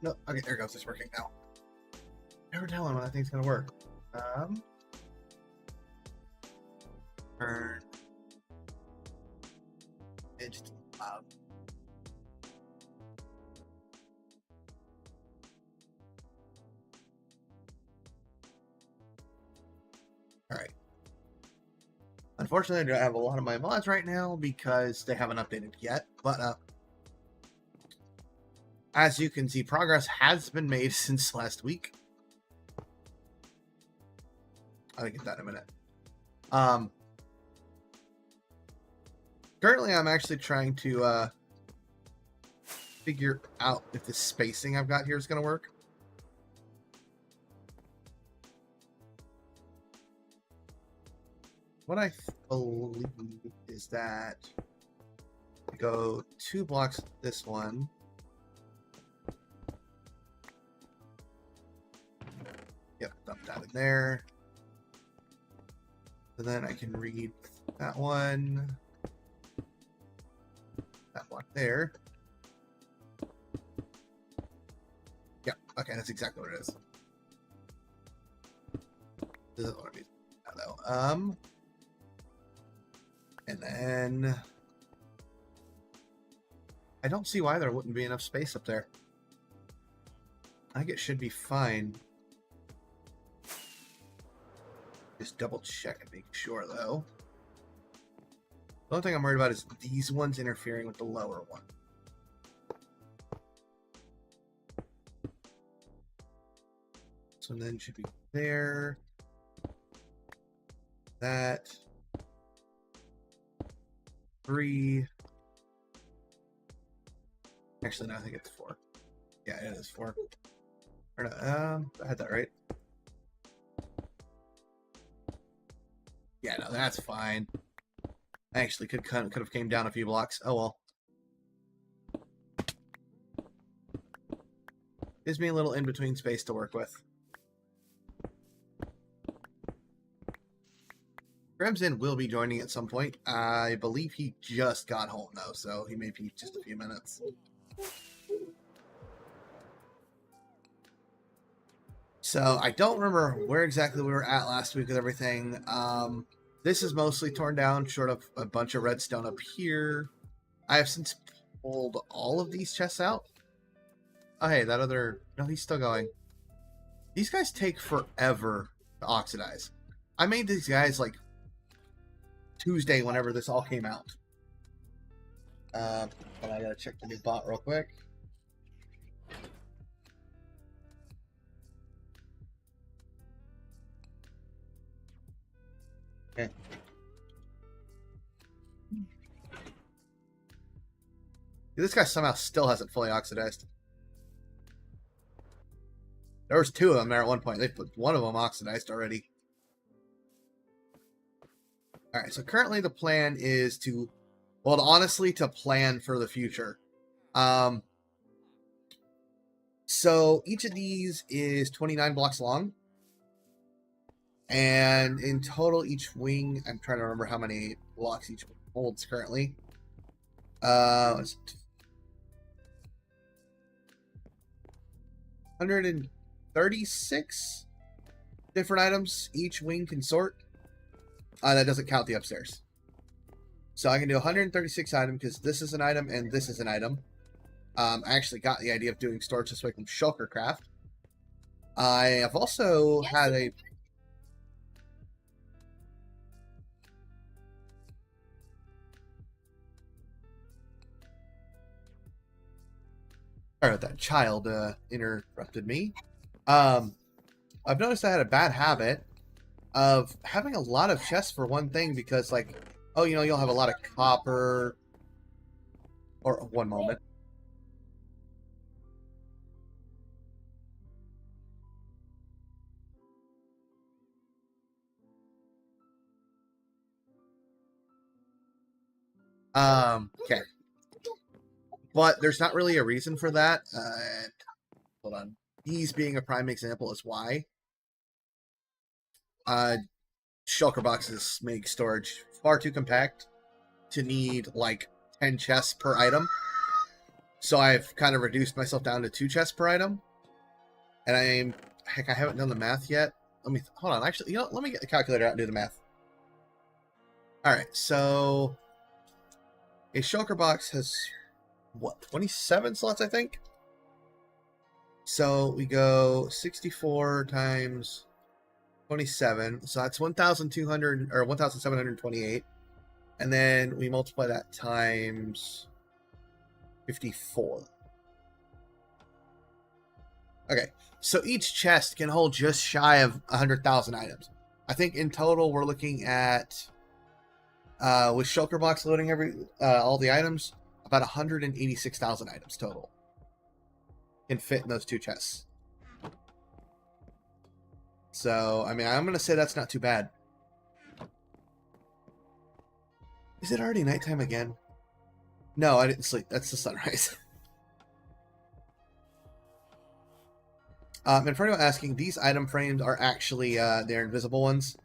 no. Okay, there it goes. It's working now. Never telling when that thing's gonna work. Turn. It's loud. Alright. Unfortunately, I don't have a lot of my mods right now because they haven't updated yet, but as you can see, progress has been made since last week. I'll get that in a minute. Currently, I'm actually trying to figure out if the spacing I've got here is going to work. What I believe is that I go 2 blocks this one. Yep, dump that in there. And then I can read that one. That block there. Yep, okay, that's exactly what it is. This is what I mean. Though. And then I don't see why there wouldn't be enough space up there. I think it should be fine. Just double check and make sure though. The only thing I'm worried about is these ones interfering with the lower one. So then it should be there. That. 3. Actually, no, I think it's 4. Yeah, it is 4. Or no, I had that right. Yeah, no, that's fine. I actually could have came down a few blocks. Oh well. Gives me a little in-between space to work with. Crimson will be joining at some point. I believe he just got home though, so he may be just a few minutes. So I don't remember where exactly we were at last week with everything. This is mostly torn down, short of a bunch of redstone up here. I have since pulled all of these chests out. Oh, hey, that other... No, he's still going. These guys take forever to oxidize. I made these guys, like, Tuesday whenever this all came out. But I gotta check the new bot real quick. Okay. This guy somehow still hasn't fully oxidized. There was 2 of them there at one point. They put one of them oxidized already. Alright, so currently the plan is to, well, honestly, to plan for the future. So each of these is 29 blocks long. And in total, each wing, I'm trying to remember how many blocks each wing holds currently. 136 different items each wing can sort. That doesn't count the upstairs. So I can do 136 items because this is an item and this is an item. I actually got the idea of doing storage this way from Shulker Craft. I have also had a... Sorry about that. Child interrupted me. I've noticed I had a bad habit of having a lot of chests for one thing because, like, oh, you know, you'll have a lot of copper. Or, one moment. Okay. But there's not really a reason for that. Hold on. These being a prime example is why. Shulker boxes make storage far too compact to need like 10 chests per item. So I've kind of reduced myself down to 2 chests per item. And I haven't done the math yet. Hold on. Actually, let me get the calculator out and do the math. All right. So a shulker box has, what, 27 slots, I think? So we go 64 times 27. So that's 1,200 or 1,728. And then we multiply that times 54. Okay. So each chest can hold just shy of 100,000 items. I think in total we're looking at, with shulker box loading all the items, about 186,000 items total can fit in those 2 chests. So, I mean, I'm going to say that's not too bad. Is it already nighttime again? No, I didn't sleep. That's the sunrise. And for anyone asking, these item frames are actually, they're invisible ones.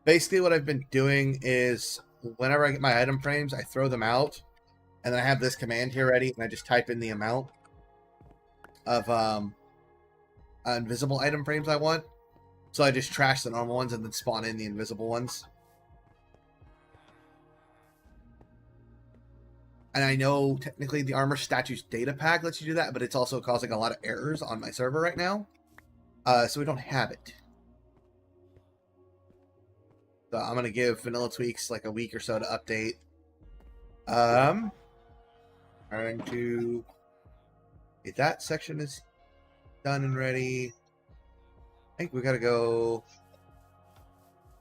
Basically, what I've been doing is whenever I get my item frames, I throw them out. And then I have this command here ready, and I just type in the amount of invisible item frames I want. So I just trash the normal ones and then spawn in the invisible ones. And I know technically the armor statues data pack lets you do that, but it's also causing a lot of errors on my server right now. So we don't have it. So I'm going to give Vanilla Tweaks like a week or so to update. Trying to... Okay, that section is done and ready. I think we got to go...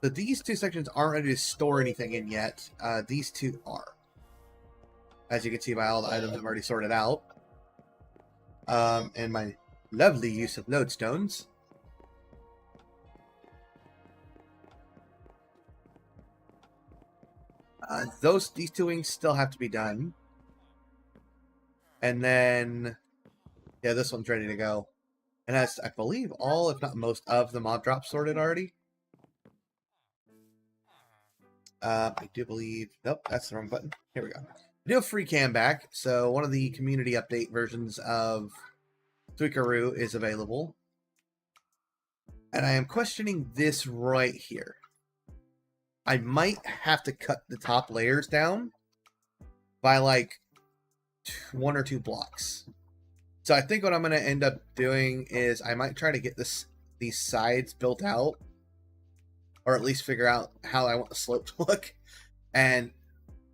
So these 2 sections aren't ready to store anything in yet. These 2 are. As you can see by all the items I've already sorted out. And my lovely use of lodestones. These 2 wings still have to be done. And then, yeah, this one's ready to go. And that's, I believe, all, if not most, of the mob drops sorted already. I do believe, nope, that's the wrong button. Here we go. I do have free cam back, so one of the community update versions of Tweakaroo is available. And I am questioning this right here. I might have to cut the top layers down by like 1 or 2 blocks. So I think what I'm going to end up doing is I might try to get these sides built out, or at least figure out how I want the slope to look, and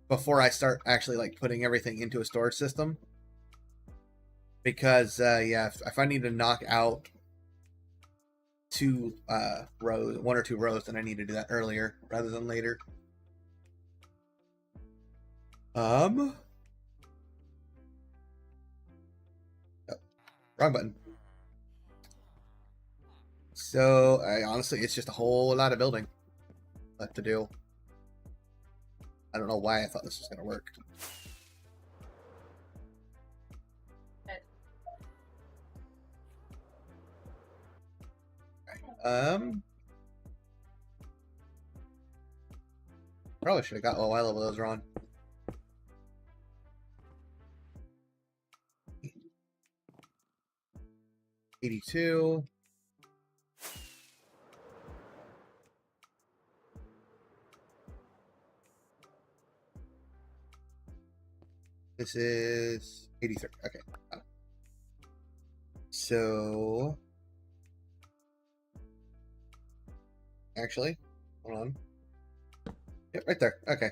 before I start actually like putting everything into a storage system. Because yeah, if I need to knock out 2 rows, 1 or 2 rows, then I need to do that earlier rather than later. Oh, wrong button. So honestly, it's just a whole lot of building left to do. I don't know why I thought this was going to work. Probably should have got a while of those wrong. $82. This is 83. Okay. So actually, hold on. Yep, right there. Okay.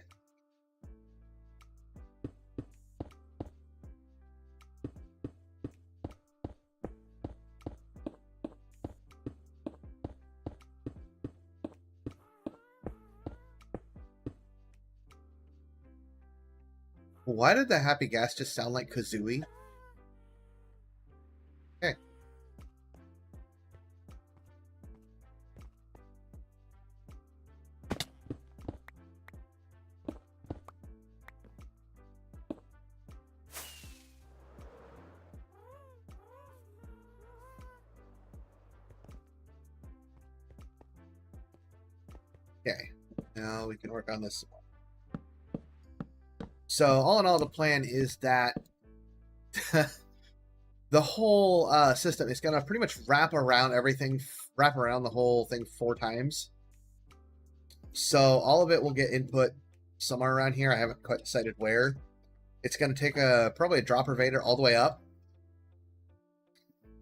Why did the happy gas just sound like Kazooie? Okay. Okay. Now we can work on this. So all in all, the plan is that the whole system is going to pretty much wrap around the whole thing 4 times. So all of it will get input somewhere around here. I haven't quite decided where. It's going to take probably a dropper vader all the way up.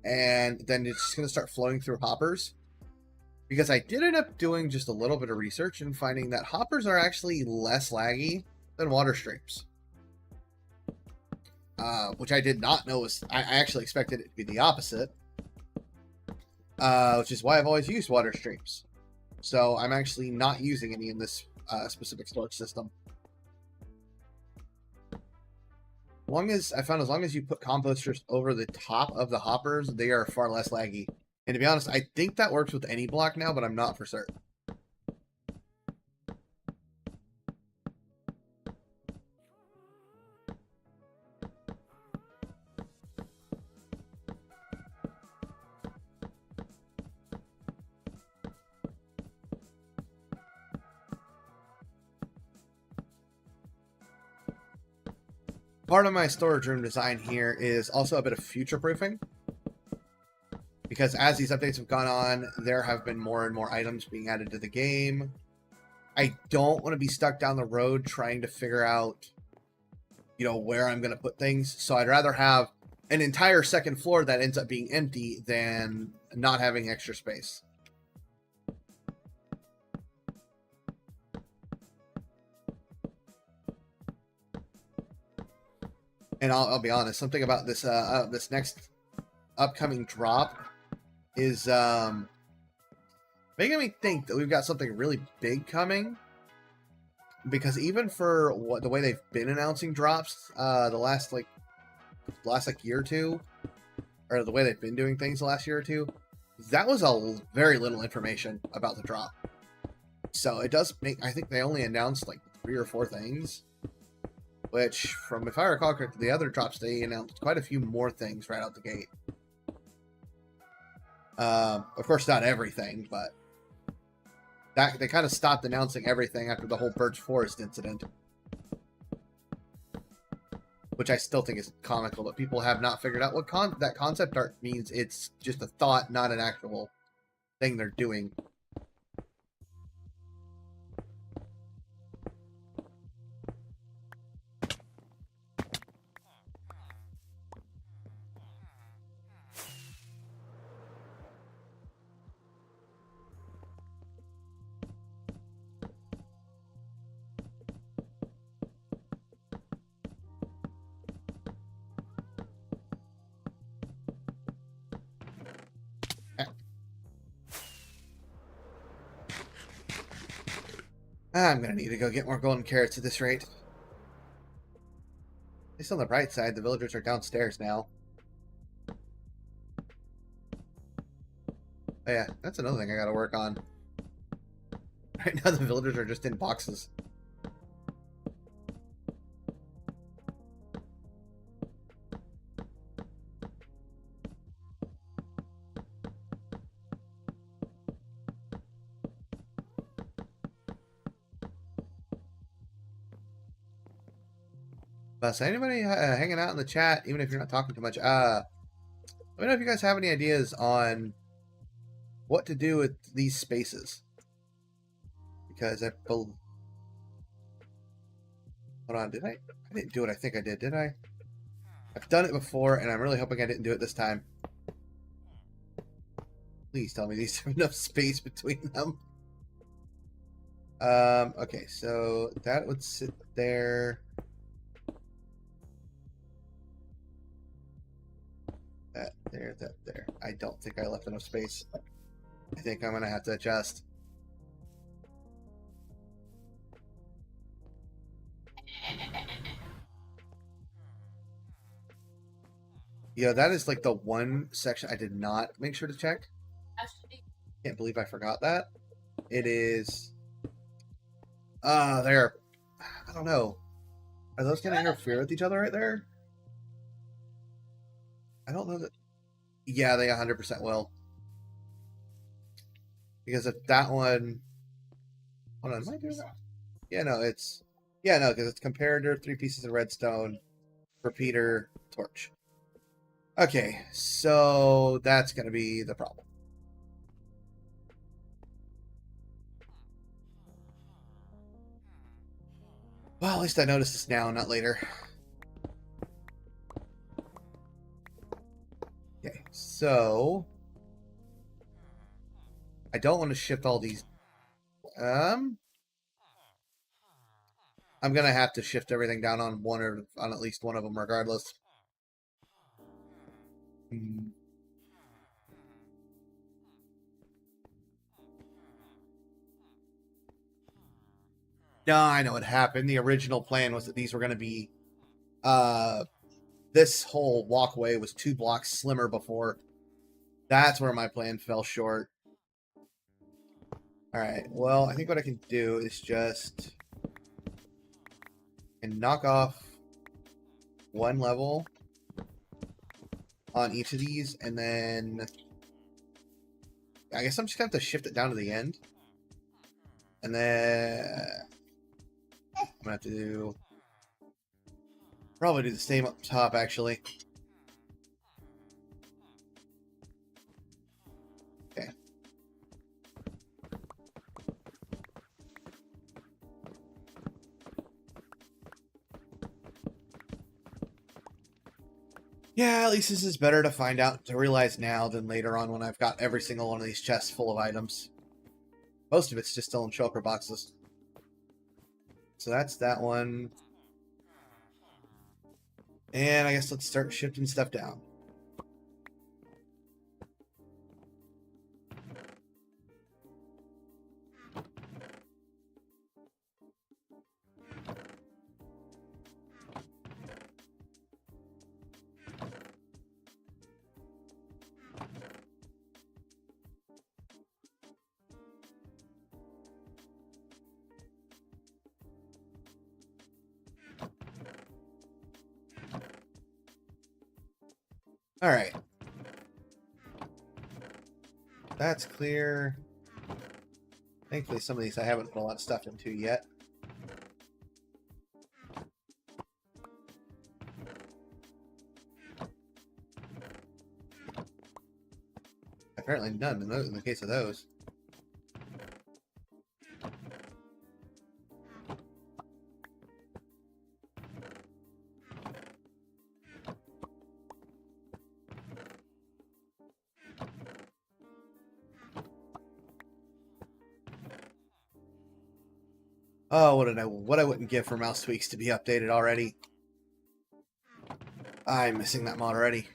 And then it's just going to start flowing through hoppers. Because I did end up doing just a little bit of research and finding that hoppers are actually less laggy than water streams. Which I did not know I actually expected it to be the opposite. Which is why I've always used water streams. So I'm actually not using any in this specific storage system. As long as you put composters over the top of the hoppers, they are far less laggy. And to be honest, I think that works with any block now, but I'm not for certain. Part of my storage room design here is also a bit of future proofing. Because as these updates have gone on, there have been more and more items being added to the game. I don't want to be stuck down the road trying to figure out, where I'm going to put things. So I'd rather have an entire second floor that ends up being empty than not having extra space. And I'll be honest, something about this this next upcoming drop is making me think that we've got something really big coming. Because even for the way they've been announcing drops the last year or two, or the way they've been doing things the last year or two, that was very little information about the drop. So it does I think they only announced like 3 or 4 things. Which, if I recall correctly, the other drops, they announced quite a few more things right out the gate. Of course, not everything, but they kind of stopped announcing everything after the whole Birch Forest incident. Which I still think is comical, that people have not figured out what that concept art means. It's just a thought, not an actual thing they're doing. I'm gonna need to go get more golden carrots at this rate. At least on the bright side, the villagers are downstairs now. Oh yeah, that's another thing I gotta work on. Right now the villagers are just in boxes. So anybody hanging out in the chat, even if you're not talking too much, let me know if you guys have any ideas on what to do with these spaces. Because hold on, did I didn't do what I think I did I? I've done it before, and I'm really hoping I didn't do it this time. Please tell me these have enough space between them. Okay, so that would sit there. That there. I don't think I left enough space. I think I'm gonna have to adjust. Yeah, that is like the one section I did not make sure to check. Can't believe I forgot that. It is there. I don't know. Are those gonna interfere with each other right there? I don't know that. Yeah, they 100% will. Because if that one... Hold on, am I doing that? Yeah, no, it's... Yeah, no, because it's comparator, 3 pieces of redstone, repeater, torch. Okay, so that's going to be the problem. Well, at least I noticed this now, not later. Okay, so I don't want to shift all these. I'm gonna have to shift everything down on one or on at least one of them, regardless. No, I know what happened. The original plan was that these were going to be. This whole walkway was 2 blocks slimmer before. That's where my plan fell short. All right. Well, I think what I can do is just knock off one level on each of these, and then I guess I'm just gonna have to shift it down to the end, and then I'm gonna have to probably do the same up top, actually. Okay. Yeah, at least this is better to find out, to realize now than later on when I've got every single one of these chests full of items. Most of it's just still in shulker boxes. So that's that one. And I guess let's start shifting stuff down. All right. That's clear. Thankfully, some of these I haven't put a lot of stuff into yet. Apparently none in the case of those. Oh, what I wouldn't give for mouse tweaks to be updated already. I'm missing that mod already.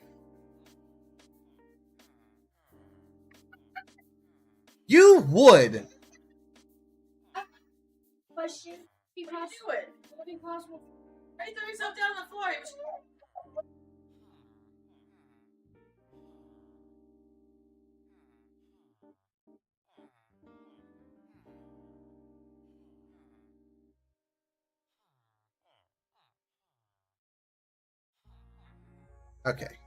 You would. Question. Be possible. Would it be possible? Why you throw yourself down on the floor? Okay.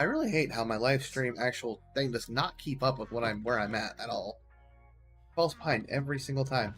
I really hate how my live stream actual thing does not keep up with where I'm at all. Falls behind every single time.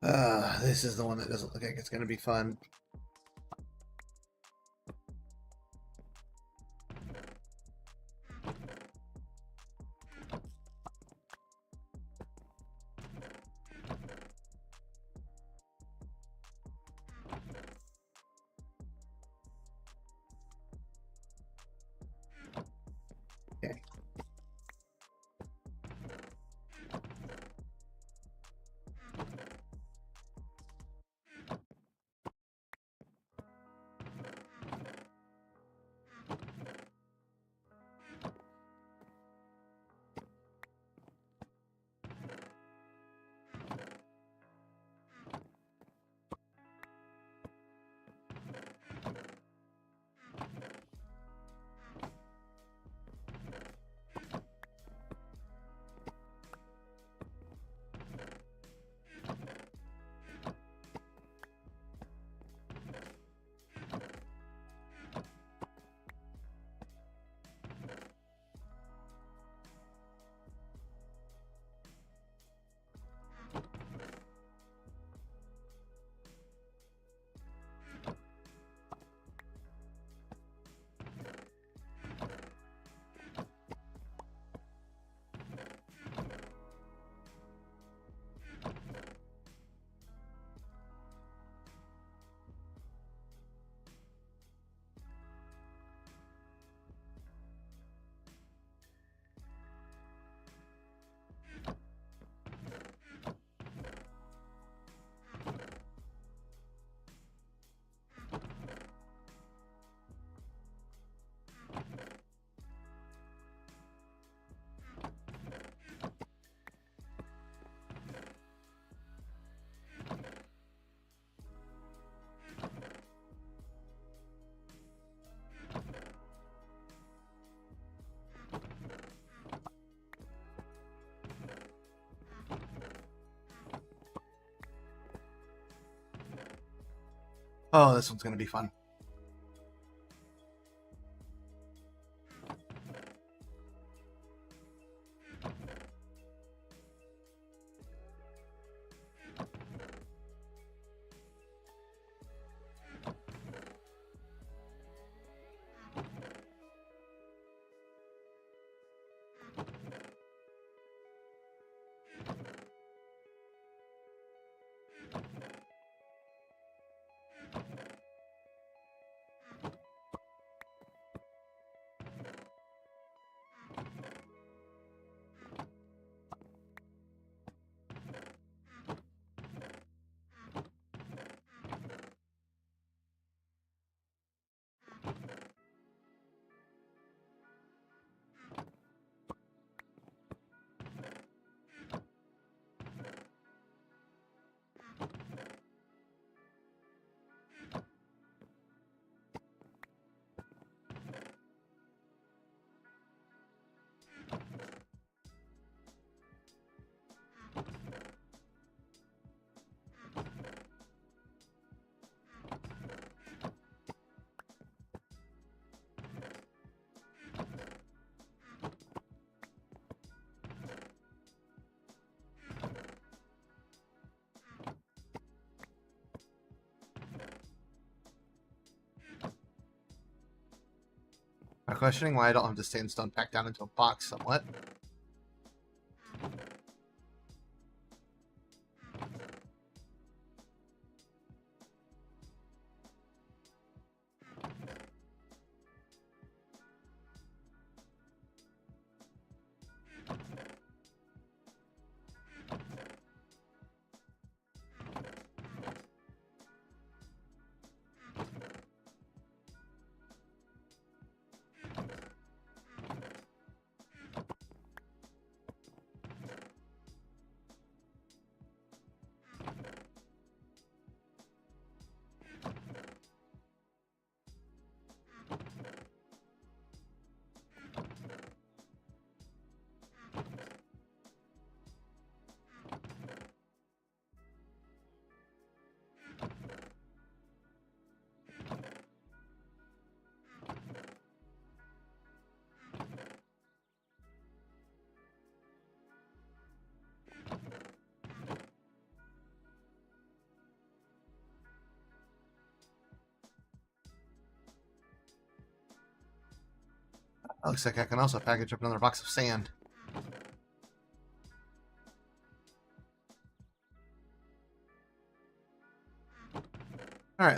This is the one that doesn't look like it's going to be fun. Okay. Oh, this one's going to be fun. I'm questioning why I don't have the sandstone packed down into a box somewhat. Looks like I can also package up another box of sand. Alright,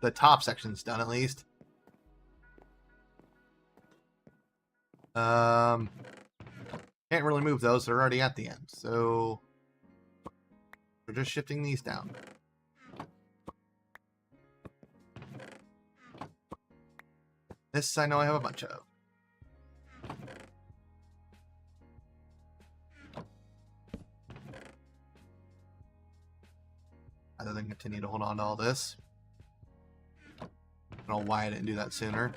the top section's done at least. Can't really move those, they're already at the end, so we're just shifting these down. This I know I have a bunch of. Other than continue to hold on to all this. I don't know why I didn't do that sooner.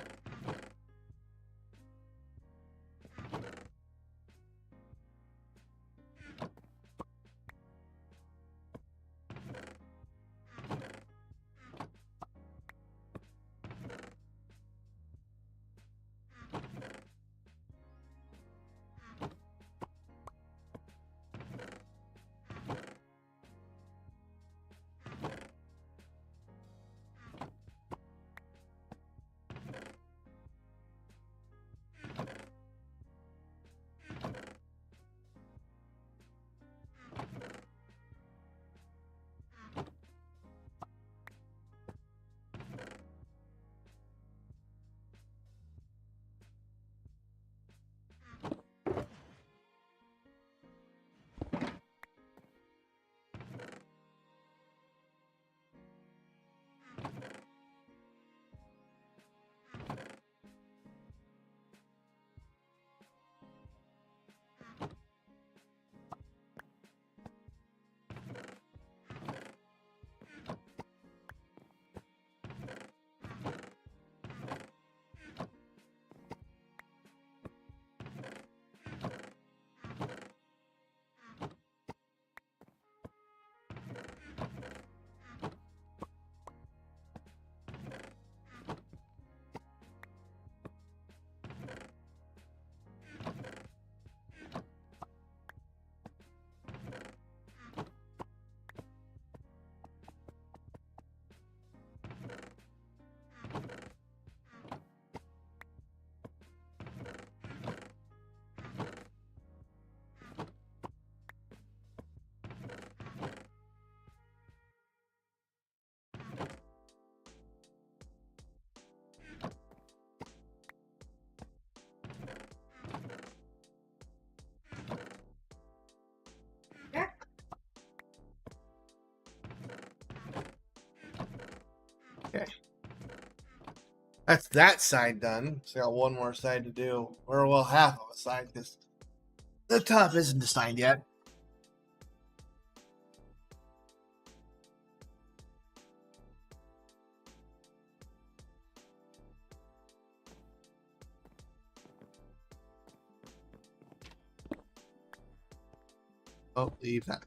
Okay. That's that side done. So I got one more side to do. Or, well, half of a side, because the top isn't designed yet. Oh, leave that.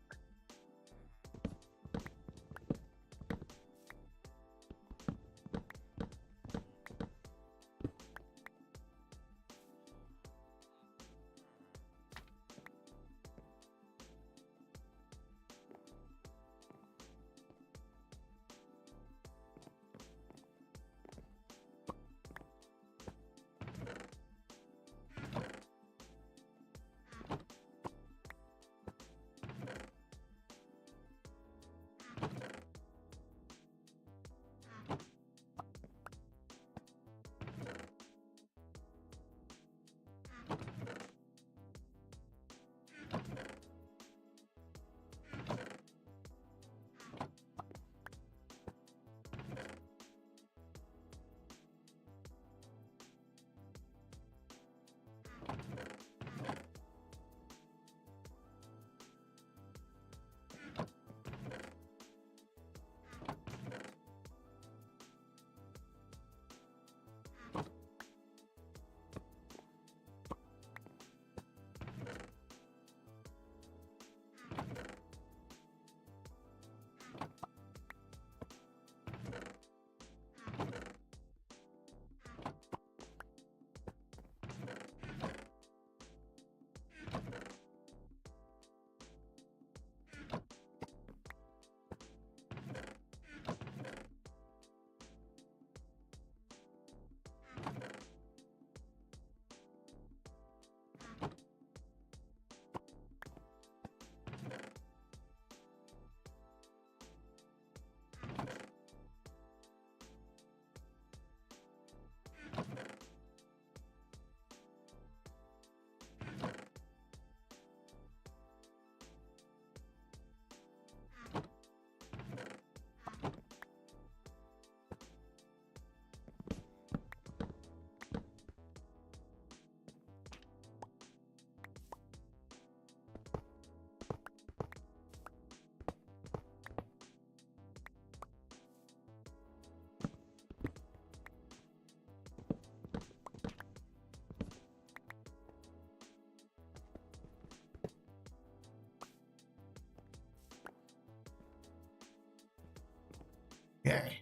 Okay,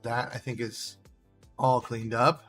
that I think is all cleaned up.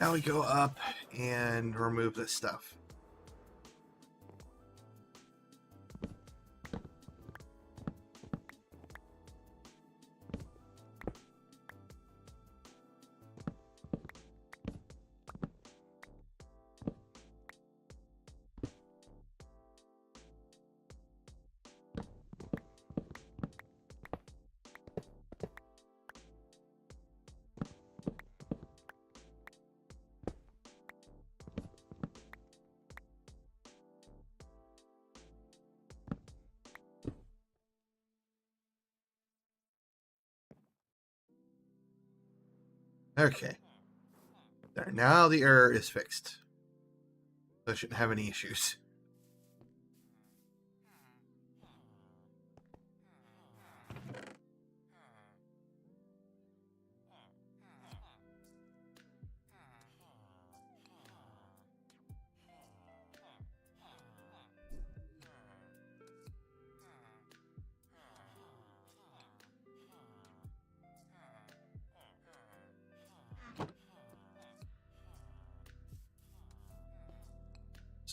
Now we go up and remove this stuff. Okay. There. Now the error is fixed. So I shouldn't have any issues.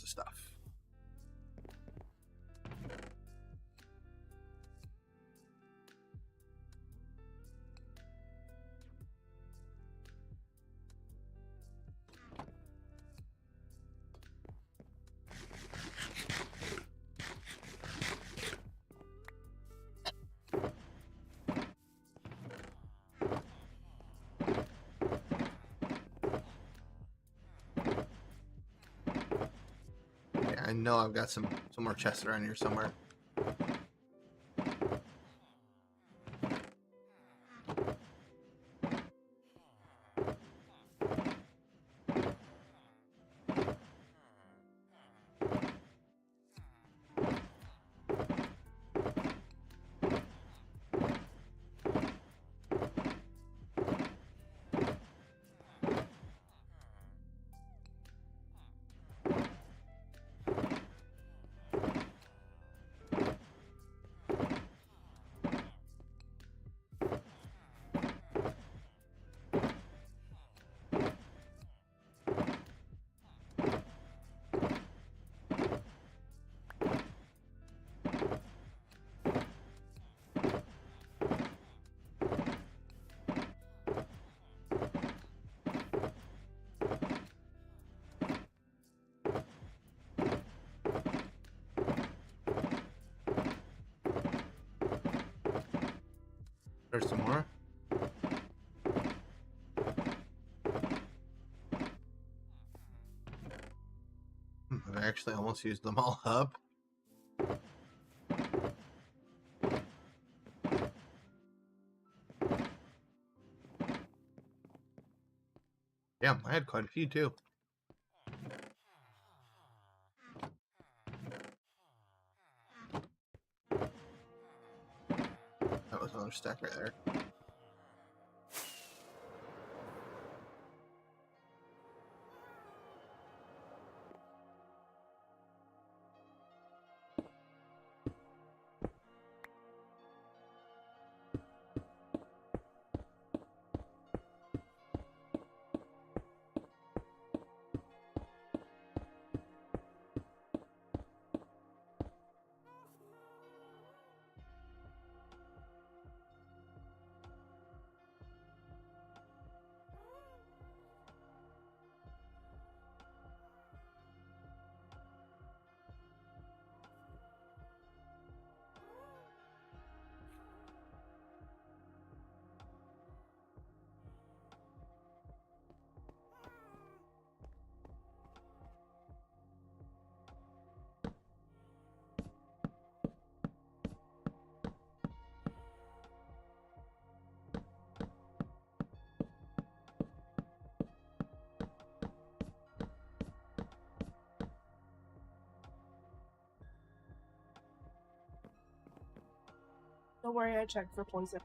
Stuff. I know I've got some more chests around here somewhere. There's some more. I've actually almost used them all up. Yeah, I had quite a few too. That was another stack right there. Don't worry, I checked for poison.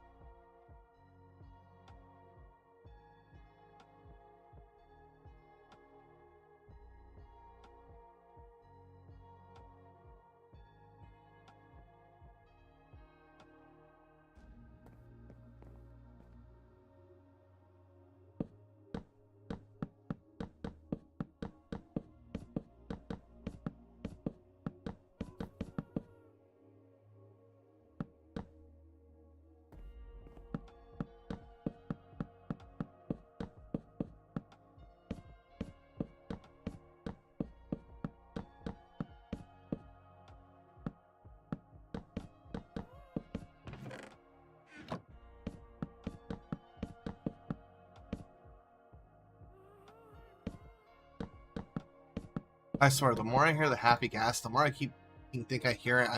I swear, the more I hear the happy gas, the more I think I hear it.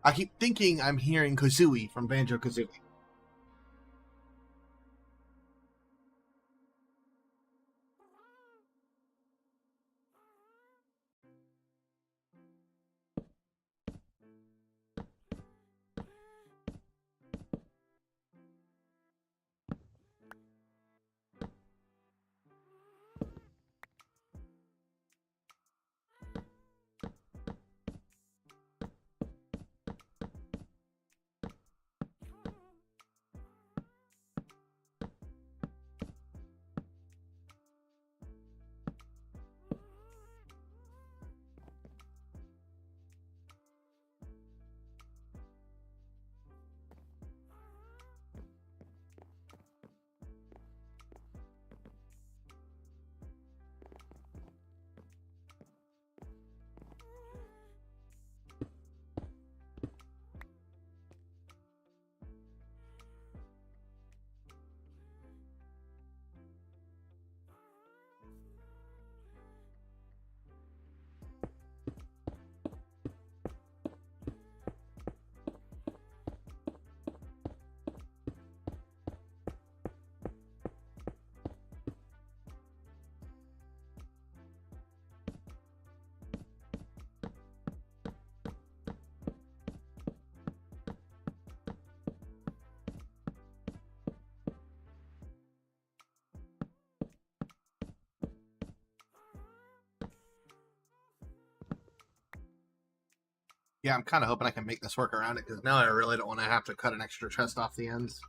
I keep thinking I'm hearing Kazooie from Banjo-Kazooie. Yeah, I'm kind of hoping I can make this work around it, because now I really don't want to have to cut an extra chest off the ends.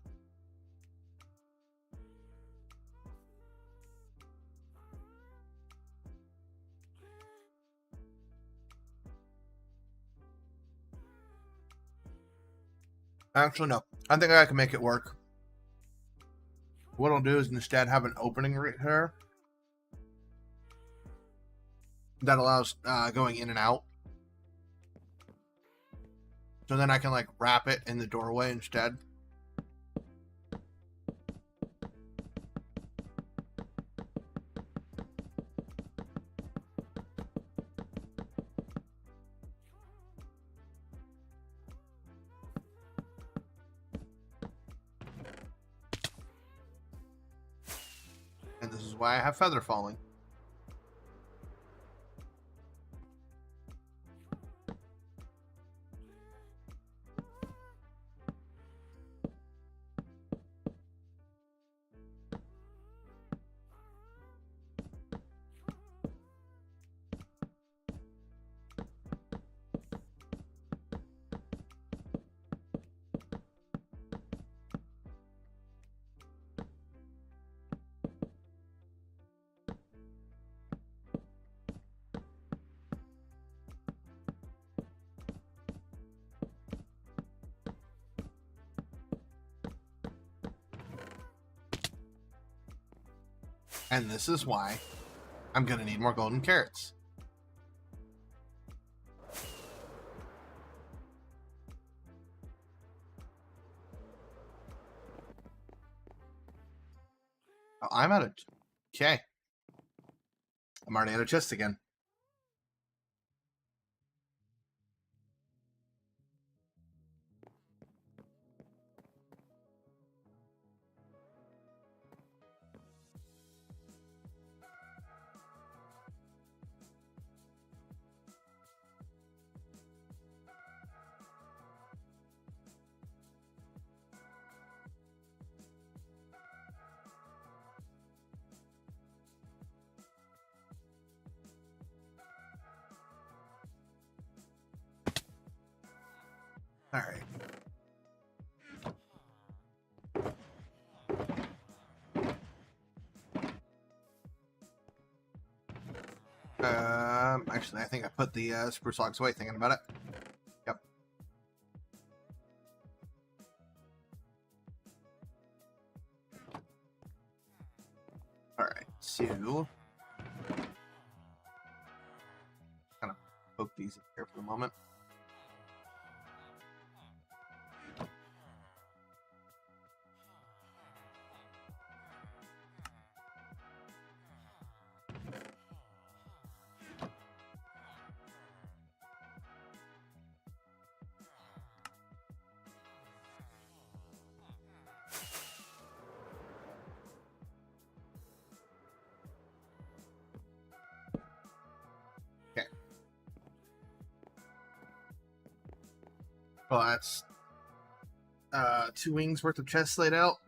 Actually, no. I think I can make it work. What I'll do is instead have an opening right here that allows going in and out. So then I can like wrap it in the doorway instead. And this is why I have feather falling. And this is why I'm going to need more golden carrots. Oh, I'm out of... Okay. I'm already out of chest again. Actually, I think I put the spruce logs away thinking about it. Yep. Alright, so... kind of poke these in here for the moment. Well, that's 2 wings worth of chests laid out.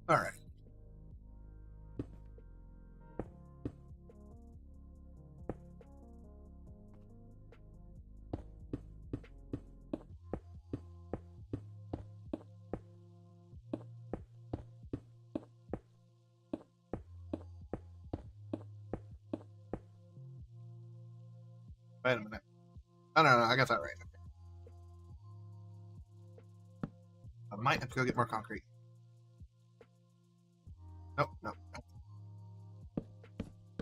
Alright. Wait a minute. Oh, no, I got that right. I might have to go get more concrete. Nope, no.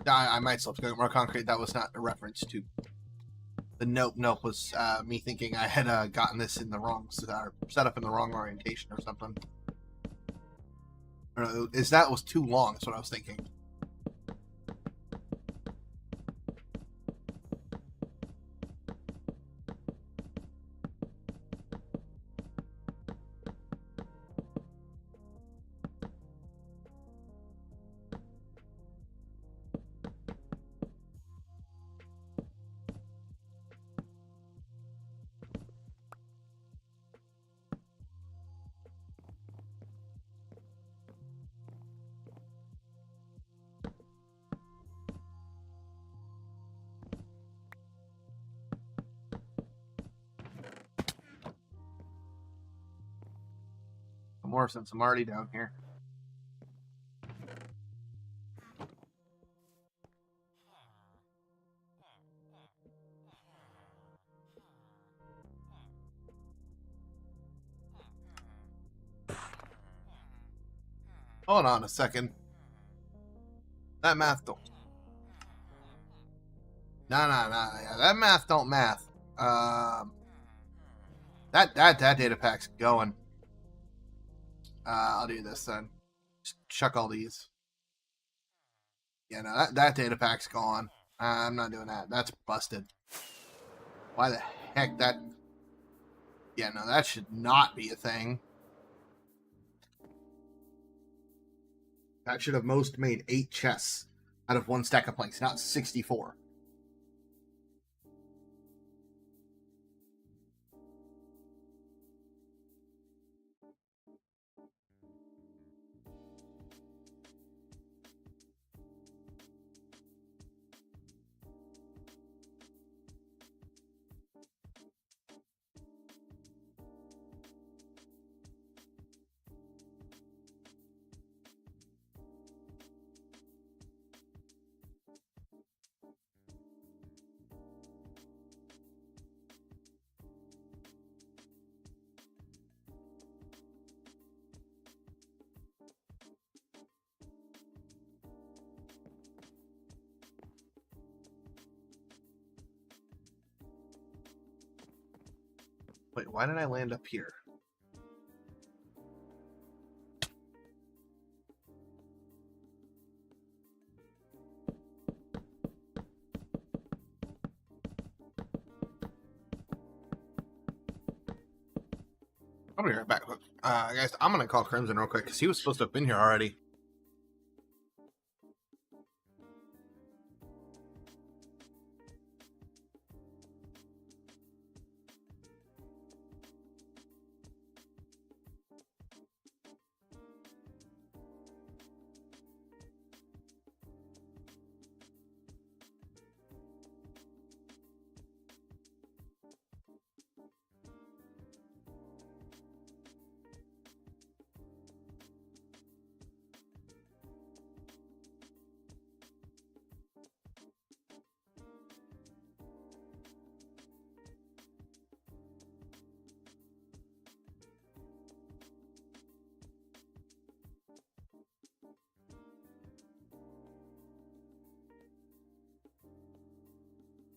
I might still have to go get more concrete. That was not a reference to... The nope was me thinking I had gotten this in the wrong... set up in the wrong orientation or something. Or, that was too long, that's what I was thinking. More since I'm already down here. Hold on a second. That math don't... No. Yeah, that math don't math. That data pack's going. I'll do this then. Just chuck all these. Yeah, no, that data pack's gone. I'm not doing that. That's busted. Why the heck that... Yeah, no, that should not be a thing. That should have most made 8 chests out of 1 stack of planks, not 64. Wait, why did I land up here? I'll be right back. Guys, I'm gonna call Crimson real quick because he was supposed to have been here already.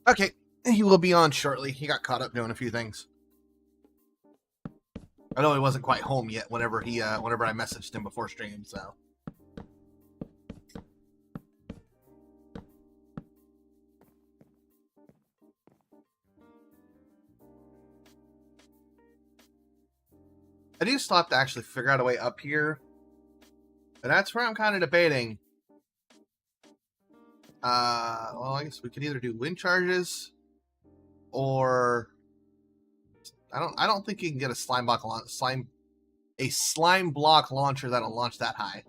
Okay, he will be on shortly. He got caught up doing a few things. I know he wasn't quite home yet whenever I messaged him before stream, so. I do still have to actually figure out a way up here. And that's where I'm kind of debating. Well, I guess we could either do wind charges or I don't think you can get a slime block launcher that'll launch that high.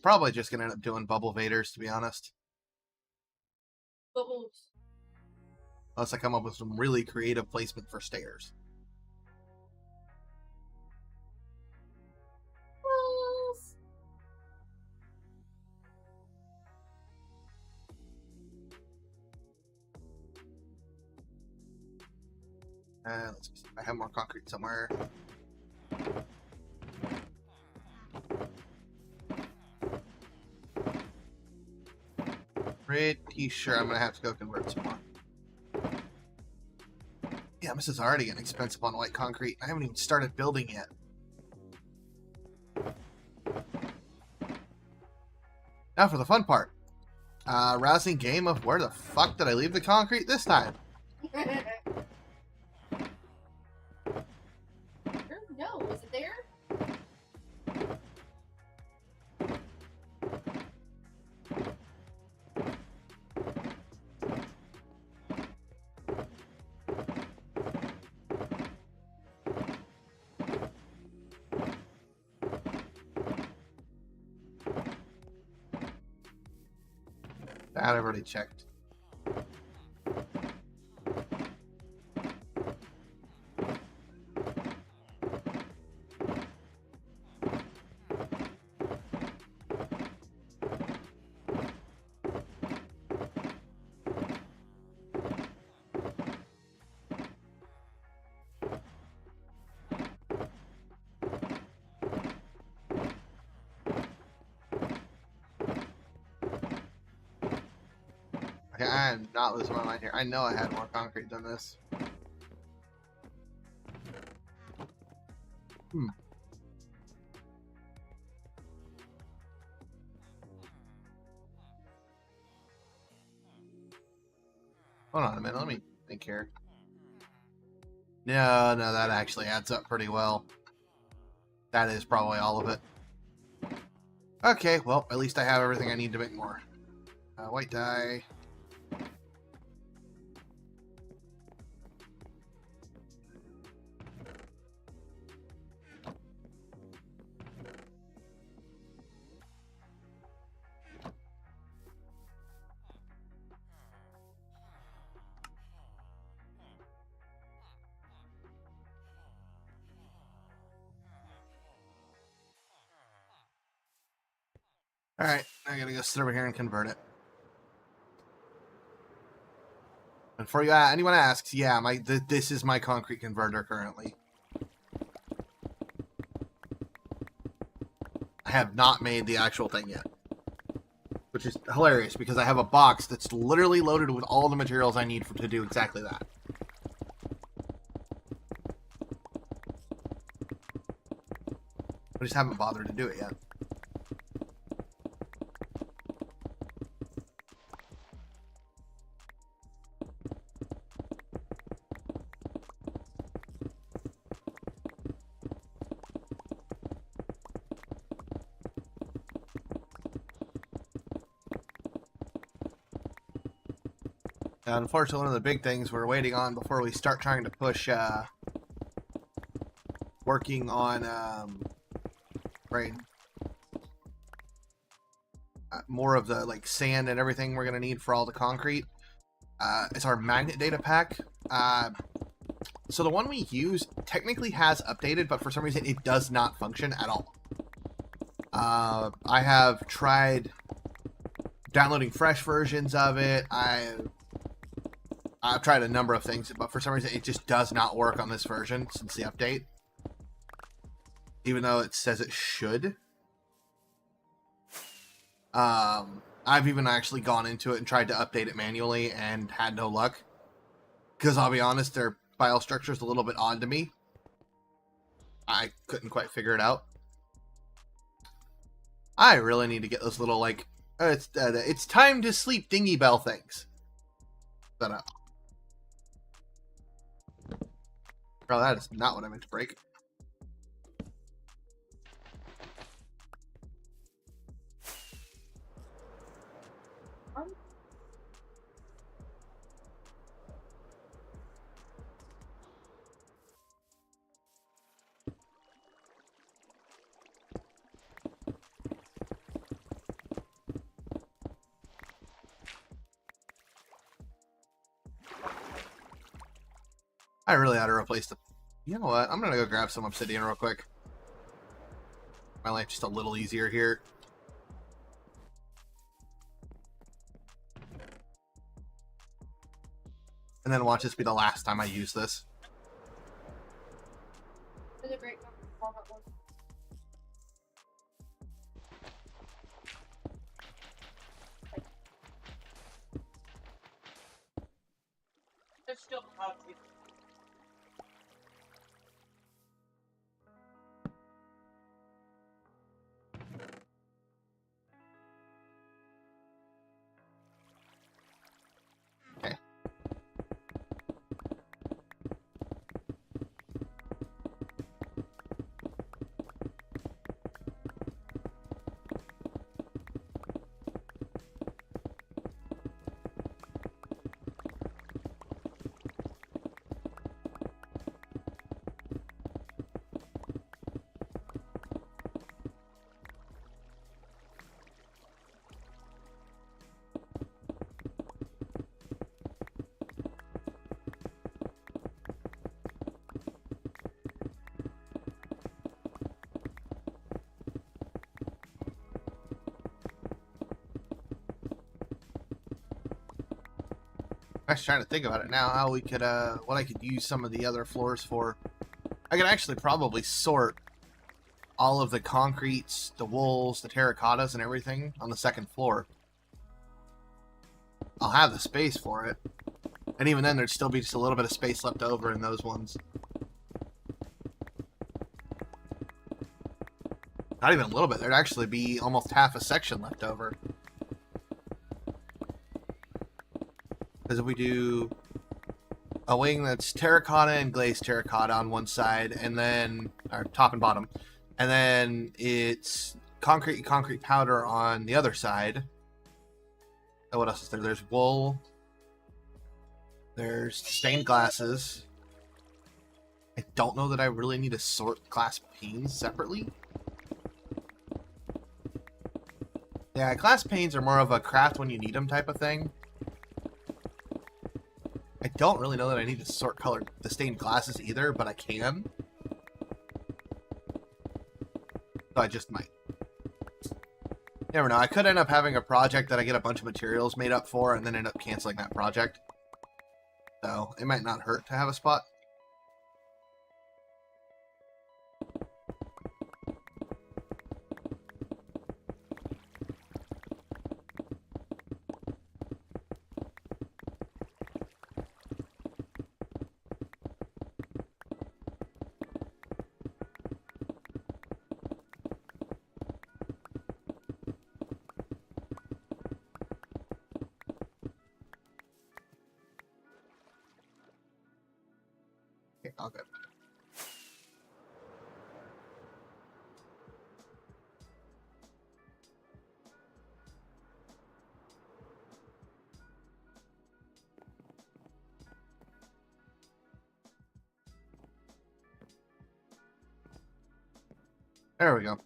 Probably just gonna end up doing bubble vaders, to be honest. Bubbles. Unless I come up with some really creative placement for stairs. Let's see if I have more concrete somewhere. Pretty sure I'm gonna have to go convert some more. Yeah, this is already getting expensive on white concrete. I haven't even started building yet. Now for the fun part. Rousing game of where the fuck did I leave the concrete this time? No, was it there? That I've already checked. Okay, I am not losing my mind here. I know I had more concrete than this. Hold on a minute, let me think here. No, that actually adds up pretty well. That is probably all of it. Okay, well, at least I have everything I need to make more. White dye. Alright, I gotta go sit over here and convert it. And for you, anyone asks, yeah, this is my concrete converter currently. I have not made the actual thing yet. Which is hilarious, because I have a box that's literally loaded with all the materials I need to do exactly that. I just haven't bothered to do it yet. Unfortunately, one of the big things we're waiting on before we start trying to push working on right, more of the like sand and everything we're gonna need for all the concrete. It's our magnet data pack. So the one we use technically has updated, but for some reason it does not function at all. I have tried downloading fresh versions of it. I've tried a number of things, but for some reason it just does not work on this version since the update. Even though it says it should. I've even actually gone into it and tried to update it manually and had no luck. Because I'll be honest, their file structure is a little bit odd to me. I couldn't quite figure it out. I really need to get those little, like, it's time to sleep dingy bell things set up. Oh, that is not what I meant to break. I really ought to replace the... You know what? I'm going to go grab some obsidian real quick. My life just a little easier here. And then watch this be the last time I use this. It's a great one. There's still coffee. Okay. I was trying to think about it now, how we could, what I could use some of the other floors for. I could actually probably sort all of the concretes, the wools, the terracottas, and everything on the second floor. I'll have the space for it. And even then, there'd still be just a little bit of space left over in those ones. Not even a little bit. There'd actually be almost half a section left over. Because if we do a wing that's terracotta and glazed terracotta on one side, and then, or top and bottom, and then it's concrete powder on the other side. Oh, what else is there? There's wool. There's stained glasses. I don't know that I really need to sort glass panes separately. Yeah, glass panes are more of a craft when you need them type of thing. I don't really know that I need to sort color the stained glasses either, but I can. So I just might. You never know. I could end up having a project that I get a bunch of materials made up for and then end up canceling that project. So it might not hurt to have a spot. Okay, all good. There we go.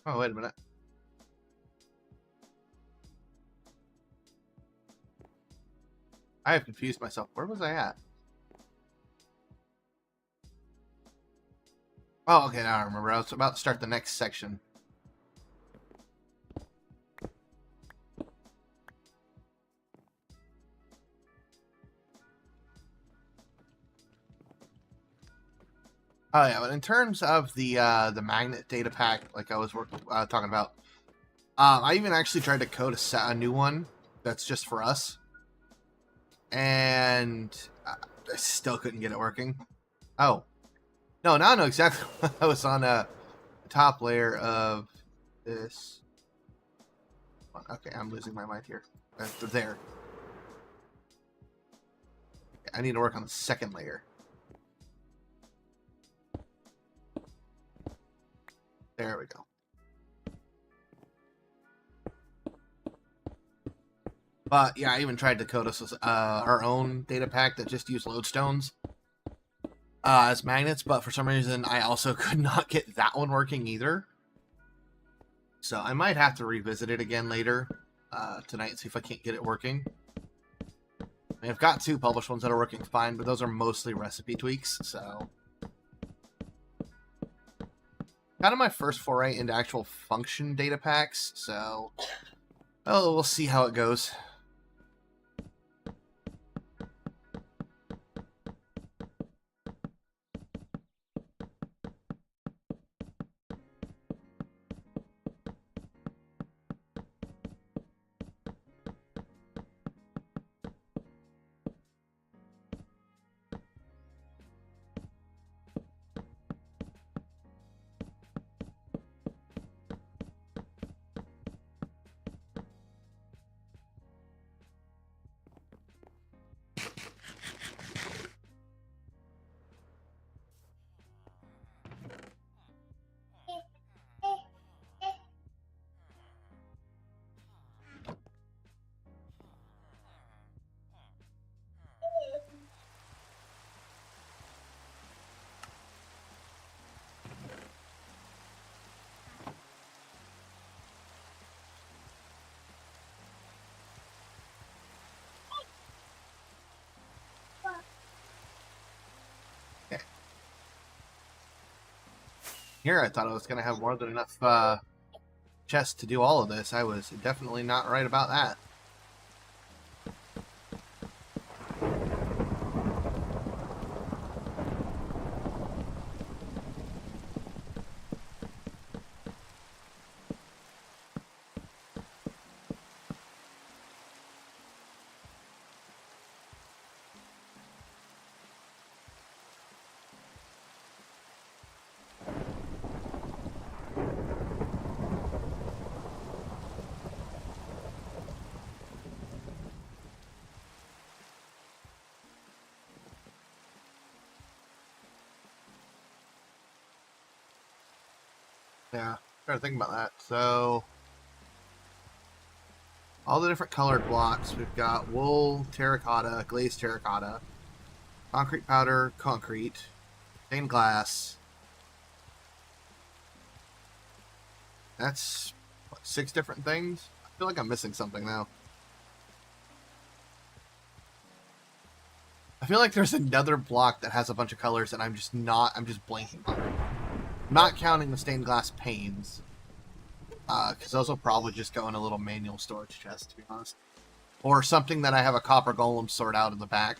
Oh, wait a minute. I have confused myself. Where was I at? Oh, okay, now I remember. I was about to start the next section. Oh yeah, but in terms of the magnet data pack, like I was talking about, I even actually tried to code a new one that's just for us, and I still couldn't get it working. Oh, no, now I know exactly what I was on the top layer of this. Okay, I'm losing my mind here. There. I need to work on the second layer. There we go. But yeah, I even tried to code us our own data pack that just used lodestones as magnets, but for some reason I also could not get that one working either. So I might have to revisit it again later tonight and see if I can't get it working. I mean, I've got 2 published ones that are working fine, but those are mostly recipe tweaks, so... Kind of my first foray into actual function data packs, so... Oh, we'll see how it goes. Here I thought I was going to have more than enough chests to do all of this. I was definitely not right about that. Yeah, trying to think about that. So, all the different colored blocks, we've got wool, terracotta, glazed terracotta, concrete powder, concrete, stained glass. That's, what, 6 different things? I feel like I'm missing something now. I feel like there's another block that has a bunch of colors and I'm just blanking on it. Not counting the stained glass panes. Because those will probably just go in a little manual storage chest, to be honest. Or something that I have a copper golem sort out in the back.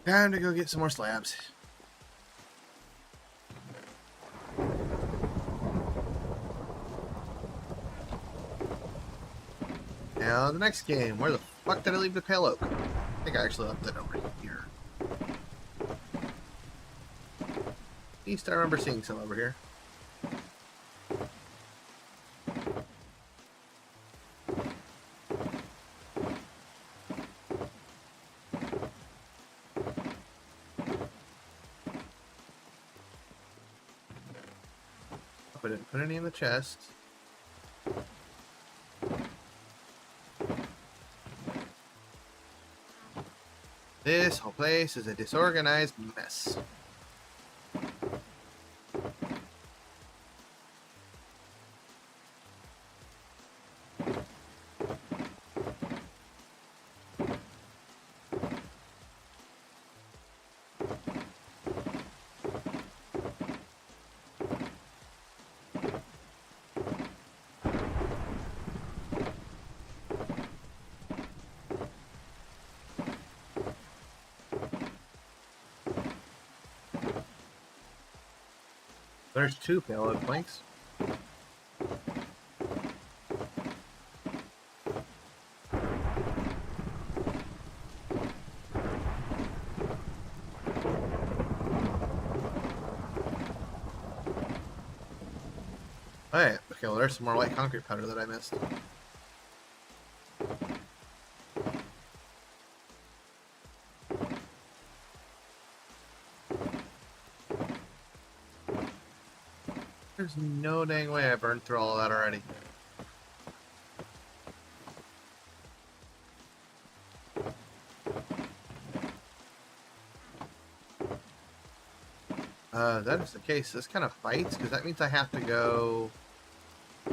Time to go get some more slabs. Now, the next game. Where the fuck did I leave the pale oak? I think I actually left it over here. At least I remember seeing some over here. I didn't put any in the chest. This whole place is a disorganized mess. There's 2 payload planks. Hey, okay, well there's some more white concrete powder that I missed. There's no dang way I burned through all of that already. That is the case. This kind of fights, because that means I have to go... I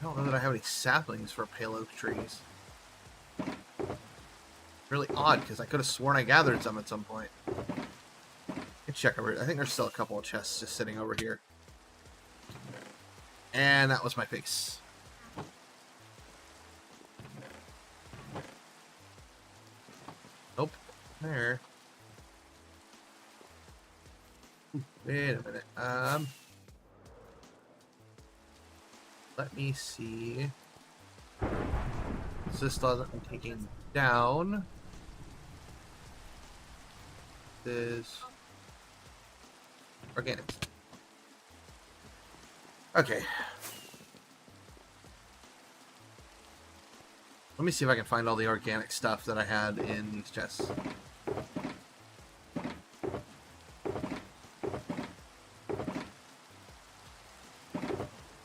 don't know that I have any saplings for pale oak trees. Really odd, because I could have sworn I gathered some at some point. Let's check over. I think there's still a couple of chests just sitting over here. And that was my face. Nope. There. Wait a minute. Let me see. So this doesn't taken down. This organic. Okay. Let me see if I can find all the organic stuff that I had in these chests.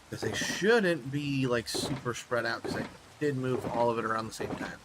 Because they shouldn't be like super spread out, because I did move all of it around the same time.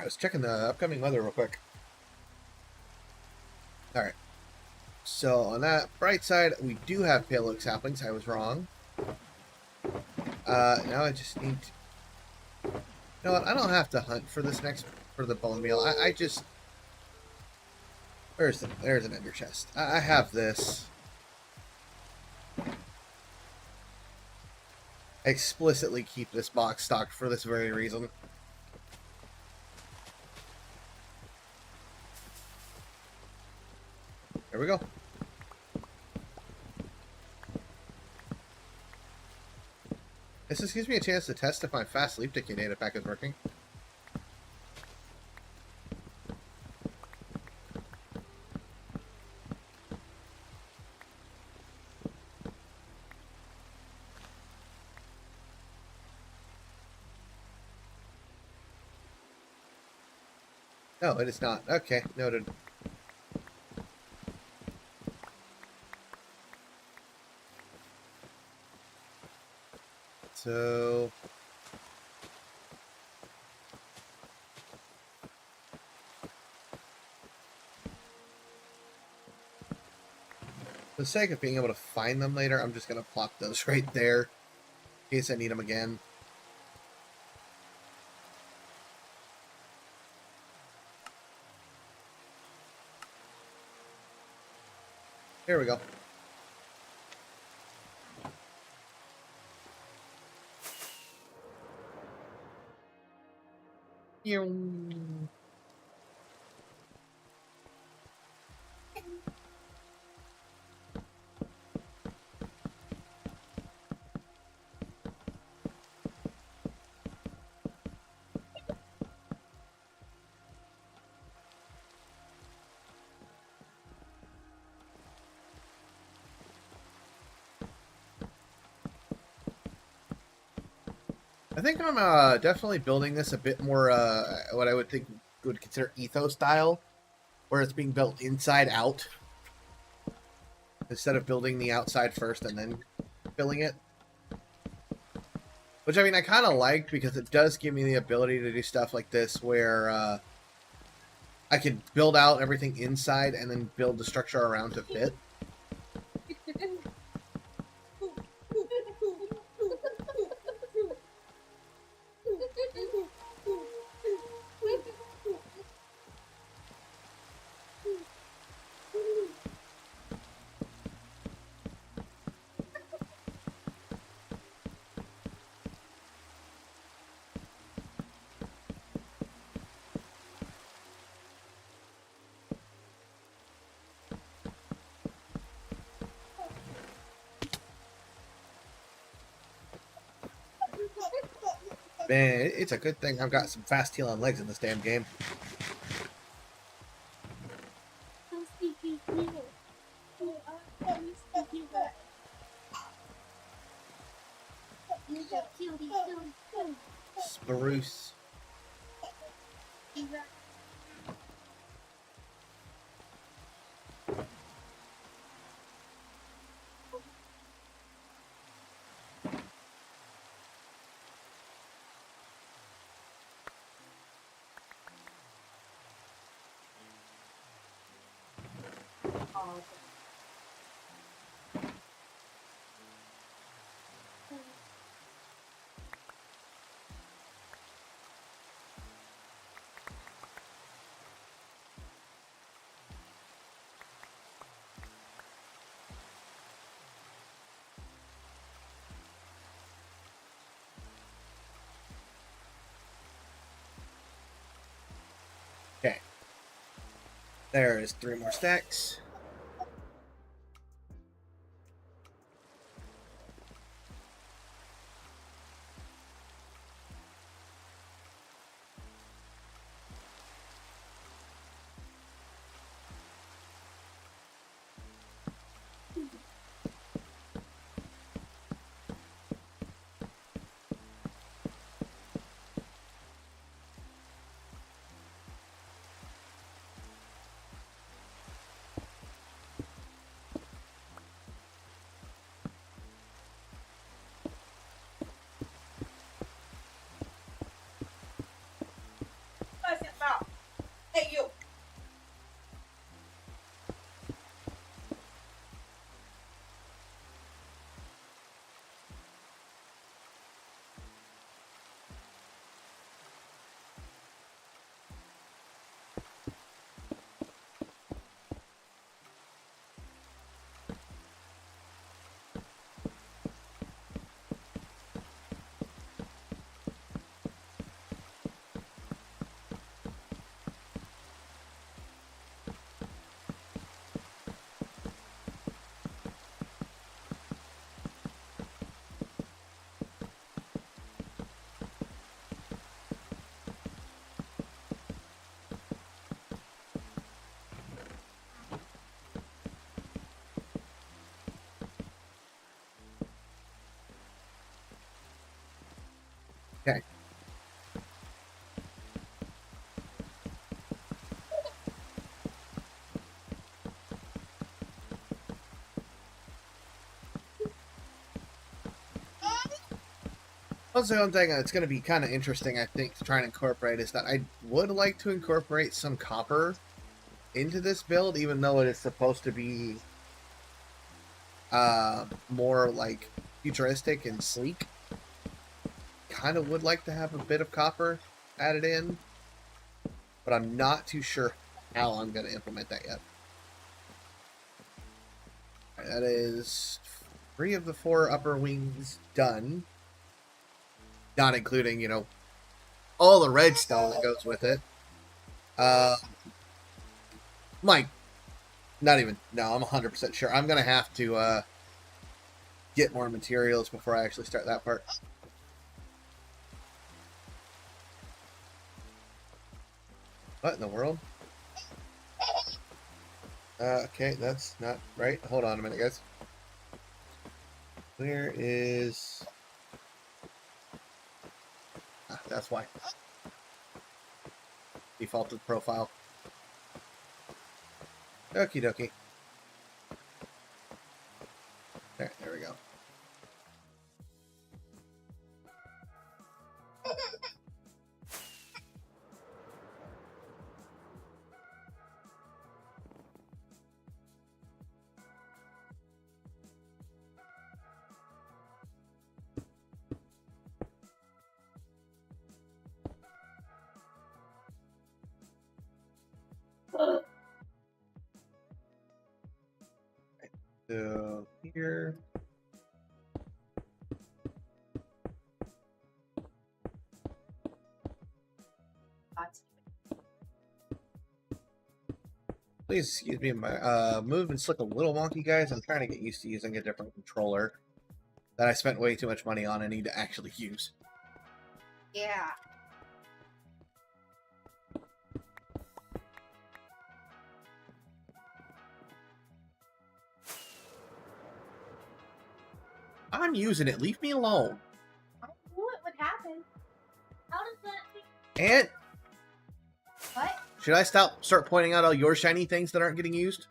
was checking the upcoming weather real quick. Alright. So, on that bright side, we do have pale oak saplings. I was wrong. Now I just need to... You know what? I don't have to hunt for this for the bone meal. I just... There's an ender chest. I have this. I explicitly keep this box stocked for this very reason. There we go. This just gives me a chance to test if my fast sleep decay data pack is working. No, it is not. Okay, noted. So... For the sake of being able to find them later, I'm just going to plop those right there in case I need them again. Here we go. I think I'm definitely building this a bit more what I would consider ethos style, where it's being built inside out instead of building the outside first and then filling it. Which, I mean, I kind of like because it does give me the ability to do stuff like this where I can build out everything inside and then build the structure around to fit. Man, it's a good thing I've got some fast healing legs in this damn game. Spruce. Okay. There is 3 more stacks. Also, one thing that's going to be kind of interesting, I think, to try and incorporate is that I would like to incorporate some copper into this build, even though it is supposed to be more like futuristic and sleek. Kind of would like to have a bit of copper added in, but I'm not too sure how I'm going to implement that yet. All right, that is 3 of the 4 upper wings done. Not including, you know, all the redstone that goes with it. Mike, not even, no, I'm 100% sure. I'm going to have to get more materials before I actually start that part. What in the world? Okay, that's not right. Hold on a minute, guys. Where is... Ah, that's why. Defaulted profile. Okie dokie. There we go. So here. Please excuse me, my movement's look a little wonky, guys. I'm trying to get used to using a different controller that I spent way too much money on and need to actually use. Yeah. I'm using it. Leave me alone. I knew it would happen. How does that... And What? should I start pointing out all your shiny things that aren't getting used?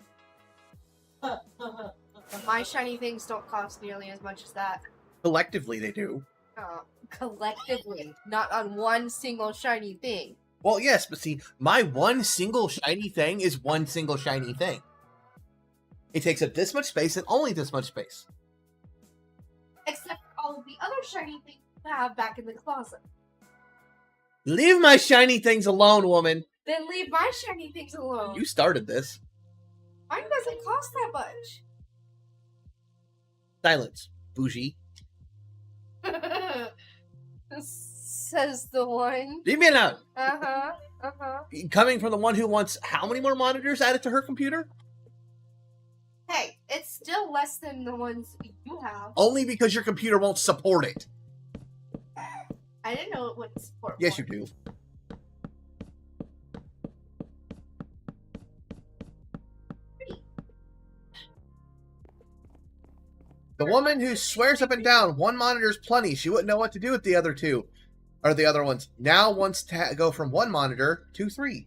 My shiny things don't cost nearly as much as that. Collectively, they do. Collectively, not on one single shiny thing. Well, yes, but see, my one single shiny thing is one single shiny thing. It takes up this much space and only this much space. Except for all of the other shiny things you have back in the closet. Leave my shiny things alone, woman. Then leave my shiny things alone. You started this. Mine doesn't cost that much. Silence, bougie. Says the one. Leave me alone. Uh-huh. Coming from the one who wants how many more monitors added to her computer? Hey, it's still less than the ones you have. Only because your computer won't support it. I didn't know it wouldn't support Yes, more. you do. The woman who swears up and down one monitor's plenty, she wouldn't know what to do with the other two. Or the other ones. Now wants to go from 1 monitor to 3.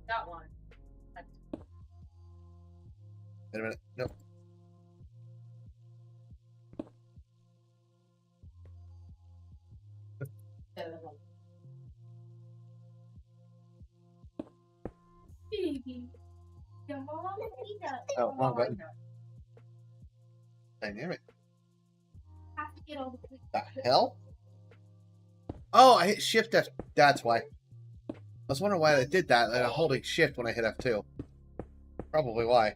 That one. Wait a minute. Nope. Baby. Oh, wrong button. Dynamic. Have to get all The hell? Oh, I hit Shift F. That's why. I was wondering why I did that, and I'm holding Shift when I hit F2. Probably why.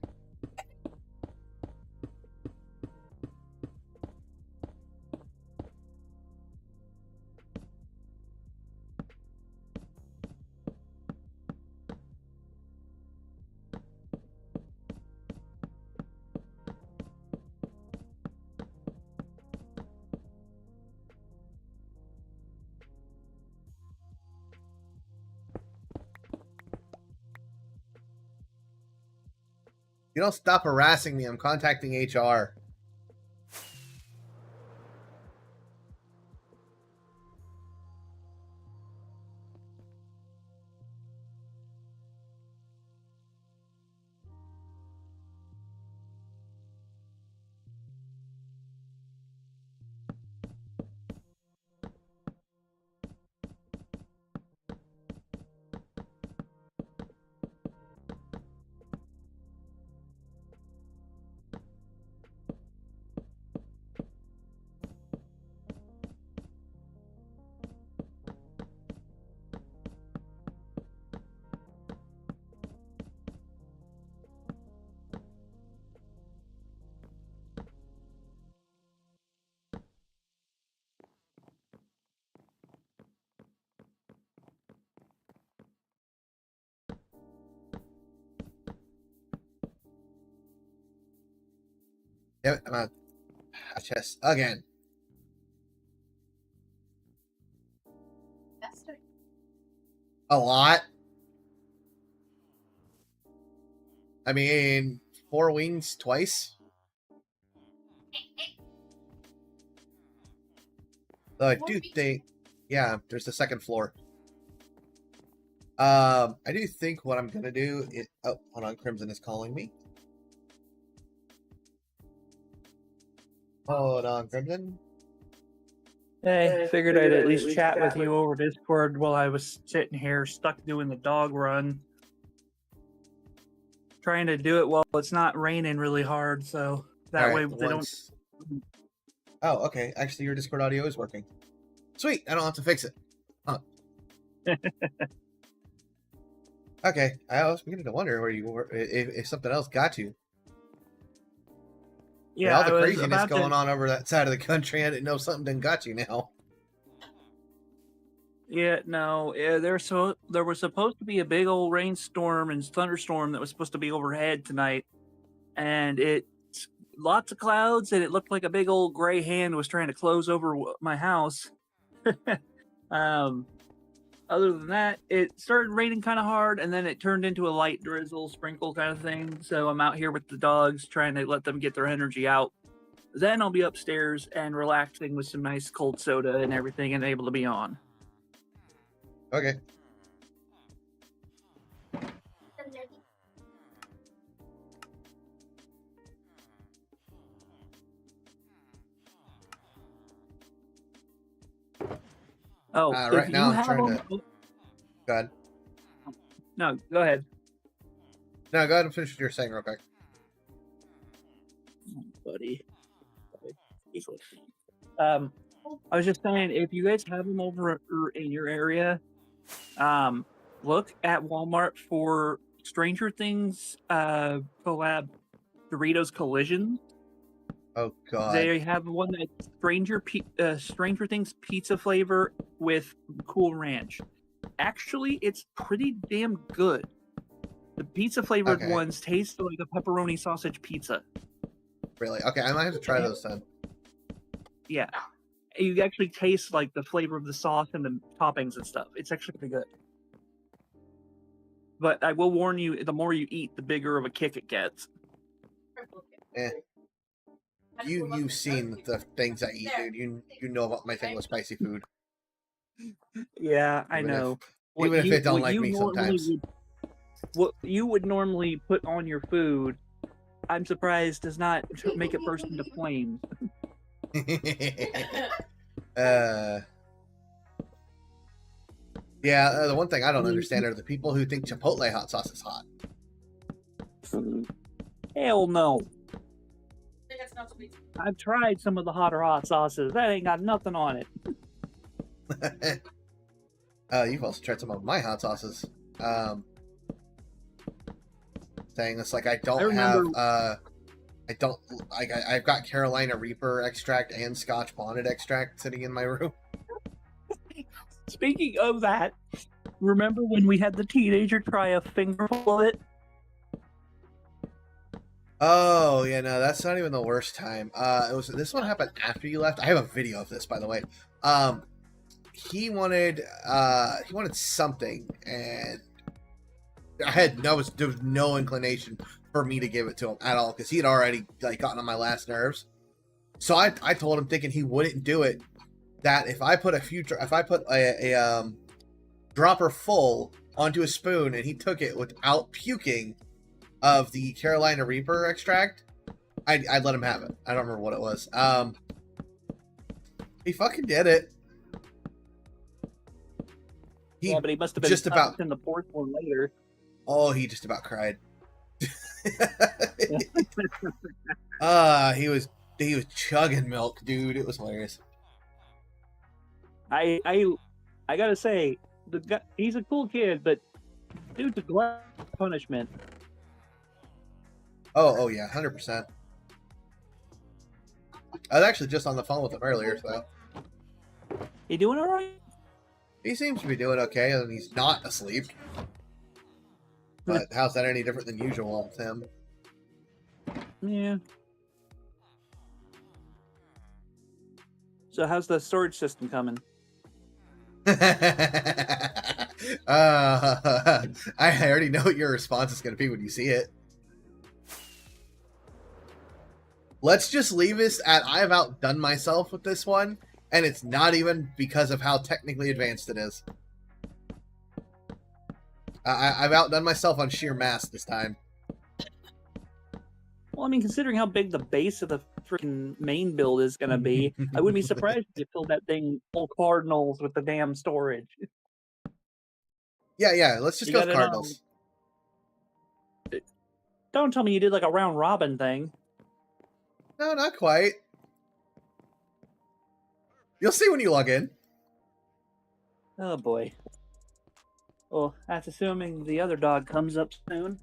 You don't stop harassing me. I'm contacting HR. Damn it, I'm out of chest again. A lot. I mean, 4 wings twice. Though I do think, yeah, there's the second floor. I do think what I'm gonna do is, oh, hold on, Crimson is calling me. Hold on, Crimson. Hey, figured I'd at least chat with you over Discord while I was sitting here stuck doing the dog run. Trying to do it while it's not raining really hard, so that way they don't. Oh, okay. Actually, your Discord audio is working. Sweet. I don't have to fix it. Huh. Okay. I was beginning to wonder where you were, if something else got you. Yeah, With all the craziness going on over that side of the country, I didn't know something done got you now. Yeah, no. There was supposed to be a big old rainstorm and thunderstorm that was supposed to be overhead tonight, and it's lots of clouds, and it looked like a big old gray hand was trying to close over my house. Other than that, it started raining kind of hard, and then it turned into a light drizzle, sprinkle kind of thing. So I'm out here with the dogs, trying to let them get their energy out. Then I'll be upstairs and relaxing with some nice cold soda and everything, and able to be on. Okay. Oh, right now I'm trying to. Go ahead. No, go ahead. No, go ahead and finish what you're saying real quick. Buddy. I was just saying, if you guys have them over in your area, look at Walmart for Stranger Things collab Doritos Collision. Oh God! They have one that's Stranger Things pizza flavor with Cool Ranch. Actually, it's pretty damn good. The pizza flavored ones taste like a pepperoni sausage pizza. Really? Okay, I might have to try those then. Yeah. You actually taste like the flavor of the sauce and the toppings and stuff. It's actually pretty good. But I will warn you, the more you eat, the bigger of a kick it gets. Eh. You've seen the things I eat, dude. You know about my thing with spicy food. Yeah, I know. Even if it don't like me sometimes. What you would normally put on your food, I'm surprised does not make it burst into flames. Yeah, the one thing I don't understand are the people who think Chipotle hot sauce is hot. Hell no. I've tried some of the hotter hot sauces. That ain't got nothing on it. You've also tried some of my hot sauces. Saying this like I've got Carolina Reaper extract and Scotch bonnet extract sitting in my room. Speaking of that, remember when we had the teenager try a fingerful of it? Oh yeah, no, that's not even the worst time. This one happened after you left. I have a video of this, by the way. He wanted something, and there was no inclination for me to give it to him at all because he had already gotten on my last nerves. So I told him, thinking he wouldn't do it, that if I put a dropper full onto a spoon and he took it without puking of the Carolina Reaper extract, I'd let him have it. I don't remember what it was. He fucking did it. Yeah, but he must have been just about in the fourth one later. Oh, he just about cried. He was chugging milk, dude. It was hilarious. I gotta say, he's a cool kid, but dude's a glutton for punishment. Oh yeah, 100%. I was actually just on the phone with him earlier, so. He doing all right? He seems to be doing okay, and he's not asleep. But how's that any different than usual with him? Yeah. So how's the storage system coming? I already know what your response is going to be when you see it. Let's just leave this at I've outdone myself with this one, and it's not even because of how technically advanced it is. I've outdone myself on sheer mass this time. Well, I mean, considering how big the base of the freaking main build is going to be, I wouldn't be surprised if you filled that thing full Cardinals with the damn storage. Yeah, let's just You go with gotta Cardinals. Don't tell me you did like a round robin thing. No, not quite. You'll see when you log in. Oh boy. Well, that's assuming the other dog comes up soon.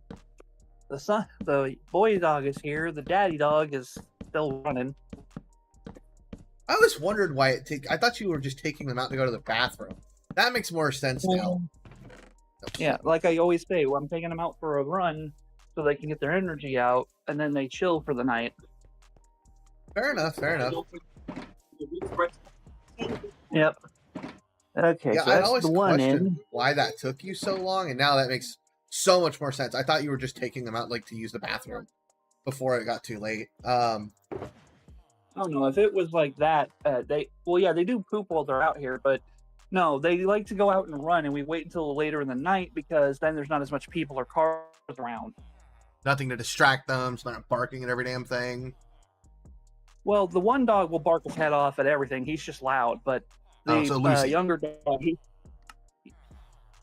The boy dog is here. The daddy dog is still running. I always wondered why I thought you were just taking them out to go to the bathroom. That makes more sense now. Yeah, like I always say, well, I'm taking them out for a run so they can get their energy out, and then they chill for the night. Fair enough. Yep. Okay, Yeah, so I'd that's always the one questioned in. why that took you so long, and now that makes so much more sense. I thought you were just taking them out like to use the bathroom before it got too late. I don't know if it was like that. They do poop while they're out here, but no, they like to go out and run, and we wait until later in the night because then there's not as much people or cars around. Nothing to distract them, so they're not barking at every damn thing. Well, the one dog will bark his head off at everything. He's just loud, but the so Lucy. younger dog,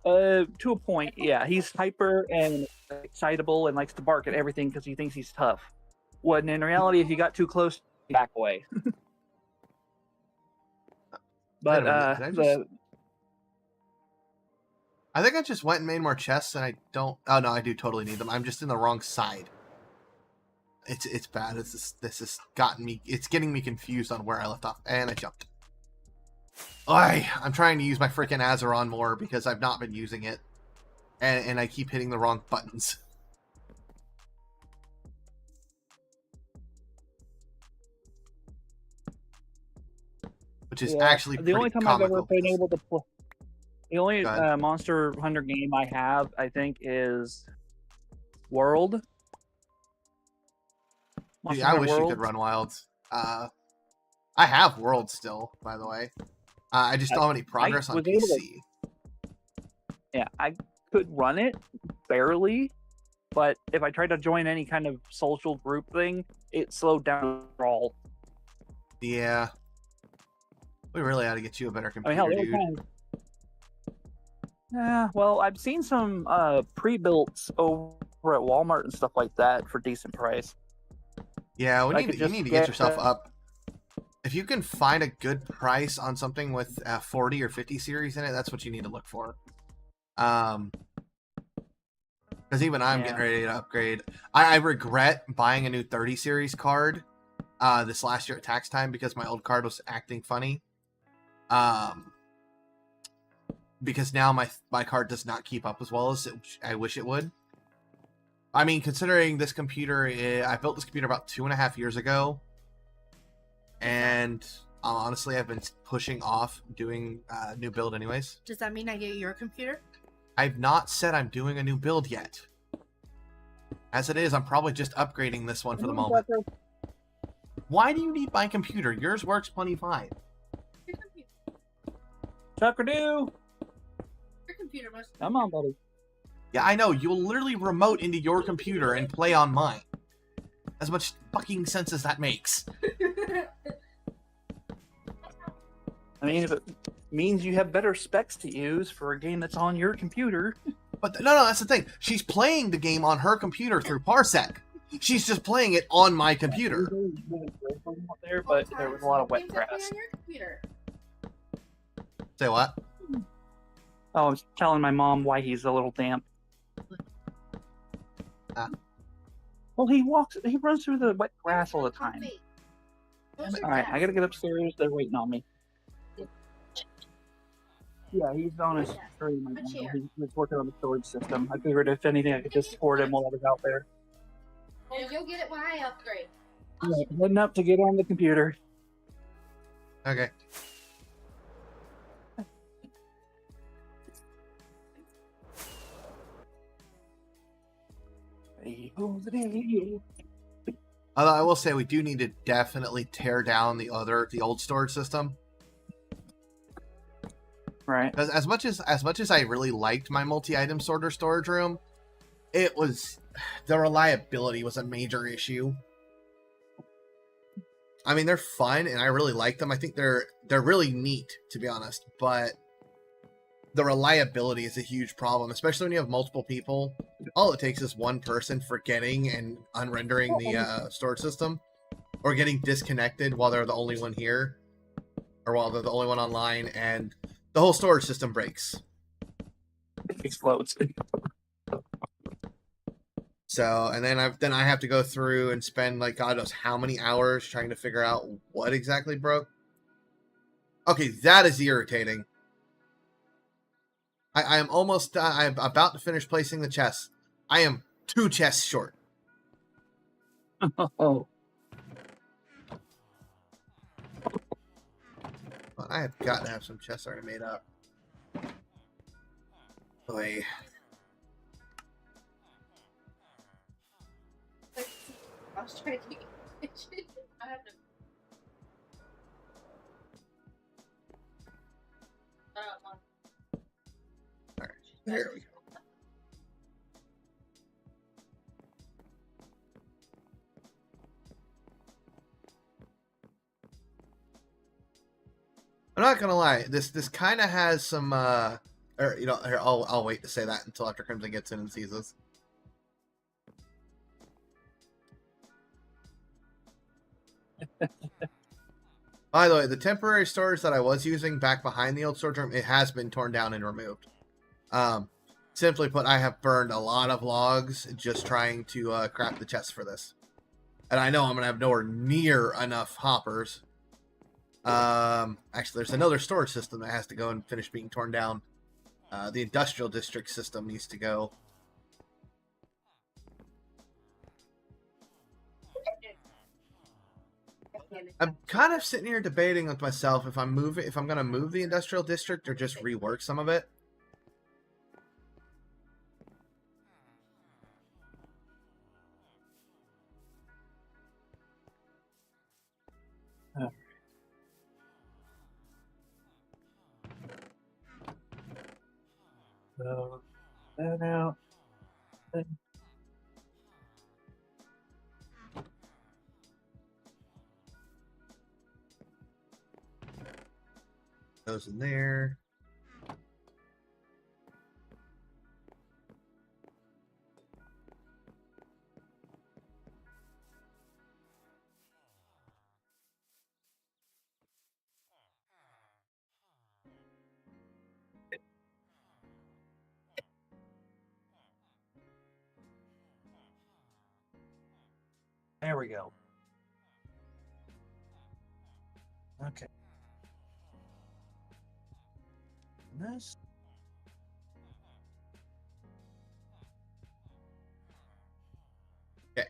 to a point, yeah, he's hyper and excitable and likes to bark at everything because he thinks he's tough. When in reality, if you got too close, back away. But I think I just went and made more chests, and I don't. Oh no, I do totally need them. I'm just in the wrong side. It's bad. This has gotten me. It's getting me confused on where I left off, and I jumped. I'm trying to use my freaking Azeron more because I've not been using it, and I keep hitting the wrong buttons. Which is actually the only time comical. I've ever been able to play. The only Monster Hunter game I have, I think, is World. Yeah, I wish you could run Wilds. I have World still, by the way. I just don't have any progress on PC. Yeah, I could run it, barely. But if I tried to join any kind of social group thing, it slowed down all. Yeah. We really ought to get you a better computer, dude. Yeah, well, I've seen some pre-built over at Walmart and stuff like that for decent price. Yeah, you need to get yourself up. If you can find a good price on something with 40 or 50 series in it, that's what you need to look for. Because even I'm getting ready to upgrade. I regret buying a new 30 series card this last year at tax time because my old card was acting funny. Because now my card does not keep up as well as I wish it would. I mean, considering this computer, I built this computer about 2.5 years ago, and honestly, I've been pushing off doing a new build anyways. Does that mean I get your computer? I've not said I'm doing a new build yet. As it is, I'm probably just upgrading this one for the moment. Why do you need my computer? Yours works plenty fine. Your computer. Tucker-doo! Your computer must. Come on, buddy. Yeah, I know. You'll literally remote into your computer and play on mine. As much fucking sense as that makes. I mean, if it means you have better specs to use for a game that's on your computer. But no, that's the thing. She's playing the game on her computer through Parsec. She's just playing it on my computer. There, but there was a lot of wet grass. On your computer. Say what? Oh, I was telling my mom why he's a little damp. Well, he runs through the wet grass all the time. Alright, I gotta get upstairs. They're waiting on me. Yeah, he's on his stream right now. He's working on the storage system. I figured if anything, I could just support him while I was out there. Well, you'll get it when I upgrade. Heading up to get on the computer. Okay. Oh, the day. Although I will say we do need to definitely tear down the old storage system. Right. Because as much as I really liked my multi-item sorter storage room, the reliability was a major issue. I mean, they're fun and I really like them. I think they're really neat, to be honest, but the reliability is a huge problem, especially when you have multiple people. All it takes is one person forgetting and unrendering the storage system, or getting disconnected while they're the only one here, or while they're the only one online, and the whole storage system breaks. Explodes. So, and then I have to go through and spend like God knows how many hours trying to figure out what exactly broke. Okay, that is irritating. I am almost I'm about to finish placing the chests. I am 2 chests short. Oh. Well, I have got to have some chests already made up. Boy. I was trying to keep it. I have to. Alright, there we go. I'm not gonna lie, this kind of has some or you know, here, I'll wait to say that until after Crimson gets in and sees us. By the way, the temporary storage that I was using back behind the old storage room, it has been torn down and removed. Simply put, I have burned a lot of logs just trying to craft the chests for this. And I know I'm going to have nowhere near enough hoppers. Actually, there's another storage system that has to go and finish being torn down. The industrial district system needs to go. I'm kind of sitting here debating with myself if I'm going to move the industrial district or just rework some of it. So that out. Goes in there. There we go. Okay. This. Okay.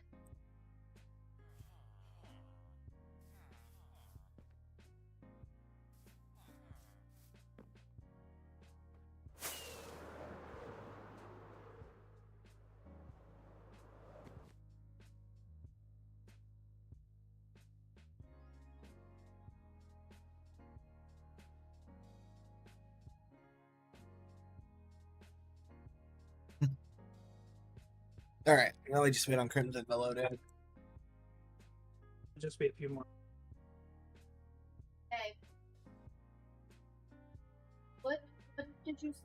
All right. Now we just wait on Crimson to load in. Just wait a few more. Hey. What did you say?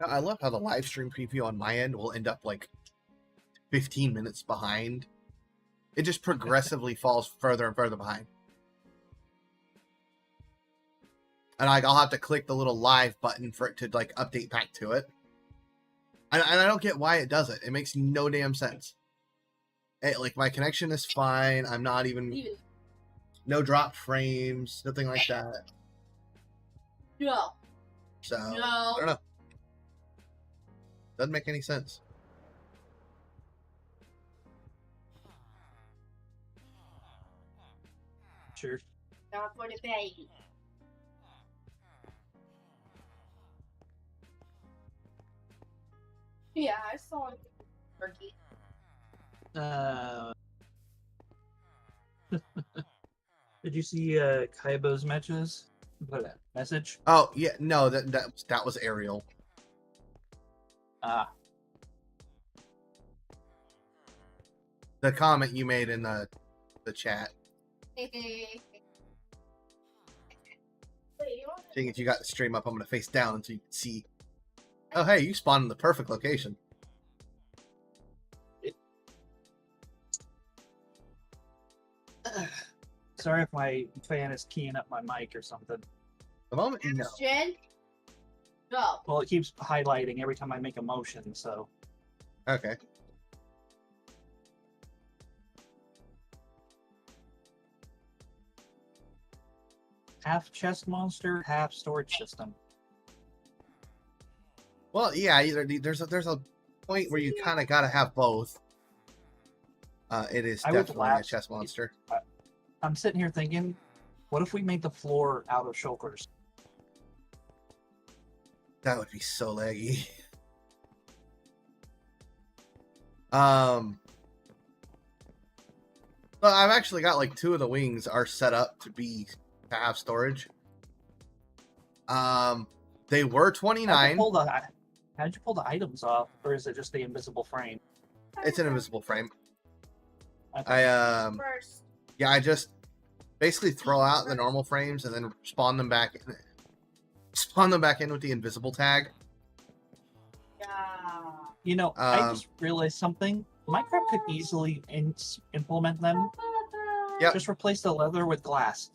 I love how the live stream preview on my end will end up like 15 minutes behind. It just progressively falls further and further behind. And I'll have to click the little live button for it to like update back to it. And I don't get why it does it. It makes no damn sense. Hey, like my connection is fine. I'm not even no drop frames, nothing like that. No. So I No. don't know. Doesn't make any sense. Sure. Not for the baby. Yeah, I saw it. Turkey. Did you see Kaibo's matches? What that message? Oh yeah, no, that was Ariel. Ah, The comment you made in the chat. Seeing if you got the stream up, I'm gonna face down so you can see. Oh hey, you spawned in the perfect location. sorry if my fan is keying up my mic or something. The moment you know. Jen? No. Well, it keeps highlighting every time I make a motion, so. Okay. Half chest monster, half storage system. Well, yeah, there's a point where you kind of gotta have both. It is I would definitely a laugh- chess monster. I'm sitting here thinking, what if we made the floor out of shulkers? That would be so laggy. Well, I've actually got like 2 of the wings are set up to have storage. They were How'd 29. you pull the items off, or is it just the invisible frame? It's an invisible frame. Okay. First. Yeah, I just basically throw out the normal frames and then spawn them back in with the invisible tag. Yeah. You know, I Um, just realized something. Minecraft could easily implement them. Yep. Just replace the leather with glass.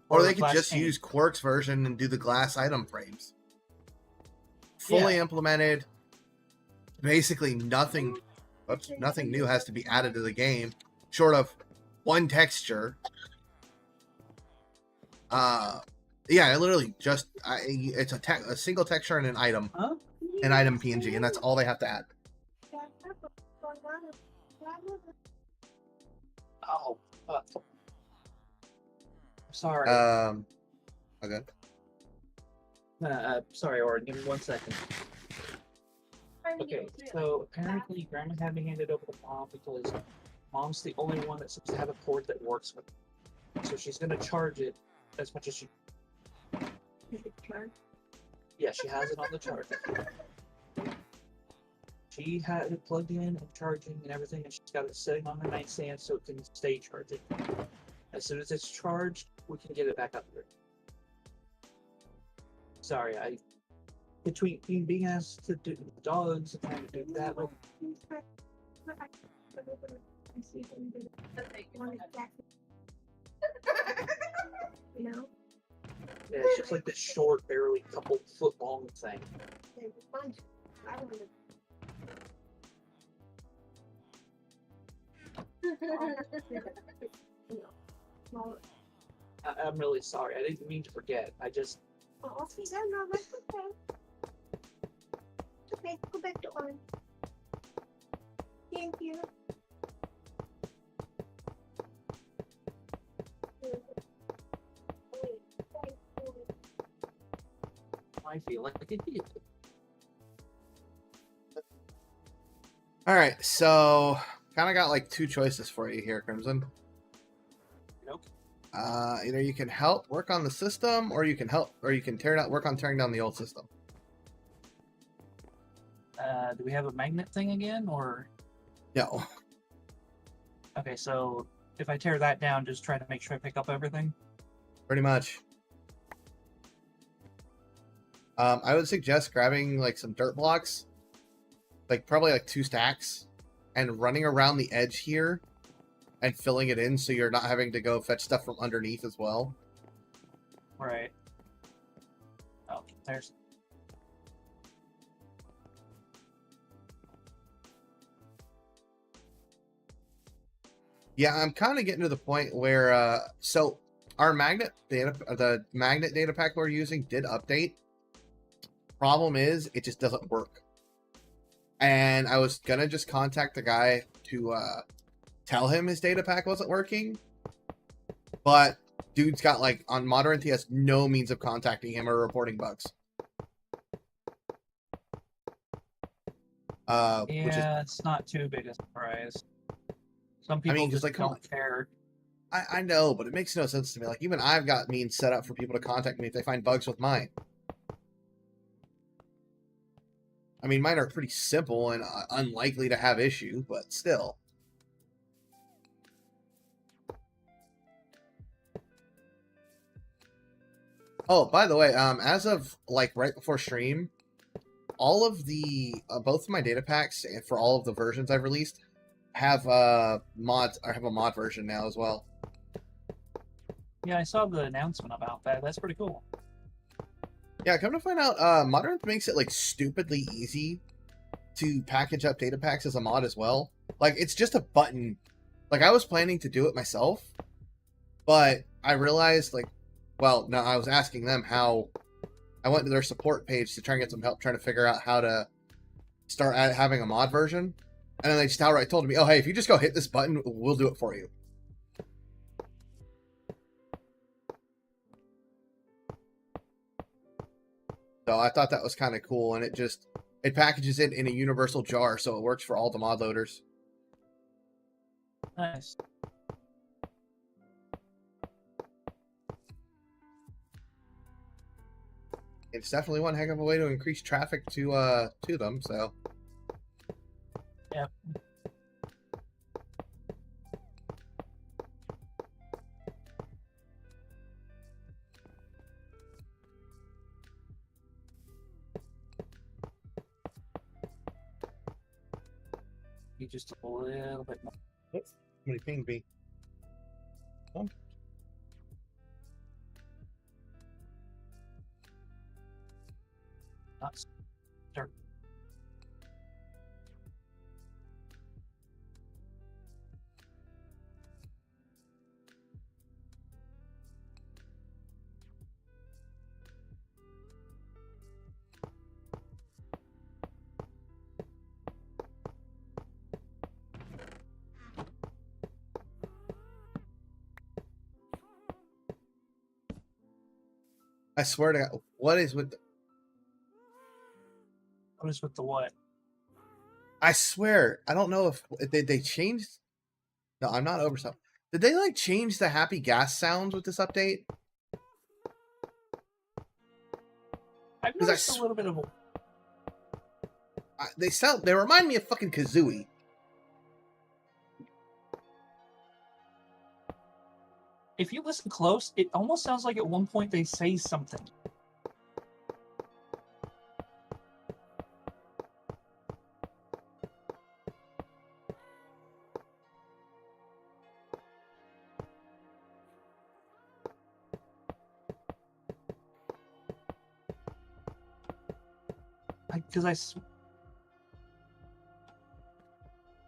Or they with could glass just paint. use Quark's version and do the glass item frames. Fully implemented. Basically nothing new has to be added to the game, short of one texture. Yeah, literally just it's a single texture and an item PNG, and that's all they have to add. Oh, sorry. Okay. Sorry, Orin. Give me 1 second. Okay, so apparently Grandma had me hand it over to Mom because Mom's the only one that seems to have a cord that works with it. So she's gonna charge it as much as she. Yeah, she has it on the charger. She had it plugged in and charging and everything, and she's got it sitting on her nightstand so it can stay charging. As soon as it's charged, we can get it back up there. Sorry, between being asked to do dogs and trying to do that with No. yeah, it's just like this short, barely couple foot long thing. I'm really sorry. I didn't mean to forget. I just Oh, see, no, that's okay. It's okay, go back to on. Thank you. I feel like I did. All right, so kind of got like 2 choices for you here, Crimson. Nope. Either you can help work on the system, or you can work on tearing down the old system. Do we have a magnet thing again, or? No. Okay, so if I tear that down, just try to make sure I pick up everything. Pretty much. I would suggest grabbing like some dirt blocks, like probably like 2 stacks, and running around the edge here and filling it in so you're not having to go fetch stuff from underneath as well. Right. Oh, there's. Yeah, I'm kind of getting to the point where, so our the magnet data pack we're using did update. Problem is, it just doesn't work. And I was gonna just contact the guy to tell him his data pack wasn't working, but dude's got like on Modern, he has no means of contacting him or reporting bugs. Yeah, Which is, it's not too big a surprise. Some people mean, 'cause, just like, come on. don't care. I know, but it makes no sense to me. Like, even I've got means set up for people to contact me if they find bugs with mine. I mean, mine are pretty simple and unlikely to have issue, but still. Oh, by the way, as of like right before stream, all of the both of my data packs and for all of the versions I've released have mods. I have a mod version now as well. Yeah, I saw the announcement about that. That's pretty cool. Yeah, come to find out, Modern makes it like stupidly easy to package up data packs as a mod as well. Like, it's just a button. Like, I was planning to do it myself, but I realized, like, well, no, I was asking them how. I went to their support page to try and get some help trying to figure out how to start having a mod version. And then they just outright told me, oh, hey, if you just go hit this button, we'll do it for you. So I thought that was kind of cool, and it packages it in a universal jar, so it works for all the mod loaders. Nice. It's definitely one heck of a way to increase traffic to them, so. Yeah. You just a little bit more. Oops, somebody pinged me. Oh. Not start. I swear to God, what is with? What is with the what? I swear, I don't know if they changed. No, I'm not over something. Did they like change the happy gas sounds with this update? I've 'Cause noticed a little bit of. They remind me of fucking Kazooie. If you listen close, it almost sounds like at one point they say something.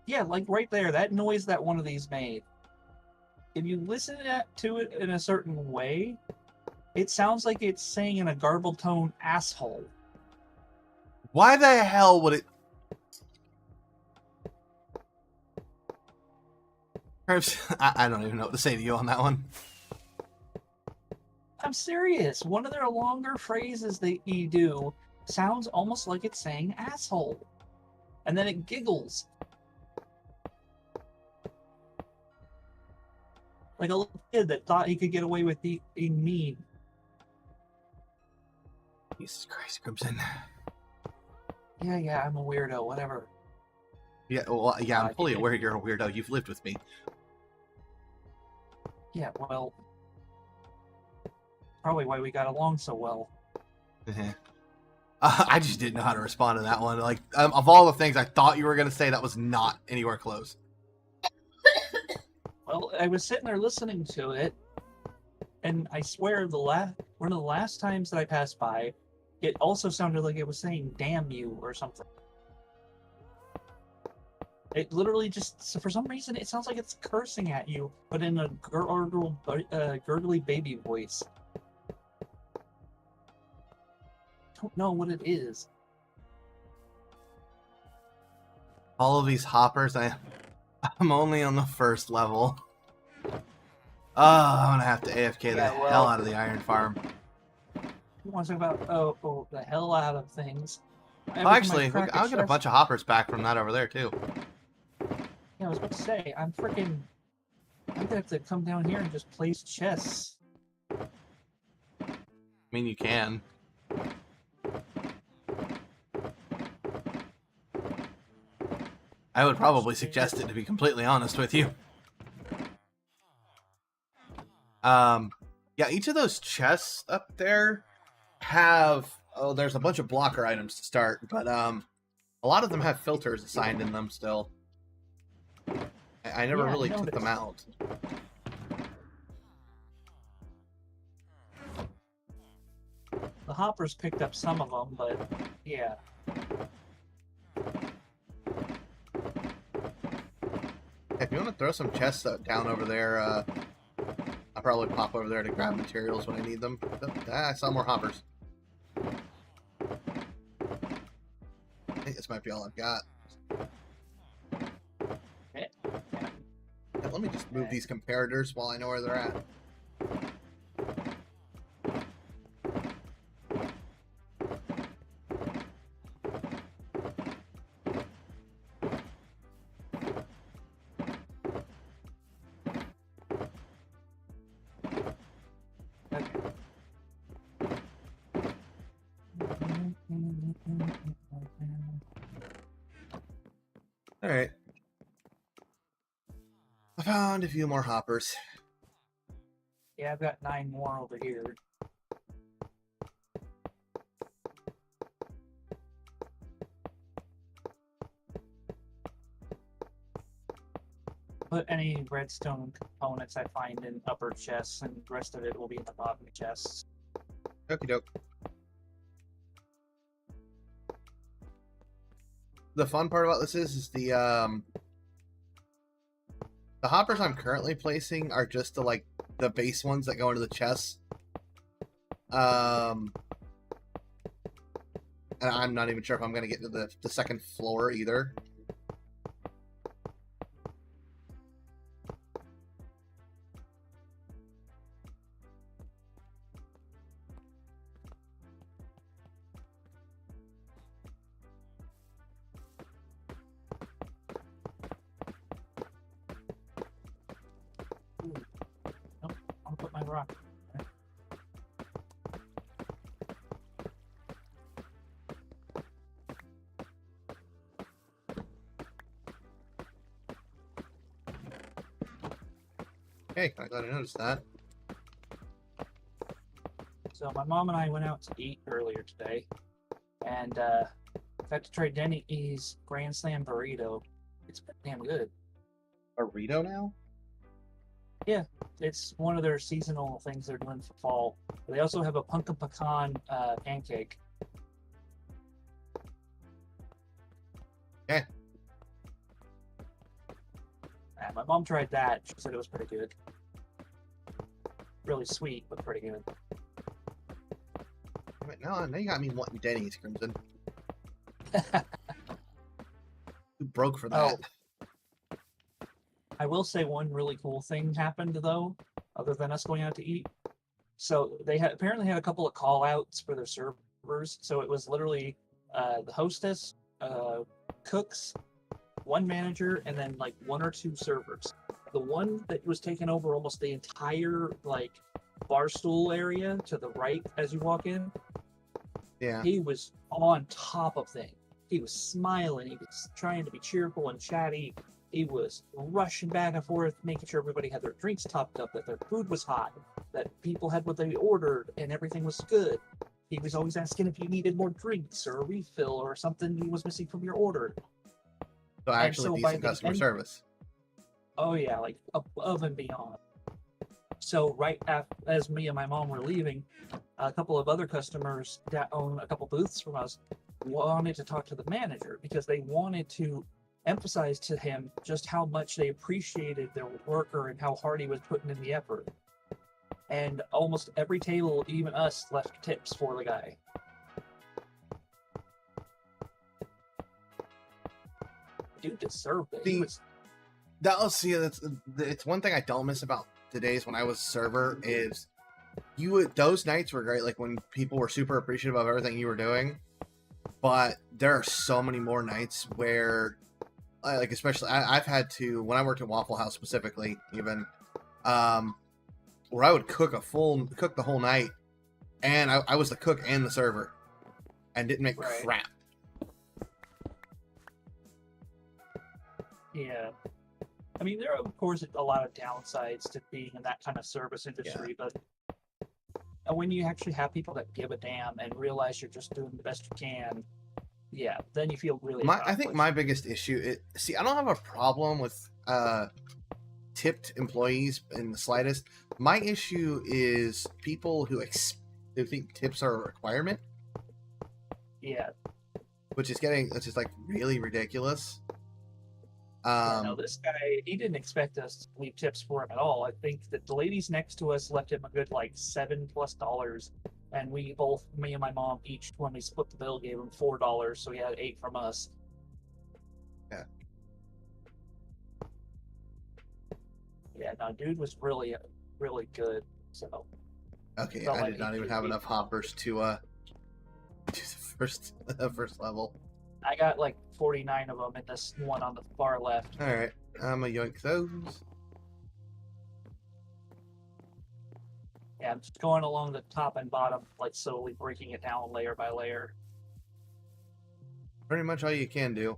Yeah, like right there, that noise that one of these made. If you listen to it in a certain way, it sounds like it's saying in a garbled tone, asshole. Why the hell would it? I don't even know what to say to you on that one. I'm serious. One of their longer phrases that you do sounds almost like it's saying asshole. And then it giggles. Like a little kid that thought he could get away with being mean. Jesus Christ, Crimson. Yeah, I'm a weirdo, whatever. Yeah, well, yeah, I'm fully aware you're a weirdo. You've lived with me. Yeah, well, probably why we got along so well. I just didn't know how to respond to that one. Like, of all the things I thought you were going to say, that was not anywhere close. Well, I was sitting there listening to it, and I swear one of the last times that I passed by, it also sounded like it was saying "damn you" or something. It literally just, so for some reason, it sounds like it's cursing at you, but in a gurgly baby voice. Don't know what it is. All of these hoppers, I'm only on the first level. Oh, I'm gonna have to AFK the hell out of the iron farm. You want to talk about the hell out of things? Oh, actually, I'll get a bunch of hoppers back from that over there too. Yeah, I was about to say, I'm gonna have to come down here and just place chests. I mean, you can. I would probably suggest it, to be completely honest with you. Yeah, each of those chests up there have, there's a bunch of blocker items to start, but a lot of them have filters assigned in them still. I never really took them out. The hoppers picked up some of them, but yeah. If you want to throw some chests down over there, I'll probably pop over there to grab materials when I need them. I saw more hoppers. I think this might be all I've got. Okay. Yeah, let me just move these comparators while I know where they're at. Alright. I found a few more hoppers. Yeah, I've got 9 more over here. Put any redstone components I find in upper chests, and the rest of it will be in the bottom chests. Okie doke. The fun part about this is the hoppers I'm currently placing are just the base ones that go into the chests. And I'm not even sure if I'm gonna get to the second floor either. Nope, I'll put my rock. Hey, I thought I noticed that. So my mom and I went out to eat earlier today, and got to try Denny's Grand Slam burrito. It's pretty damn good. Burrito now? Yeah, it's one of their seasonal things they're doing for fall. They also have a pumpkin pecan pancake. Okay. My mom tried that. She said it was pretty good. Really sweet, but pretty good. Now you got me wanting Denny's, Crimson. You broke for that. Oh. I will say one really cool thing happened, though, other than us going out to eat. So they apparently had a couple of call-outs for their servers. So it was literally the hostess, cooks, one manager, and then like 1 or 2 servers. The one that was taking over almost the entire bar stool area to the right as you walk in. Yeah. He was on top of things. He was smiling. He was trying to be cheerful and chatty. He was rushing back and forth, making sure everybody had their drinks topped up, that their food was hot, that people had what they ordered, and everything was good. He was always asking if you needed more drinks or a refill or something was missing from your order. So actually decent customer service. Oh yeah, like above and beyond. So right as me and my mom were leaving, a couple of other customers that own a couple booths from us wanted to talk to the manager because they wanted to emphasized to him just how much they appreciated their worker and how hard he was putting in the effort. And almost every table, even us, left tips for the guy. Dude deserved it. He was, it's one thing I don't miss about today's when I was server is those nights were great, like when people were super appreciative of everything you were doing. But there are so many more nights where, like, especially I've had to, when I worked at Waffle House specifically, even where I would cook the whole night, and I was the cook and the server, and didn't make Right. crap. yeah. I mean, there are, of course, a lot of downsides to being in that kind of service industry, but when you actually have people that give a damn and realize you're just doing the best you can, yeah, then you feel really I think my biggest issue is, I don't have a problem with tipped employees in the slightest. My issue is people who think tips are a requirement, Yeah. which is like really ridiculous. No, this guy, he didn't expect us to leave tips for him at all. I think that the ladies next to us left him a good like $7+, and we both, me and my mom, each when we split the bill, gave him $4, so he had $8 from us. Yeah. Yeah, no, dude was really, really good. So Okay, felt I like did not he even could have be- enough hoppers to the first level. I got like 49 of them in this one on the far left. All right, I'm gonna yoink those. Yeah, I'm just going along the top and bottom, like slowly breaking it down layer by layer. Pretty much all you can do.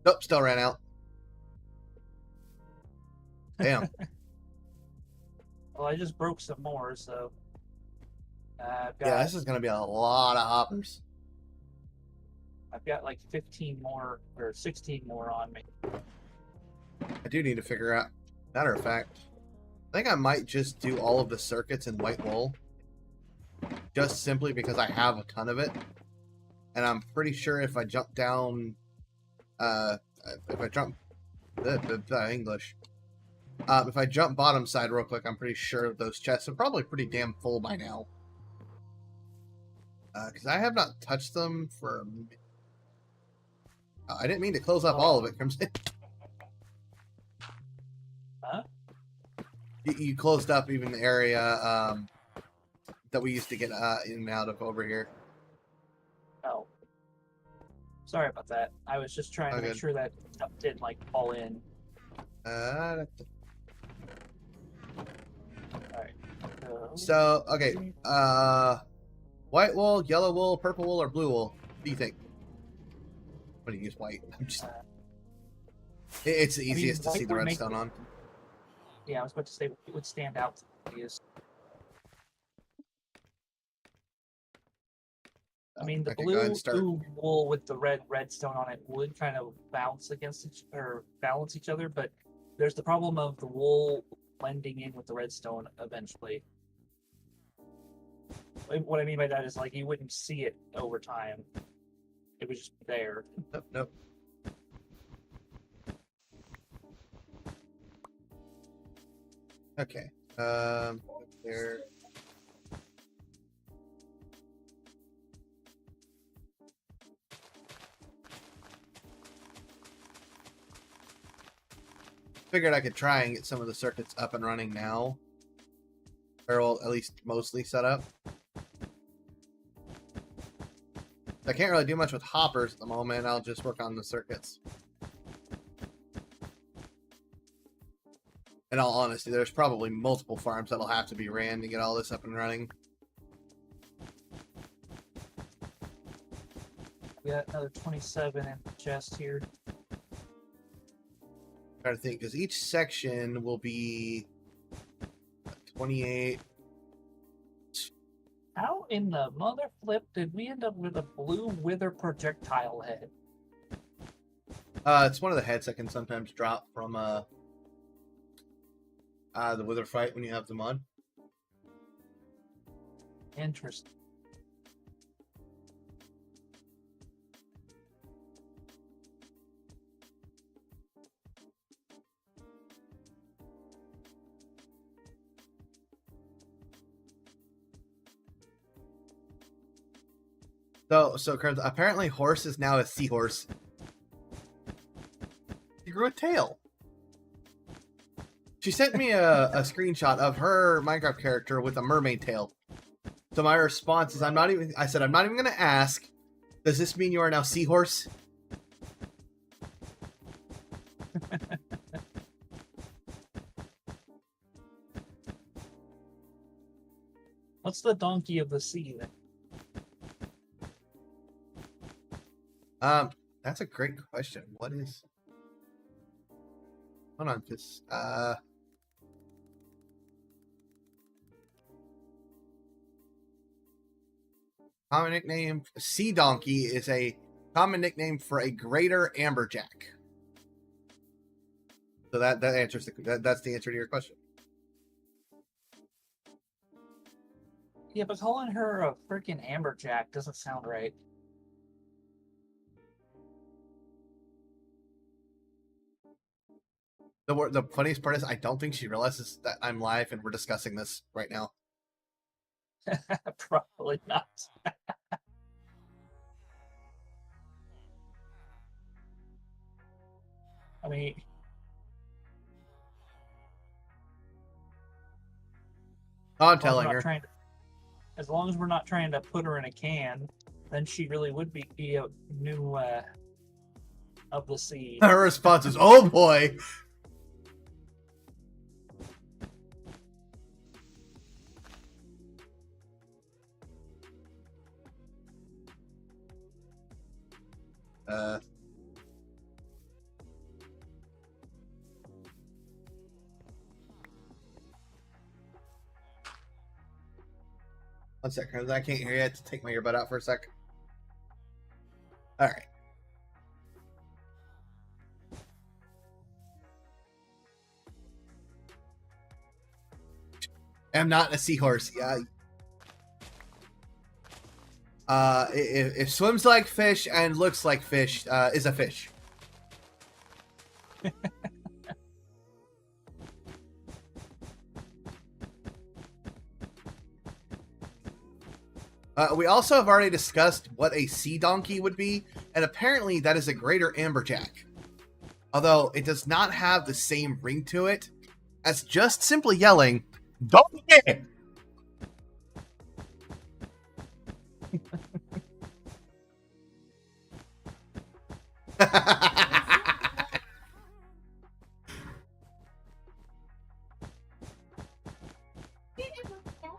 Nope, still ran out. Damn. Well, I just broke some more, so I've got Yeah, this is gonna be a lot of hoppers. I've got like 15 more or 16 more on me. I do need to figure out. Matter of fact, I think I might just do all of the circuits in white wool, just simply because I have a ton of it, and I'm pretty sure if I jump down, if I jump English, if I jump bottom side real quick, I'm pretty sure those chests are probably pretty damn full by now, because I have not touched them for. I didn't mean to close up all of it, Crimson. Huh? You closed up even the area that we used to get in and out of over here. Oh, sorry about that. I was just trying to make good. sure that stuff didn't like fall in. Alright. So, So, okay. White wool, yellow wool, purple wool, or blue wool? What do you think? What do you use white? I'm just. It's the easiest to white see the would make redstone it- on. yeah, I was about to say it would stand out. I mean, the I can go ahead blue and start. wool with the red redstone on it would kind of balance each other, but there's the problem of the wool blending in with the redstone eventually. What I mean by that is like you wouldn't see it over time. It was just there. Nope, nope. Okay. There. Figured I could try and get some of the circuits up and running now. Or well, at least mostly set up. I can't really do much with hoppers at the moment. I'll just work on the circuits. In all honesty, there's probably multiple farms that'll have to be ran to get all this up and running. We got another 27 in the chest here. Trying to think, because each section will be 28, How in the mother flip did we end up with a blue wither projectile head? It's one of the heads that can sometimes drop from the wither fight when you have them on. Interesting. So apparently horse is now a seahorse. He grew a tail. She sent me a screenshot of her Minecraft character with a mermaid tail. So my response is, I'm not even going to ask, does this mean you are now seahorse? What's the donkey of the sea then? That's a great question. What is... Hold on, just, common nickname, sea donkey is a common nickname for a greater amberjack. So that answers that's the answer to your question. Yeah, but calling her a freaking amberjack doesn't sound right. The funniest part is I don't think she realizes that I'm live and we're discussing this right now. Probably not. I mean, I'm telling her. As long as we're not trying to put her in a can, then she really would be a new of the sea. Her response is, "Oh boy." One sec, because I can't hear you. I have to take my earbud out for a sec. All right. I'm not a seahorse. Yeah. If swims like fish and looks like fish, is a fish. We also have already discussed what a sea donkey would be, and apparently that is a greater amberjack. Although it does not have the same ring to it as just simply yelling, "Donkey!"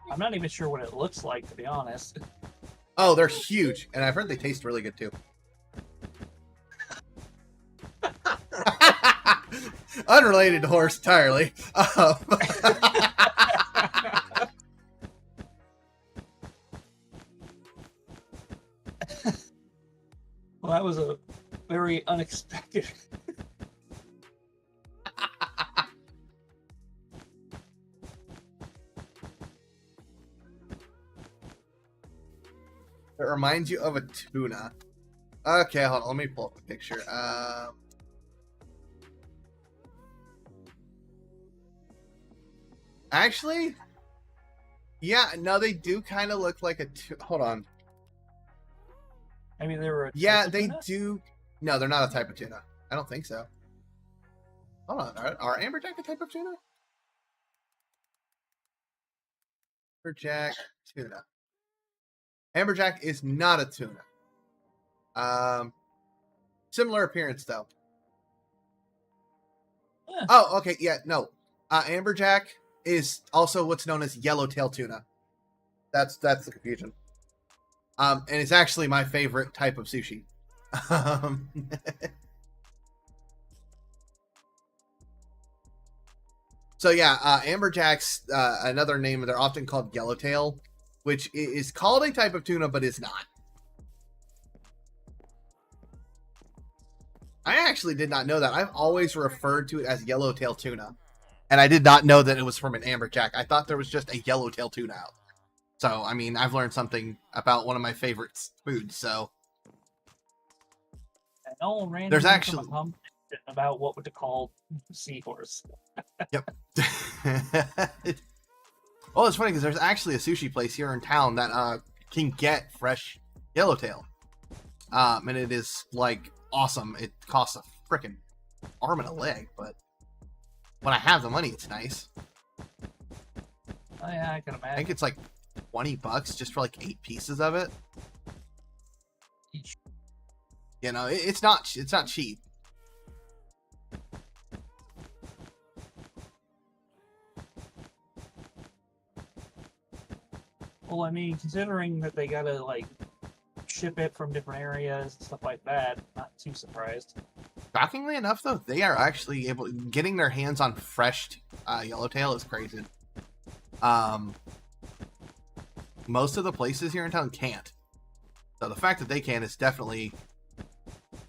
I'm not even sure what it looks like, to be honest. Oh, they're huge, and I've heard they taste really good too. Unrelated to horse entirely. Well, that was a very unexpected. It reminds you of a tuna. Okay, hold on. Let me pull up a picture. Actually, yeah, no, they do kind of look like a tuna. Hold on. Maybe they were. Yeah, they tuna? do. No, they're not a type of tuna. I don't think so. Hold on. Are amberjack a type of tuna? Amberjack tuna. Amberjack is not a tuna. Similar appearance though. Yeah. Oh, okay, yeah, no. Amberjack is also what's known as yellowtail tuna. That's the confusion. And it's actually my favorite type of sushi. So yeah, amberjacks, another name, they're often called yellowtail, which is called a type of tuna, but is not. I actually did not know that. I've always referred to it as yellowtail tuna. And I did not know that it was from an amberjack. I thought there was just a yellowtail tuna out. So, I mean, I've learned something about one of my favorite foods, so. And all random There's actually about what to call seahorse. Yep. Well, it's funny because there's actually a sushi place here in town that can get fresh yellowtail. And it is like awesome. It costs a freaking arm and a leg, but when I have the money, it's nice. Oh, yeah, I can I imagine. think it's like $20 just for like 8 pieces of it. You know, it's not cheap. Well, I mean, considering that they gotta like ship it from different areas and stuff like that, not too surprised. Shockingly enough, though, they are actually getting their hands on fresh yellowtail is crazy. Most of the places here in town can't. So the fact that they can is definitely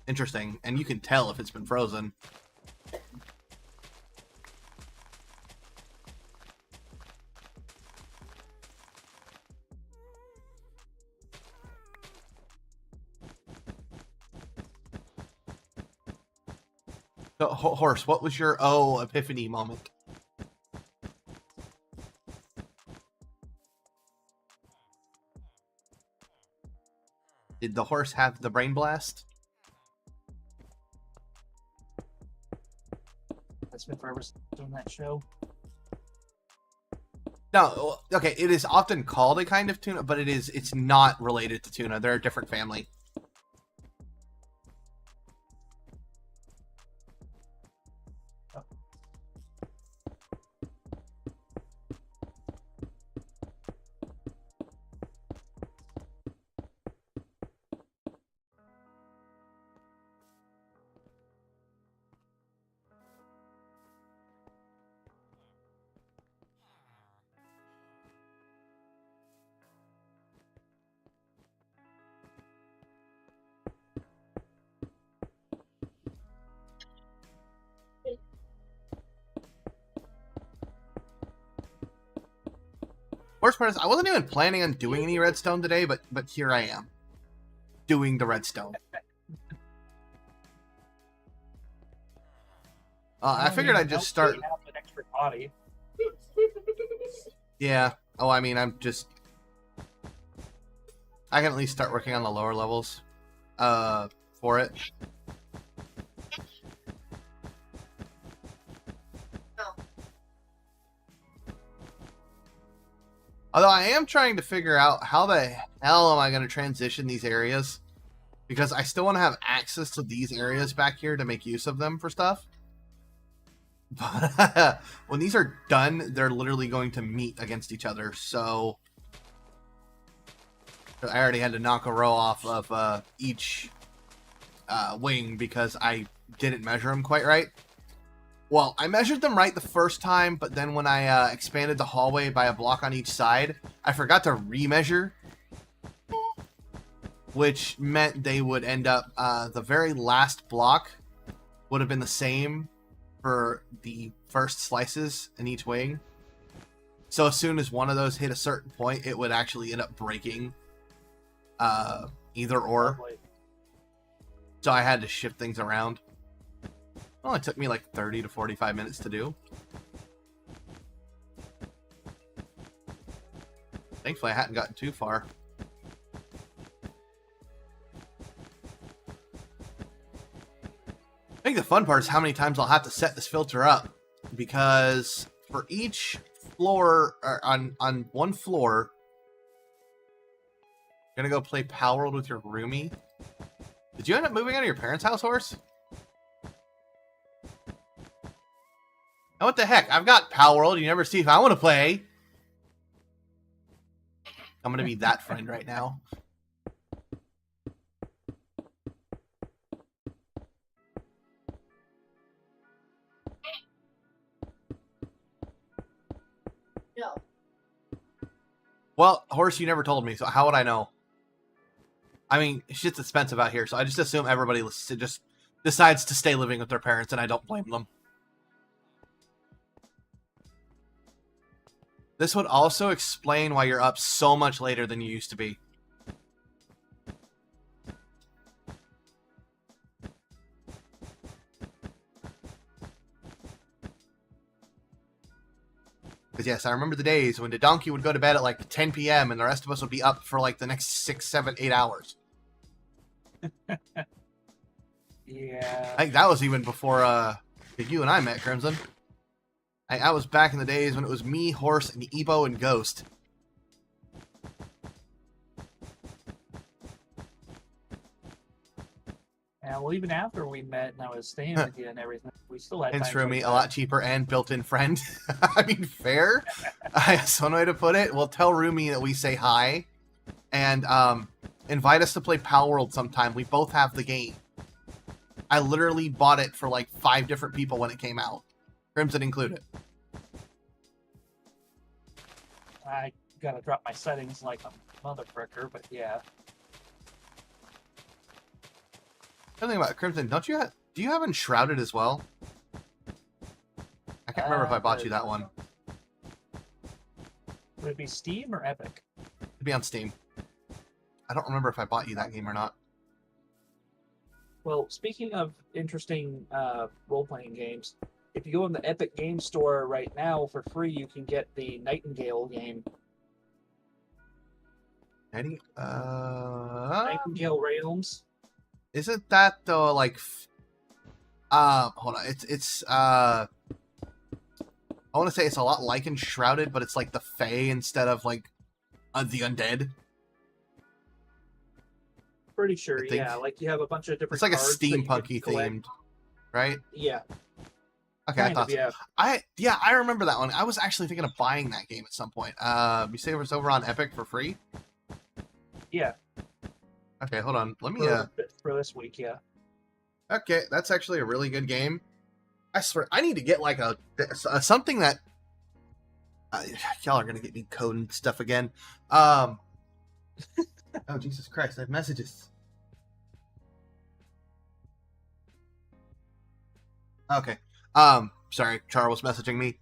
interesting, and you can tell if it's been frozen. So, Horse, what was your epiphany moment? Did the horse have the brain blast? That's been forever doing that show. No, okay, it is often called a kind of tuna, but it's not related to tuna. They're a different family. Worst part is, I wasn't even planning on doing any redstone today, but here I am, doing the redstone. I figured I'd just start. Have an extra body. Yeah. Oh, I mean, I can at least start working on the lower levels, for it. Although I am trying to figure out how the hell am I going to transition these areas, because I still want to have access to these areas back here to make use of them for stuff. But when these are done, they're literally going to meet against each other. So I already had to knock a row off of each wing because I didn't measure them quite right. Well, I measured them right the first time, but then when I expanded the hallway by a block on each side, I forgot to remeasure, which meant they would end up, the very last block would have been the same for the first slices in each wing. So as soon as one of those hit a certain point, it would actually end up breaking either or. So I had to shift things around. It only took me like 30 to 45 minutes to do. Thankfully, I hadn't gotten too far. I think the fun part is how many times I'll have to set this filter up, because for each floor, or on one floor, you're gonna go play Power World with your roomie. Did you end up moving out of your parents' house, Horse? Oh, what the heck? I've got Power World. You never see if I want to play. I'm gonna be that friend right now. No. Well, Horse, you never told me, so how would I know? I mean, shit's expensive out here, so I just assume everybody just decides to stay living with their parents, and I don't blame them. This would also explain why you're up so much later than you used to be. Because yes, I remember the days when the donkey would go to bed at like 10 p.m. and the rest of us would be up for like the next 6, 7, 8 hours. Yeah. I think that was even before you and I met, Crimson. I was back in the days when it was me, Horse, and Ebo and Ghost. Yeah, well, even after we met and I was staying with you and everything, we still had Hints times for like me, a that. lot cheaper and built-in friend. I mean, fair. That's one way to put it. We'll tell Rumi that we say hi, and invite us to play Pal World sometime. We both have the game. I literally bought it for like 5 different people when it came out, Crimson included. I gotta drop my settings like a motherfricker, but yeah. Something about Crimson, do you have Enshrouded as well? I can't remember if I bought you that one. Would it be Steam or Epic? It'd be on Steam. I don't remember if I bought you that game or not. Well, speaking of interesting role-playing games, if you go in the Epic Game Store right now for free, you can get the Nightingale game. Nightingale Realms. Isn't that though like hold on, it's I want to say it's a lot like Enshrouded, but it's like the Fae instead of like the undead. Pretty sure, yeah. Like you have a bunch of different. It's like a cards that you can steampunky collect. themed, right? Yeah. Okay, I thought so. Yeah. I remember that one. I was actually thinking of buying that game at some point. You say it was over on Epic for free? Yeah. Okay, hold on. Let me For this week, yeah. Okay, that's actually a really good game. I swear, I need to get like a something that y'all are gonna get me coding stuff again. Oh Jesus Christ! I have messages. Okay. Sorry, Char was messaging me.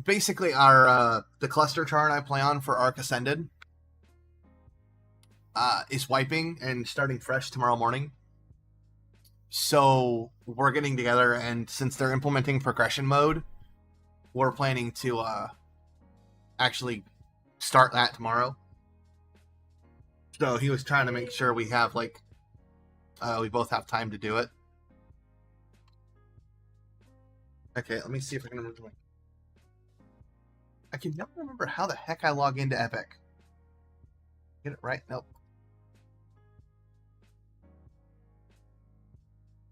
Basically, our the cluster chart I play on for Arc Ascended is wiping and starting fresh tomorrow morning. So we're getting together, and since they're implementing progression mode, we're planning to actually start that tomorrow. So he was trying to make sure we have like we both have time to do it. Okay, let me see if I can remember. I can never remember how the heck I log into Epic. Get it right? Nope.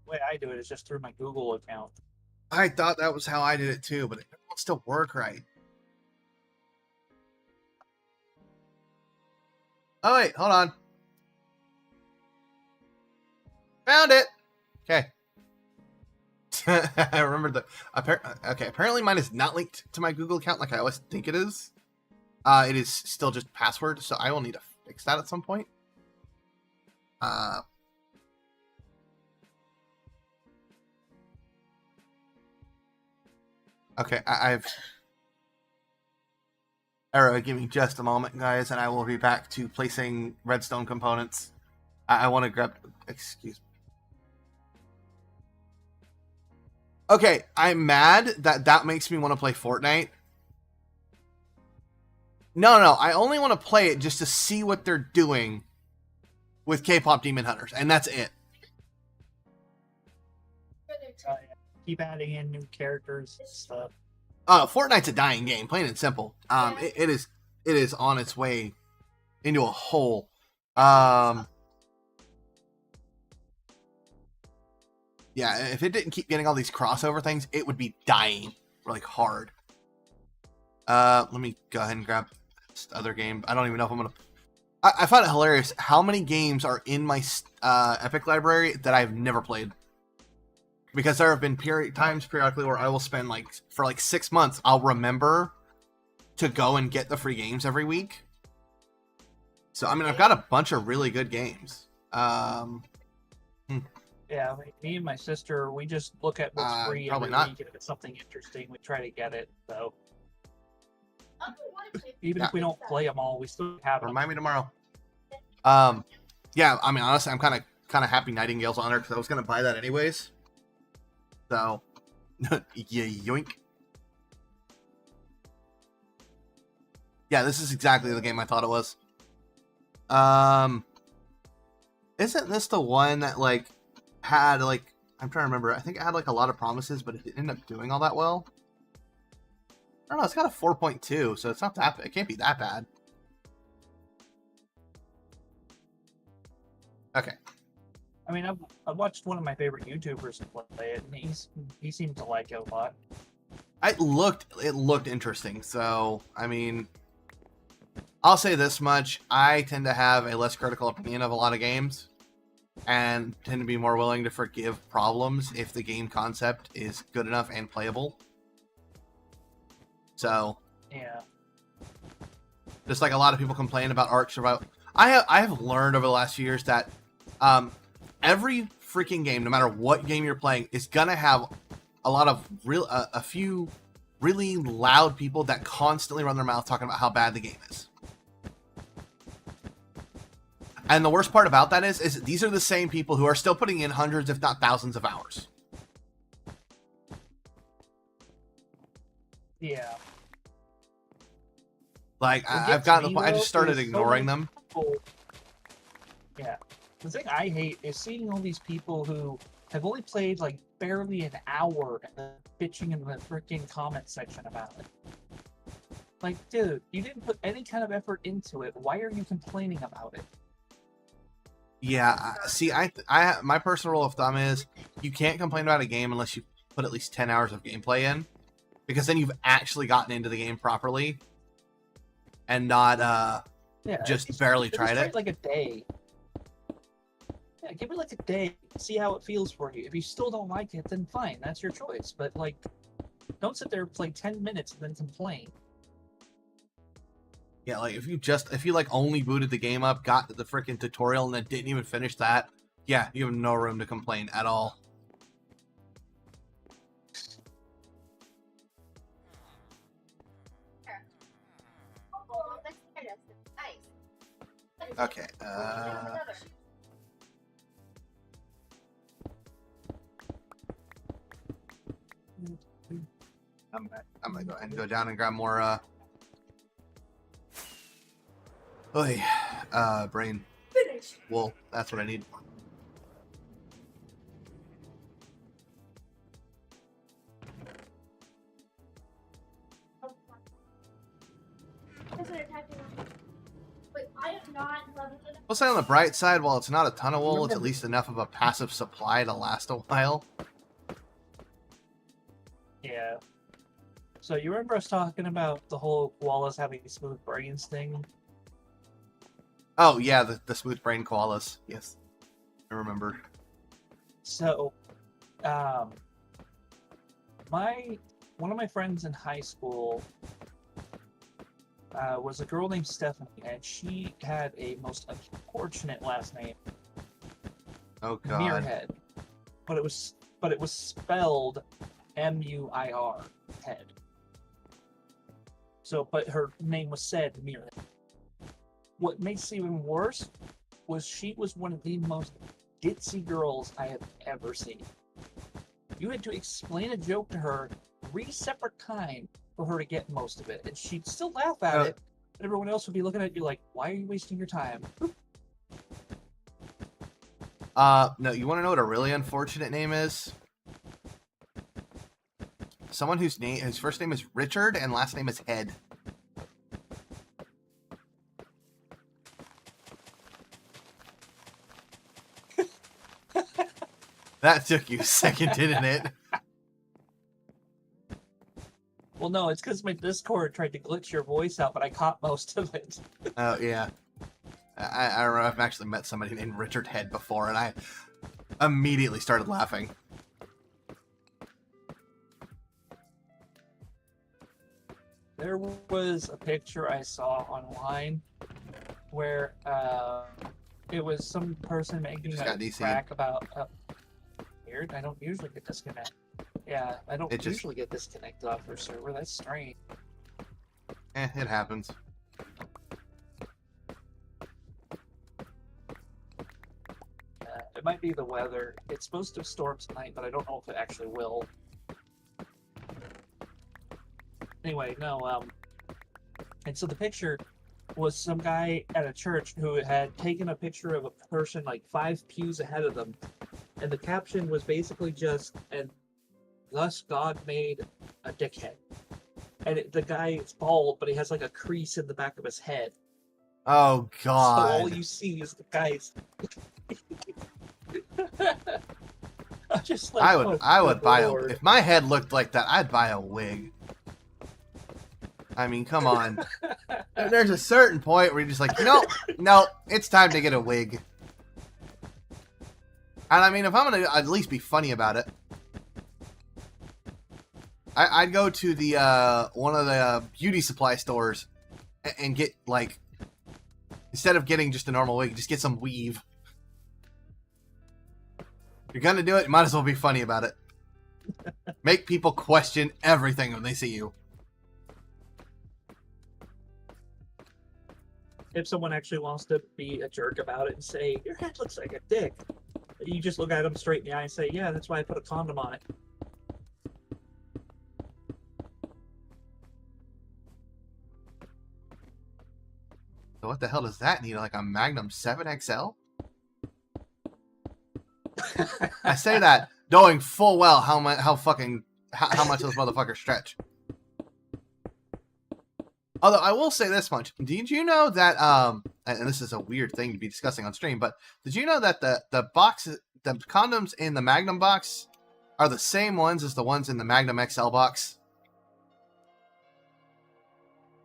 The way I do it is just through my Google account. I thought that was how I did it too, but it won't still work right. Oh wait, hold on. Found it. Okay. I remember the. Okay, apparently mine is not linked to my Google account like I always think it is. It is still just password, so I will need to fix that at some point. Okay, I've. Arrow, give me just a moment, guys, and I will be back to placing redstone components. I want to grab. Excuse me. Okay, I'm mad that makes me want to play Fortnite. No, I only want to play it just to see what they're doing with K-pop Demon Hunters, and that's it. Keep adding in new characters and stuff. Fortnite's a dying game, plain and simple. It is on its way into a hole. Yeah, if it didn't keep getting all these crossover things, it would be dying like hard. Let me go ahead and grab this other game. I don't even know if I'm gonna. I find it hilarious how many games are in my Epic library that I've never played. Because there have been times periodically where I will spend for 6 months, I'll remember to go and get the free games every week. So I mean, I've got a bunch of really good games. Yeah, me and my sister, we just look at what's free probably every not. week, and if it's something interesting, we try to get it. So even Yeah. if we don't play them all, we still have them. Remind me tomorrow. Yeah, I mean, honestly, I'm kind of happy Nightingale's on there because I was gonna buy that anyways. So, yeah, yoink. Yeah, this is exactly the game I thought it was. Isn't this the one that like had like, I'm trying to remember. I think it had like a lot of promises, but it didn't end up doing all that well. I don't know. It's got a 4.2, so it's not that. It can't be that bad. Okay. I mean, I watched one of my favorite YouTubers play it, and he seemed to like it a lot. It looked interesting. So I mean, I'll say this much: I tend to have a less critical opinion of a lot of games, and tend to be more willing to forgive problems if the game concept is good enough and playable. So Yeah. just like a lot of people complain about Ark Survival, I have learned over the last few years that every freaking game, no matter what game you're playing, is gonna have a lot of a few really loud people that constantly run their mouth talking about how bad the game is. And the worst part about that is these are the same people who are still putting in hundreds, if not thousands, of hours. Yeah. Like What I've gets gotten me, the point. I though, just started is so ignoring many them. people- Yeah. The thing I hate is seeing all these people who have only played like barely an hour and then bitching in the freaking comment section about it. Like, dude, you didn't put any kind of effort into it. Why are you complaining about it? Yeah, see, my personal rule of thumb is you can't complain about a game unless you put at least 10 hours of gameplay in, because then you've actually gotten into the game properly, and not Yeah, just at least- barely at least tried try it. like a day. Yeah, give it like a day. See how it feels for you. If you still don't like it, then fine, that's your choice. But like, don't sit there and play 10 minutes and then complain. Yeah, like if you like only booted the game up, got to the freaking tutorial, and then didn't even finish that, yeah, you have no room to complain at all. Oh, that's nice. Okay. I'm gonna go ahead and go down and grab more. Brain Finished. wool. That's what I need. Wait, I am not loving it. We'll say on the bright side, while it's not a ton of wool, it's at least enough of a passive supply to last a while. Yeah. So you remember us talking about the whole koalas having smooth brains thing? Oh yeah, the smooth brain koalas. Yes, I remember. So, one of my friends in high school was a girl named Stephanie, and she had a most unfortunate last name, Oh god. Muirhead, but it was spelled M-U-I-R, head. So, but her name was said Muirhead. What makes it even worse was she was one of the most ditzy girls I have ever seen. You had to explain a joke to her 3 separate times for her to get most of it, and she'd still laugh at it, but everyone else would be looking at you like, why are you wasting your time? No, you want to know what a really unfortunate name is? Someone whose first name is Richard and last name is Head. That took you a second, didn't it? Well, no, it's because my Discord tried to glitch your voice out, but I caught most of it. Oh yeah. I don't know. I've actually met somebody named Richard Head before, and I immediately started laughing. There was a picture I saw online where it was some person making just a got DC'd. crack about weird. I don't usually get disconnected. Yeah, I don't It just- usually get disconnected off their server. That's strange. It happens. It might be the weather. It's supposed to storm tonight, but I don't know if it actually will. Anyway, no, and so the picture was some guy at a church who had taken a picture of a person like 5 pews ahead of them, and the caption was basically just, and thus God made a dickhead. And the guy is bald, but he has like a crease in the back of his head. Oh So all God. you see is the guy's. I'm just like, I would good buy Lord. if my head looked like that, I'd buy a wig. I mean, come on. There's a certain point where you're just like, no, it's time to get a wig. And I mean, if I'm gonna at least be funny about it, I'd go to the one of the beauty supply stores and get like, instead of getting just a normal wig, just get some weave. If you're gonna do it, you might as well be funny about it. Make people question everything when they see you. If someone actually wants to be a jerk about it and say, your head looks like a dick, you just look at them straight in the eye and say, yeah, that's why I put a condom on it. So what the hell does that need? Like a Magnum 7XL? I say that knowing full well how much those motherfuckers stretch. Although I will say this much: did you know that and this is a weird thing to be discussing on stream, but did you know that the condoms in the Magnum box are the same ones as the ones in the Magnum XL box?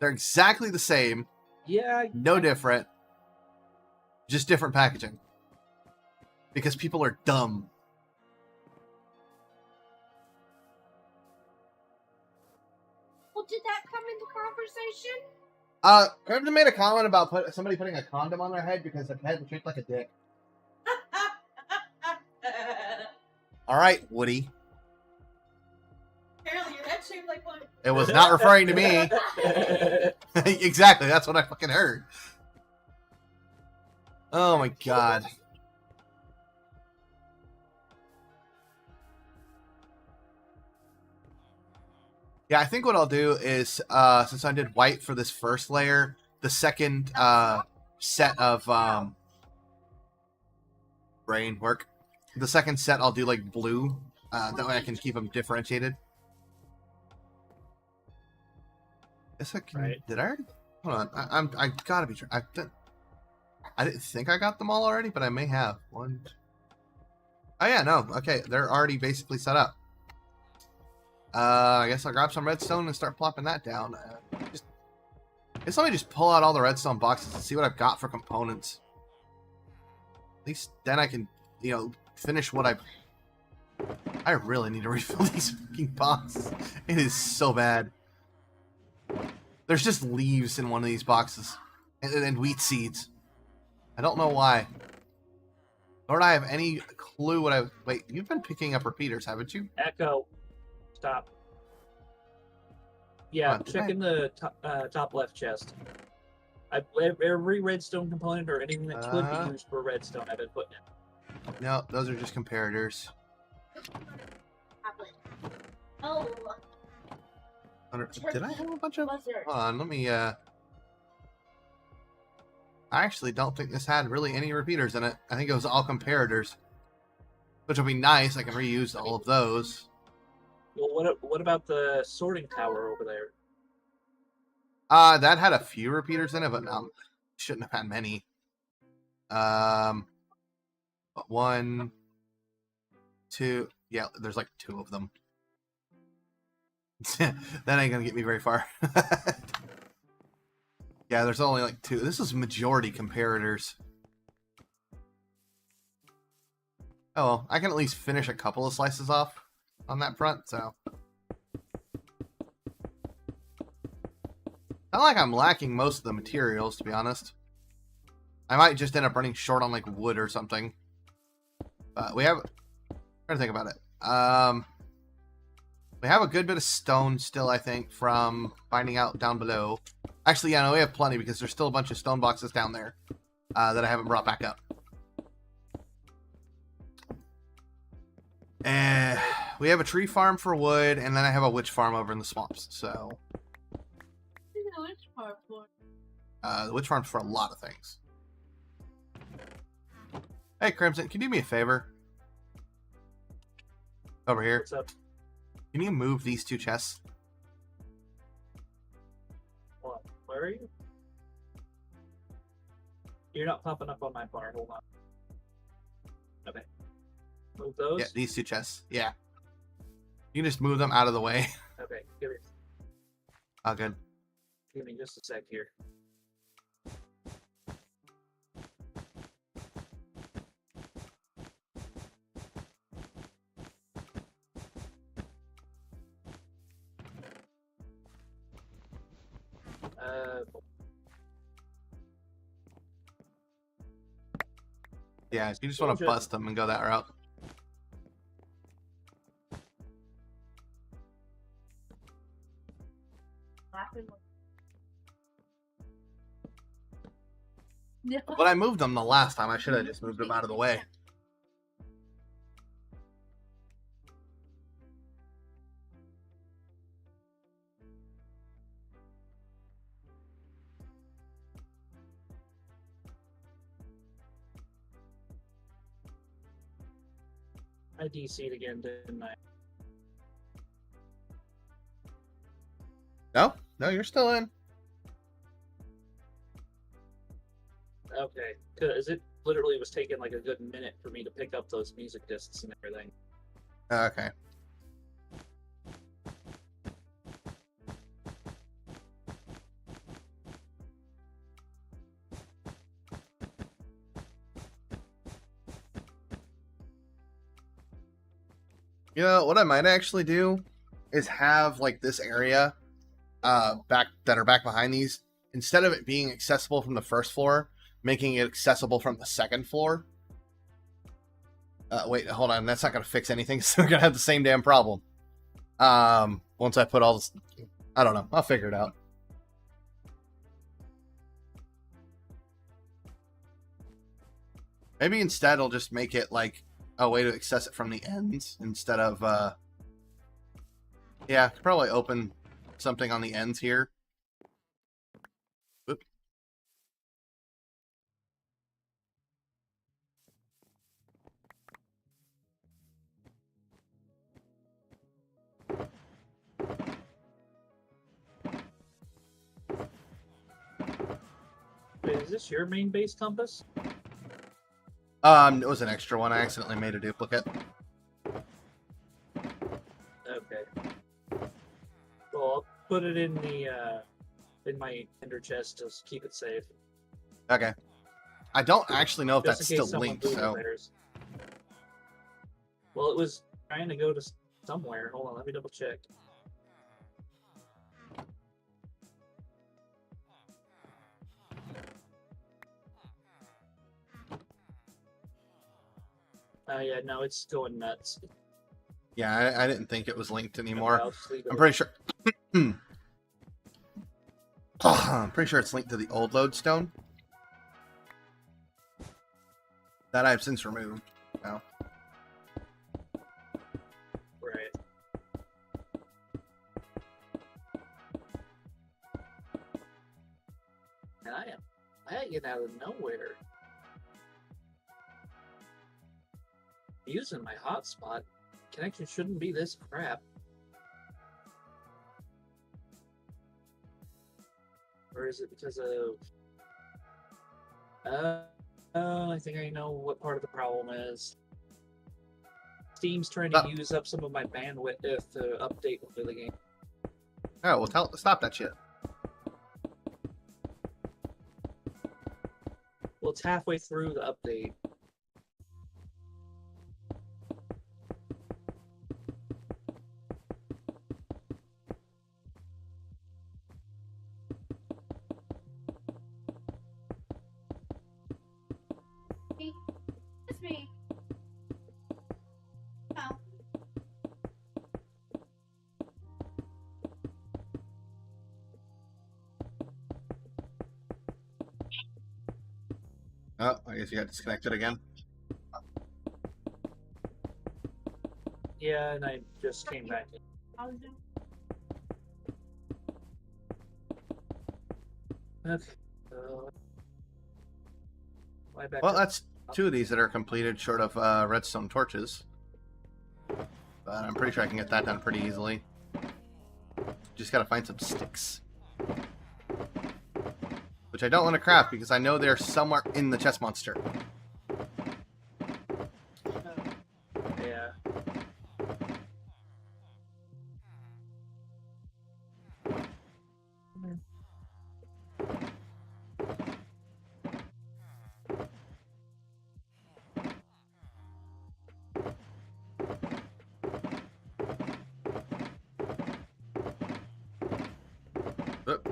They're exactly the same, Yeah. no different, just different packaging. Because people are dumb. Well, did that come into conversation? Crimson made a comment about somebody putting a condom on their head because their head was shaped like a dick. All right, Woody. Apparently, your head shaped like one. It was not referring to me. Exactly, that's what I fucking heard. Oh my god. Yeah, I think what I'll do is, since I did white for this first layer, the second set of brain work, the second set I'll do like blue. That way I can keep them differentiated. Yes, I can. Right. Did I already? Hold on. I gotta be sure. I didn't think I got them all already, but I may have. One. Oh yeah, no. Okay, they're already basically set up. I guess I'll grab some redstone and start plopping that down. Let me just pull out all the redstone boxes and see what I've got for components. At least then I can, finish what I really need to refill these fucking boxes. It is so bad. There's just leaves in one of these boxes. And wheat seeds. I don't know why. Nor do I have any clue what I... Wait, you've been picking up repeaters, haven't you? Echo. Stop. Yeah, What, check in the top left chest. Every redstone component or anything that could be used for redstone I've been putting in. No, those are just comparators. Tablet. Oh, Did I have a bunch of... buzzard. Hold on, let me, I actually don't think this had really any repeaters in it. I think it was all comparators. Which would be nice, I can reuse all of those. Well, what about the sorting tower over there? That had a few repeaters in it, but shouldn't have had many. But 1, 2, yeah, there's like 2 of them. That ain't gonna get me very far. Yeah, there's only like 2. This is majority comparators. Oh well, I can at least finish a couple of slices off on that front, so. I like I'm lacking most of the materials, to be honest. I might just end up running short on like wood or something. But we have. I'm trying to think about it. We have a good bit of stone still, I think, from finding out down below. Actually, yeah, no, we have plenty because there's still a bunch of stone boxes down there that I haven't brought back up. And we have a tree farm for wood, and then I have a witch farm over in the swamps. So The witch part for. the witch farm's for a lot of things. Hey, Crimson, can you do me a favor? Over here. What's up? Can you move these two chests? What? Where are you? You're not popping up on my bar. Hold on. Okay. Move those. Yeah, these two chests. Yeah. You can just move them out of the way. Okay. Give me. Oh, good. Give me just a sec here. Yeah, if you just want to bust them and go that route. Yeah. But I moved them the last time. I should have just moved them out of the way. I DC'd again, didn't I? No? No, you're still in. Okay. Because it literally was taking like a good minute for me to pick up those music discs and everything. Okay. You know, what I might actually do is have like this area back behind these, instead of it being accessible from the first floor, making it accessible from the second floor. Wait, hold on, that's not gonna fix anything, so we're gonna have the same damn problem. Once I put all this, I don't know, I'll figure it out. Maybe instead I'll just make it like a way to access it from the ends instead of yeah, I could probably open something on the ends here. Oop. Wait, is this your main base compass? It was an extra one. I accidentally made a duplicate. Okay. Well, I'll put it in the in my ender chest to keep it safe. Okay. I don't actually know if Just that's in case still someone linked, loses so theirs. Well, it was trying to go to somewhere. Hold on, let me double check. Yeah, no, it's going nuts. yeah, I didn't think it was linked anymore. I'll just leave it I'm pretty sure. I'm pretty sure it's linked to the old lodestone that I've since removed. Now. right. And I am lagging out of nowhere. Using my hotspot. Connection shouldn't be this crap. Or is it because of... I think I know what part of the problem is. Steam's trying to use up some of my bandwidth to update the game. Oh, well, stop that shit. Well, it's halfway through the update. Oh, I guess you got disconnected again. Yeah, and I just came back in. Okay. Why back Well, up? that's 2 of these that are completed, short of redstone torches. But I'm pretty sure I can get that done pretty easily. Just gotta find some sticks. Which I don't want to craft because I know they're somewhere in the chest monster. Yeah. Oop.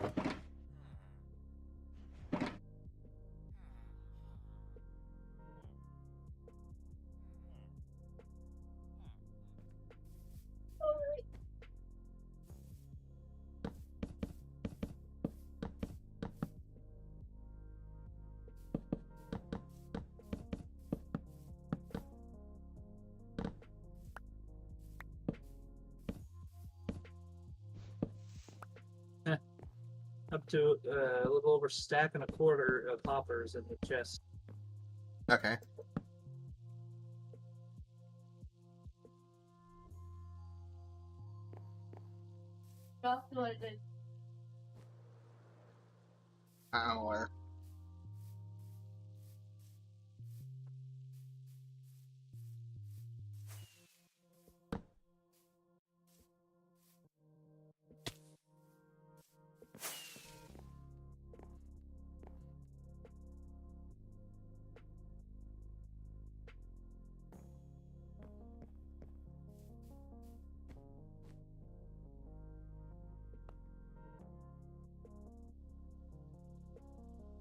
Up to a little over stack and a quarter of hoppers in the chest. Okay. Ow.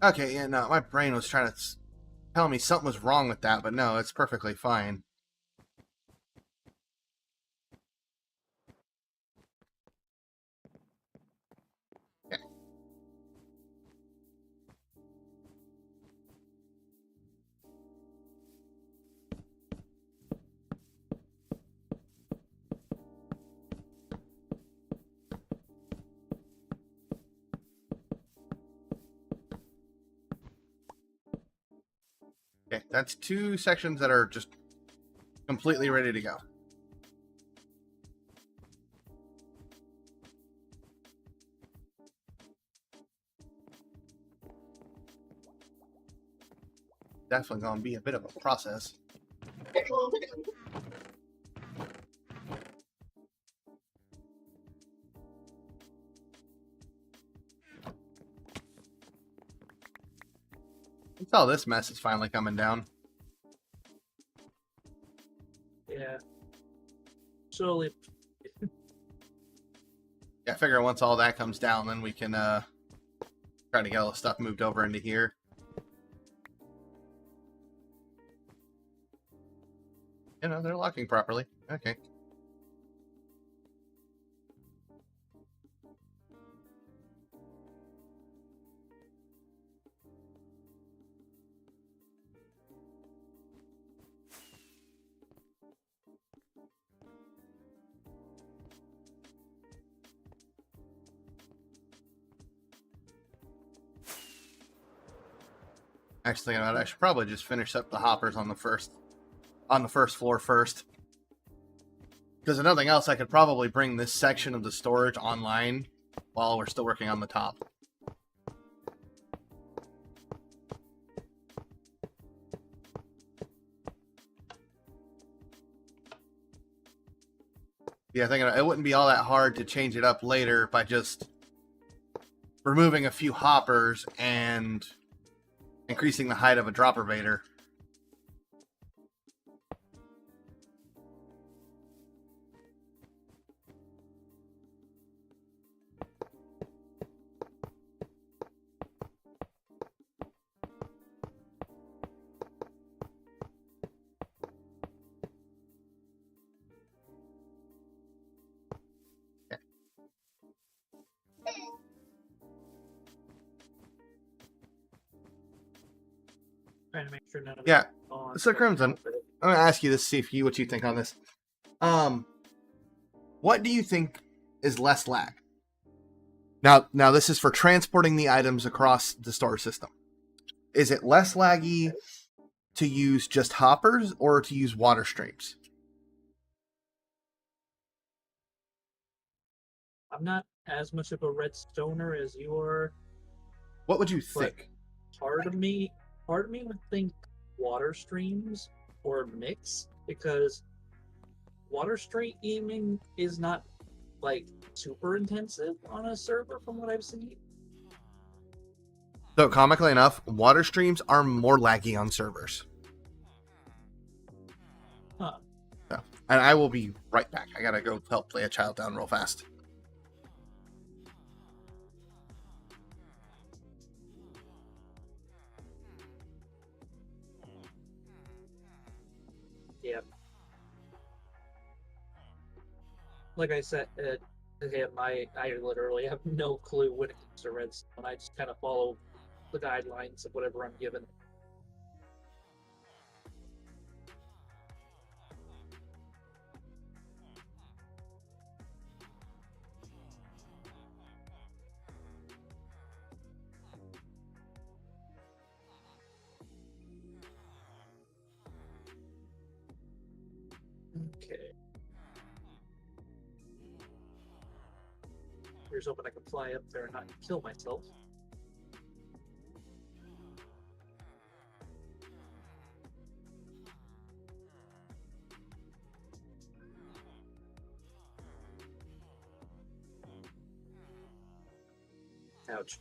Okay, yeah, no, my brain was trying to tell me something was wrong with that, but no, it's perfectly fine. Okay. Okay, that's 2 sections that are just completely ready to go. Definitely gonna be a bit of a process. It's all this mess is finally coming down. Yeah. Slowly. Yeah, I figure once all that comes down, then we can try to get all the stuff moved over into here. You know, they're locking properly. Okay. Actually, you know what, I should probably just finish up the hoppers on the first floor first. Because if nothing else, I could probably bring this section of the storage online while we're still working on the top. Yeah, thinking it wouldn't be all that hard to change it up later by just removing a few hoppers and increasing the height of a dropper vader. Trying to make sure none of Yeah. it's on. So Crimson, I'm gonna ask you this, see if what you think on this. What do you think is less lag? Now this is for transporting the items across the store system. Is it less laggy to use just hoppers or to use water streams? I'm not as much of a redstoner as you are. What would you But- think? Part of me would think water streams or mix, because water streaming is not like super intensive on a server from what I've seen. So comically enough, water streams are more laggy on servers. Huh. So, and I will be right back. I gotta go help play a child down real fast. Yeah. Like I said, again, I literally have no clue when it comes to redstone. I just kind of follow the guidelines of whatever I'm given. Okay. Here's hoping I can fly up there and not kill myself. Ouch.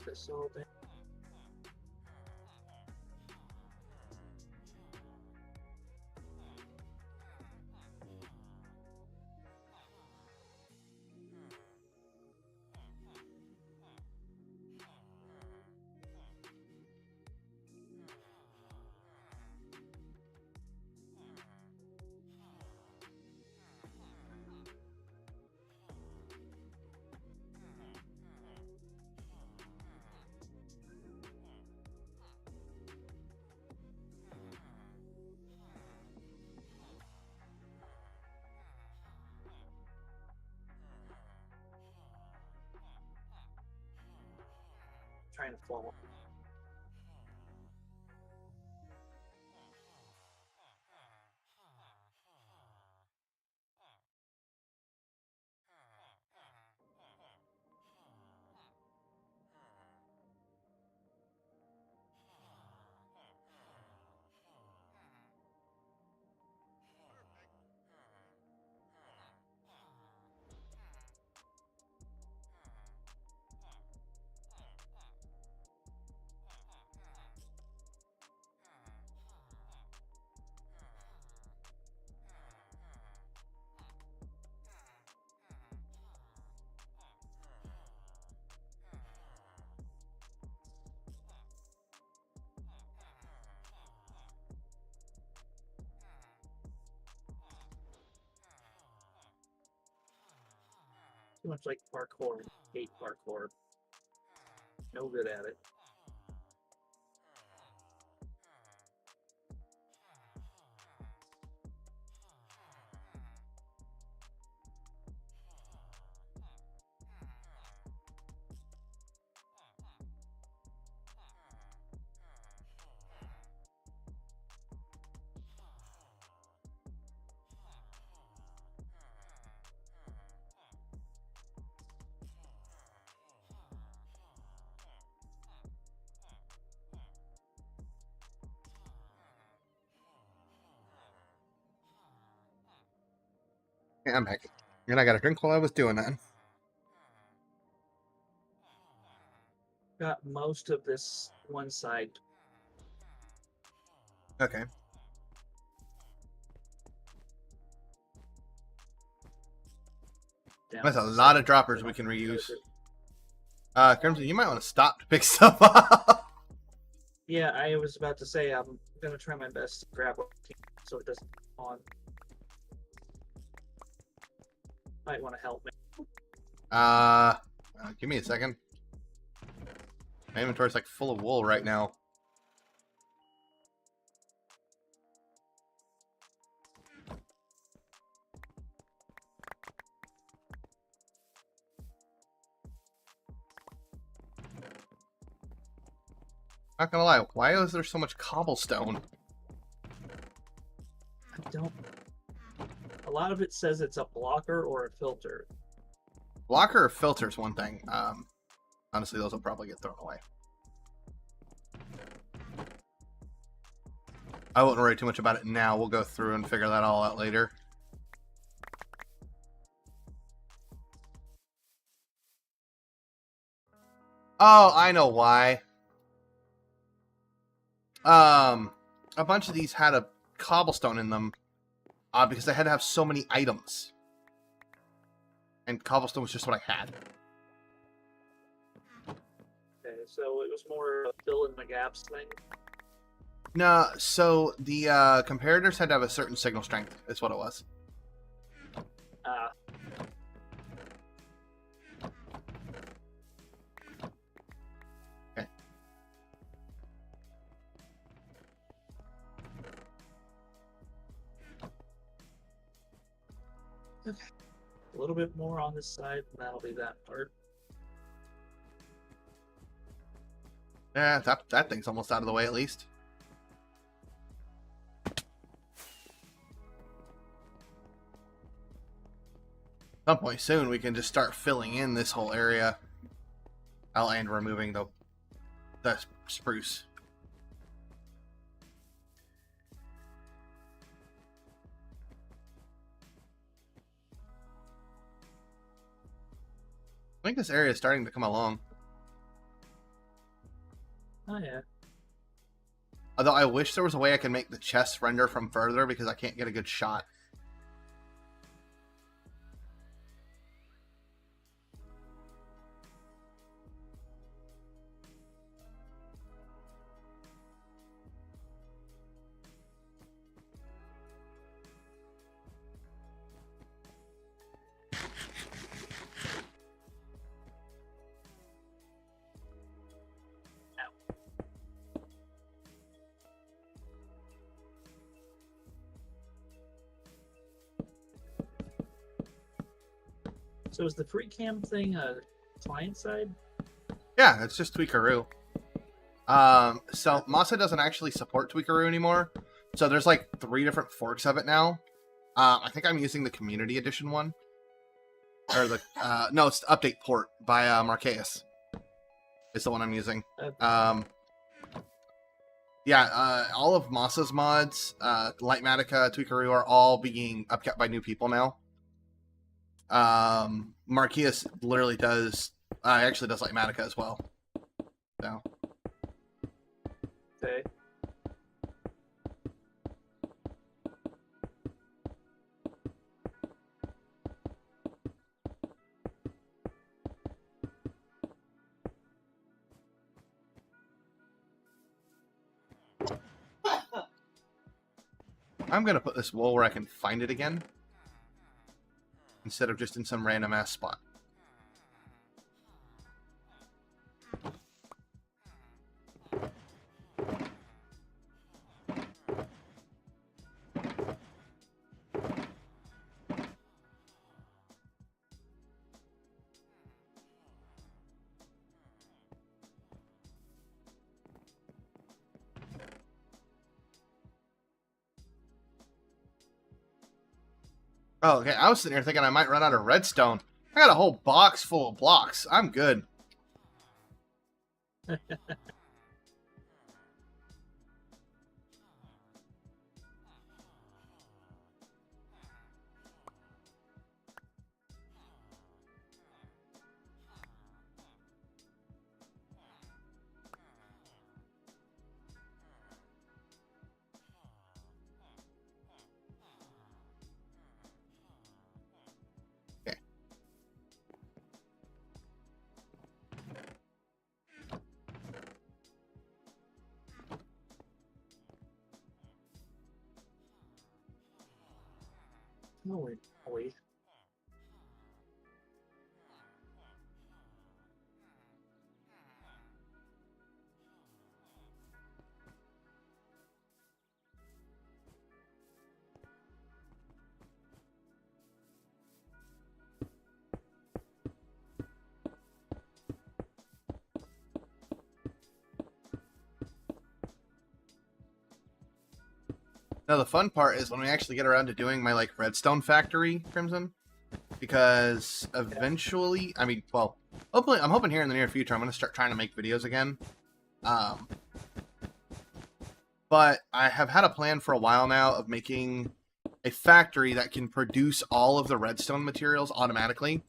This all day. Trying to fall. Too much like parkour. Hate parkour. No good at it. Yeah, I'm back. And I got a drink while I was doing that. Got most of this one side. Okay. Down That's a to the lot of side. droppers we can reuse. Crimson, you might want to stop to pick stuff up. Yeah, I was about to say I'm gonna try my best to grab what I can so it doesn't on. Might want to help me. Give me a second. My inventory's like full of wool right now. Not gonna lie, why is there so much cobblestone? I don't. A lot of it says it's a blocker or a filter. Blocker or filter is one thing. Honestly, those will probably get thrown away. I won't worry too much about it now. We'll go through and figure that all out later. Oh, I know why. A bunch of these had a cobblestone in them because I had to have so many items. And cobblestone was just what I had. Okay, so it was more a fill in the gaps thing. No, so the comparators had to have a certain signal strength, is what it was. Okay. Okay. A little bit more on this side, and that'll be that part. Yeah, that thing's almost out of the way at least. At some point soon, we can just start filling in this whole area. And removing the spruce. I think this area is starting to come along. Oh yeah. Although I wish there was a way I could make the chest render from further because I can't get a good shot. So is the free cam thing a client side? Yeah, it's just Tweakaroo. So Masa doesn't actually support Tweakaroo anymore. So there's like 3 different forks of it now. I think I'm using the community edition one. Or the no, it's the update port by Marqueus. It's the one I'm using. Yeah, all of Masa's mods, Lightmatica, Tweakaroo are all being upkept by new people now. Marqueus literally does actually does Lightmatica as well. So Okay. I'm gonna put this wool where I can find it again. Instead of just in some random ass spot. Oh, okay. I was sitting here thinking I might run out of redstone. I got a whole box full of blocks. I'm good. No, wait. Now the fun part is when we actually get around to doing my like redstone factory, Crimson, because eventually, I mean, well, hopefully, I'm hoping here in the near future, I'm going to start trying to make videos again. But I have had a plan for a while now of making a factory that can produce all of the redstone materials automatically.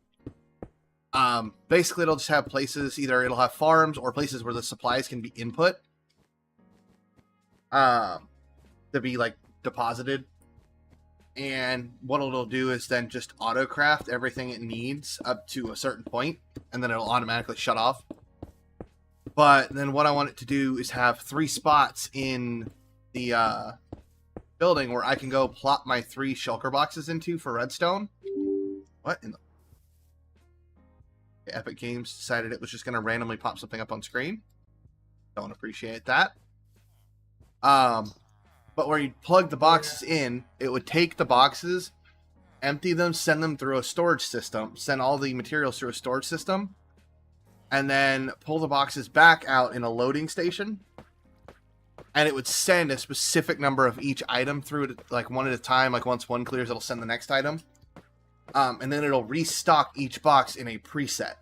Basically, it'll just have places, either it'll have farms or places where the supplies can be input. To be like deposited, and what it'll do is then just auto craft everything it needs up to a certain point, and then it'll automatically shut off. But then what I want it to do is have 3 spots in the building where I can go plop my 3 shulker boxes into for redstone. What in the... Epic Games decided it was just going to randomly pop something up on screen. Don't appreciate that. But where you plug the boxes in, it would take the boxes, empty them, send them through a storage system, send all the materials through a storage system, and then pull the boxes back out in a loading station. And it would send a specific number of each item through, like one at a time. Like once one clears, it'll send the next item. And then it'll restock each box in a preset.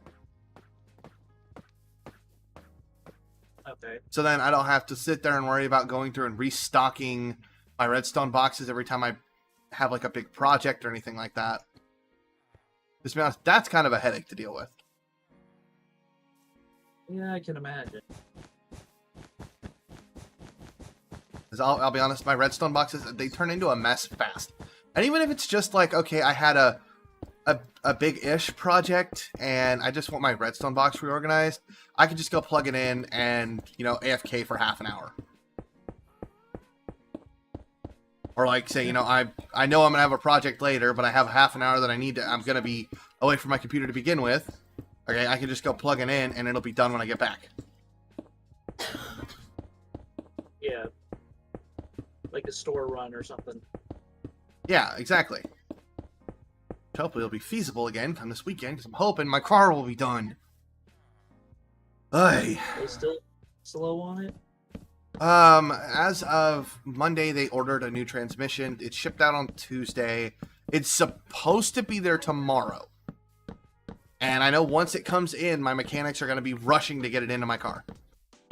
Okay. So then I don't have to sit there and worry about going through and restocking my redstone boxes every time I have like a big project or anything like that. Just to be honest, that's kind of a headache to deal with. Yeah, I can imagine. Because I'll be honest, my redstone boxes, they turn into a mess fast. And even if it's just like, okay, I had a big-ish project and I just want my redstone box reorganized, I can just go plug it in and, you know, AFK for half an hour. Or like say, you know, I know I'm going to have a project later, but I have half an hour that I'm going to be away from my computer to begin with. Okay, I can just go plug it in and it'll be done when I get back. Yeah. Like a store run or something. Yeah, exactly. Hopefully it'll be feasible again come this weekend, because I'm hoping my car will be done. Ay. Are they still slow on it? As of Monday, they ordered a new transmission. It shipped out on Tuesday. It's supposed to be there tomorrow. And I know once it comes in, my mechanics are going to be rushing to get it into my car.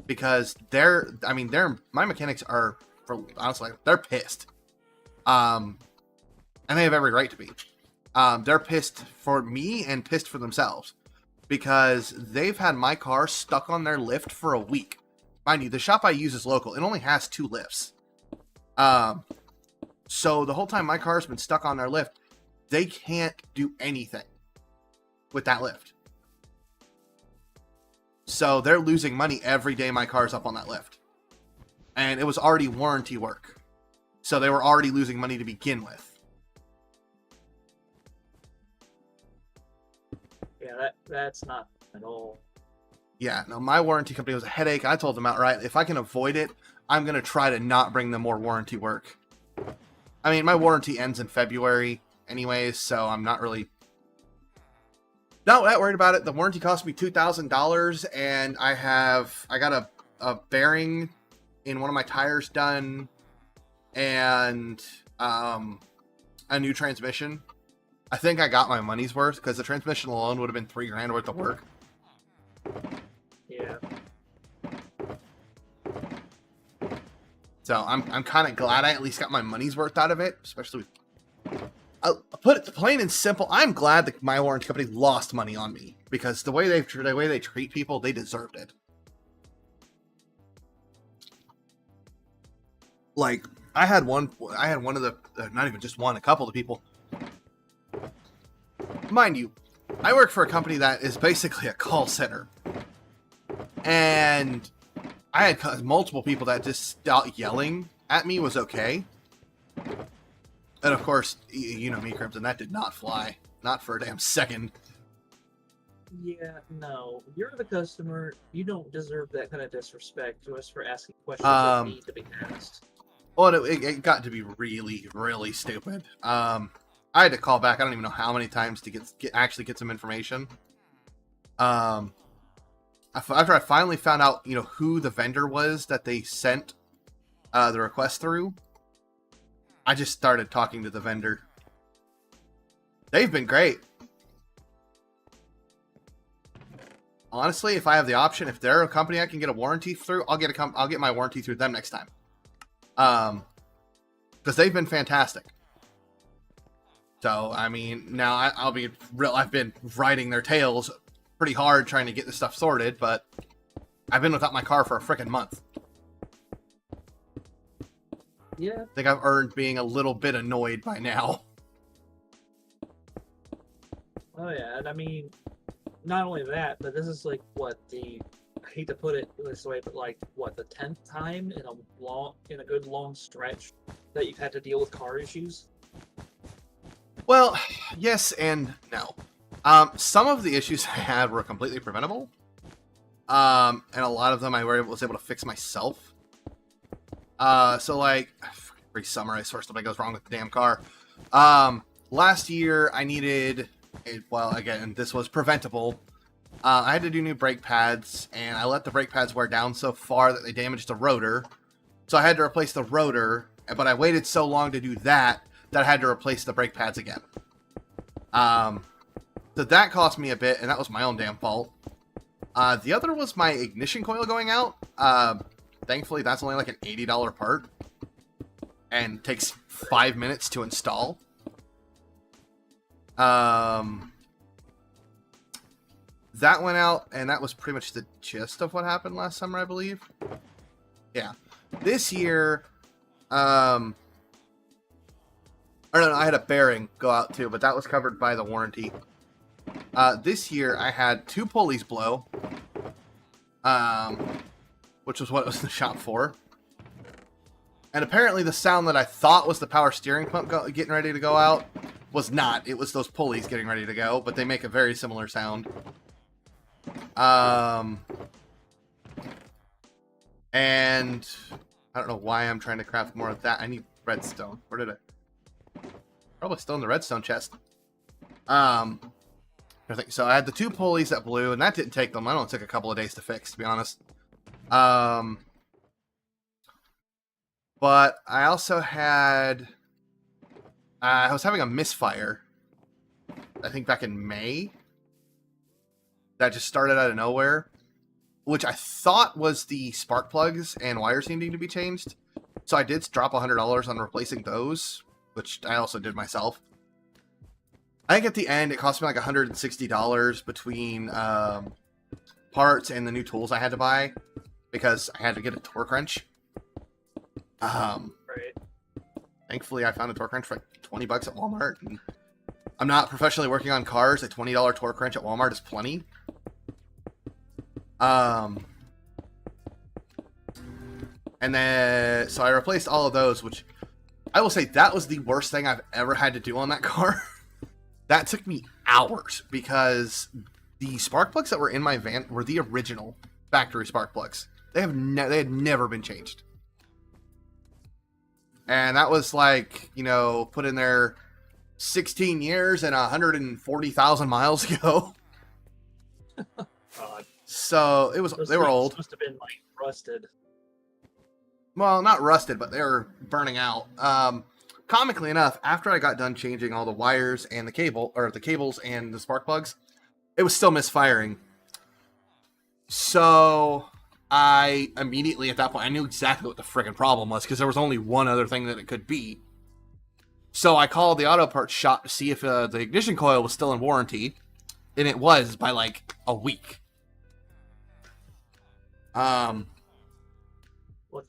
Because my mechanics are, honestly, they're pissed. And they have every right to be. They're pissed for me and pissed for themselves. Because they've had my car stuck on their lift for a week. Mind you, the shop I use is local. It only has 2 lifts. So the whole time my car's been stuck on their lift, they can't do anything with that lift. So they're losing money every day my car's up on that lift. And it was already warranty work. So they were already losing money to begin with. Yeah, that's not at all. Yeah, no, my warranty company was a headache. I told them outright, if I can avoid it, I'm going to try to not bring them more warranty work. I mean, my warranty ends in February anyways, so I'm not that worried about it. The warranty cost me $2,000, and I got a bearing in one of my tires done, and a new transmission. I think I got my money's worth, because the transmission alone would have been $3,000 worth of work. Yeah. So I'm kind of glad I at least got my money's worth out of it, especially with... I'll put it plain and simple. I'm glad that my warranty company lost money on me, because the way they treat people, they deserved it. Like I had one of the not even just one, a couple of people. Mind you, I work for a company that is basically a call center, and I had multiple people that just stopped yelling at me was okay. And of course, you know me, Crimson, that did not fly. Not for a damn second. Yeah, no. You're the customer. You don't deserve that kind of disrespect to us for asking questions that need to be asked. Well, it got to be really, really stupid. I had to call back. I don't even know how many times to actually get some information. After I finally found out, you know, who the vendor was that they sent the request through, I just started talking to the vendor. They've been great. Honestly, if I have the option, if they're a company I can get a warranty through, I'll get my warranty through them next time. Because they've been fantastic. So, I mean, now I'll be real. I've been riding their tails pretty hard trying to get this stuff sorted, but I've been without my car for a freaking month. Yeah. I think I've earned being a little bit annoyed by now. Oh yeah, and I mean, not only that, but this is like what I hate to put it this way, but like what the 10th time in a good long stretch that you've had to deal with car issues. Well, yes and no. Some of the issues I had were completely preventable. And a lot of them I was able to fix myself. So like, every summer I swear something goes wrong with the damn car. Last year I needed, well, again, this was preventable. I had to do new brake pads, and I let the brake pads wear down so far that they damaged the rotor. So I had to replace the rotor, but I waited so long to do that I had to replace the brake pads again. So that cost me a bit, and that was my own damn fault. The other was my ignition coil going out. Thankfully, that's only like an $80 part, and takes 5 minutes to install. That went out, and that was pretty much the gist of what happened last summer, I believe. Yeah. This year, or no, I had a bearing go out too, but that was covered by the warranty. This year, I had 2 pulleys blow, which was what it was in the shop for. And apparently the sound that I thought was the power steering pump getting ready to go out was not. It was those pulleys getting ready to go, but they make a very similar sound. And I don't know why I'm trying to craft more of that. I need redstone. Where did I? Probably still in the redstone chest. I think so. I had the 2 pulleys that blew, and that didn't take them. I don't know, it took a couple of days to fix, to be honest. But I also had, I was having a misfire, I think back in May, that just started out of nowhere, which I thought was the spark plugs and wires needing to be changed. So I did drop $100 on replacing those, which I also did myself. I think at the end it cost me like $160 between parts and the new tools I had to buy, because I had to get a torque wrench. Right. Thankfully, I found a torque wrench for like $20 at Walmart. And I'm not professionally working on cars. A $20 torque wrench at Walmart is plenty. And then, so I replaced all of those, which I will say that was the worst thing I've ever had to do on that car. That took me hours, because the spark plugs that were in my van were the original factory spark plugs. They had never been changed. And that was like, you know, put in there 16 years and 140,000 miles ago. God. So it was, they were old. Must have been like rusted. Well, not rusted, but they were burning out. Comically enough, after I got done changing all the wires and the cables and the spark plugs, it was still misfiring. So I immediately, at that point, I knew exactly what the friggin' problem was, because there was only one other thing that it could be. So I called the auto parts shop to see if the ignition coil was still in warranty, and it was by like a week. Lucky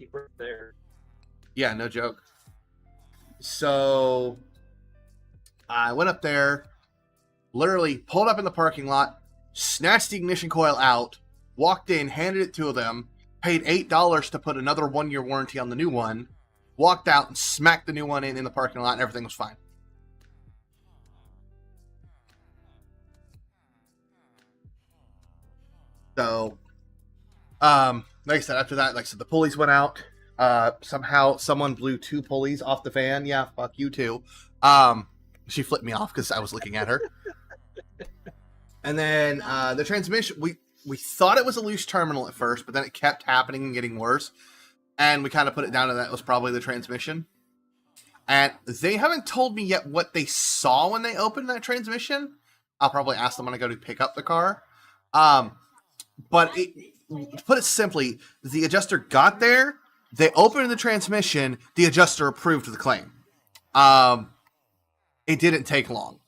bird there. Yeah, no joke. So I went up there, literally pulled up in the parking lot, snatched the ignition coil out, walked in, handed it to them, paid $8 to put another 1-year warranty on the new one, walked out and smacked the new one in the parking lot, and everything was fine. So, like I said, after that, like I said, the pulleys went out. Somehow someone blew 2 pulleys off the van. Yeah, fuck you too. She flipped me off because I was looking at her. And then the transmission, we thought it was a loose terminal at first, but then it kept happening and getting worse. And we kind of put it down to that was probably the transmission. And they haven't told me yet what they saw when they opened that transmission. I'll probably ask them when I go to pick up the car. But to put it simply, the adjuster got there, they opened the transmission, the adjuster approved the claim. It didn't take long.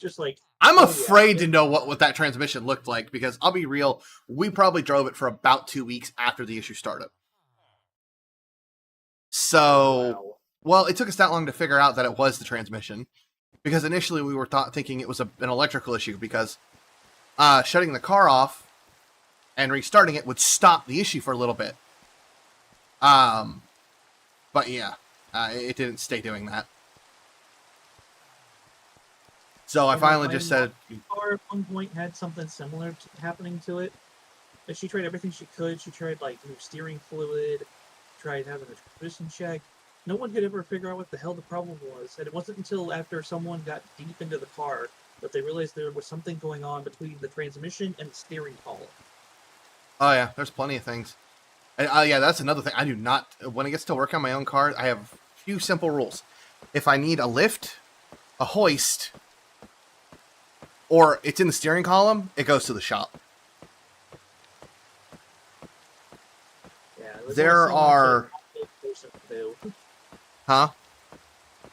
Just like, I'm afraid to know what that transmission looked like, because I'll be real, we probably drove it for about 2 weeks after the issue started. So, wow. well, it took us that long to figure out that it was the transmission, because initially we were thinking it was an electrical issue, because shutting the car off and restarting it would stop the issue for a little bit. But yeah, it didn't stay doing that. So I finally just said... Car at one point had something similar happening to it. But she tried everything she could. She tried, like, new steering fluid, tried having a transmission check. No one could ever figure out what the hell the problem was. And it wasn't until after someone got deep into the car that they realized there was something going on between the transmission and the steering column. Oh yeah, there's plenty of things. And, yeah, that's another thing. I do not... When it gets to work on my own car, I have a few simple rules. If I need a lift, a hoist... or it's in the steering column, it goes to the shop. Yeah, There are... Huh?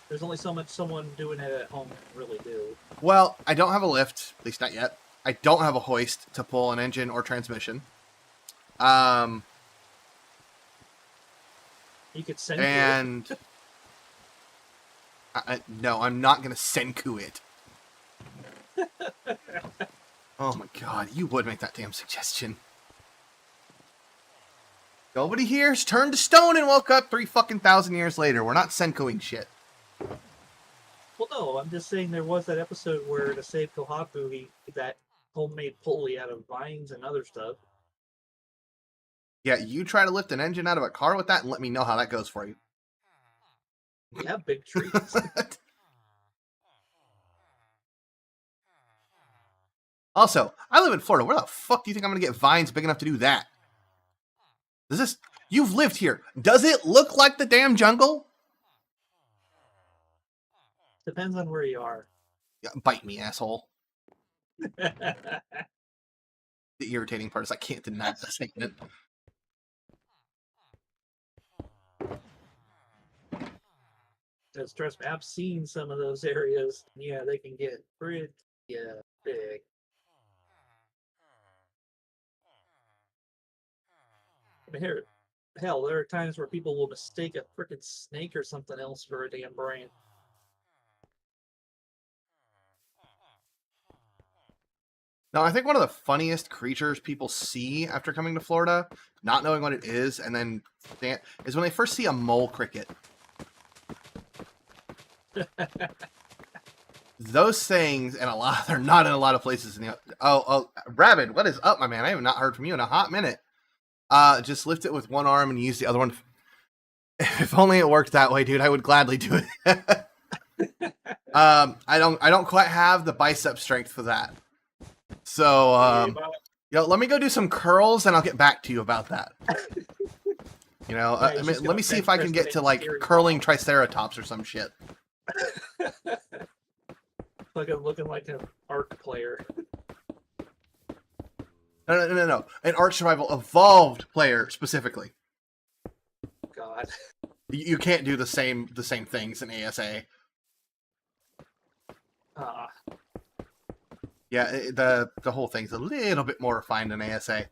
There's only so much someone doing it at home can really do. Well, I don't have a lift, at least not yet. I don't have a hoist to pull an engine or transmission. You could send And... no, I'm not going to Senku it. Oh my god, you would make that damn suggestion. Nobody here's turned to stone and woke up 3,000 years later. We're not Senkuing shit. Well, no, I'm just saying there was that episode where to save Kohaku, he did that homemade pulley out of vines and other stuff. Yeah, you try to lift an engine out of a car with that and let me know how that goes for you. Yeah, big trees. Also, I live in Florida. Where the fuck do you think I'm going to get vines big enough to do that? Does this... You've lived here. Does it look like the damn jungle? Depends on where you are. Yeah, bite me, asshole. The irritating part is I can't deny the statement. Because trust me, I've seen some of those areas. Yeah, they can get pretty big. I mean, hell, there are times where people will mistake a frickin' snake or something else for a damn brain. Now, I think one of the funniest creatures people see after coming to Florida, not knowing what it is, and then is when they first see a mole cricket. Those things, and they're not in a lot of places. Rabid, what is up, my man? I have not heard from you in a hot minute. Just lift it with one arm and use the other one. If only it worked that way, dude, I would gladly do it. I don't quite have the bicep strength for that. So, let me go do some curls and I'll get back to you about that. Let me see if I can get to like curling triceratops or some shit. Like I'm looking like an ARC player. No. An Arch Survival Evolved player specifically. God. You can't do the same things in ASA. Yeah, the whole thing's a little bit more refined in ASA.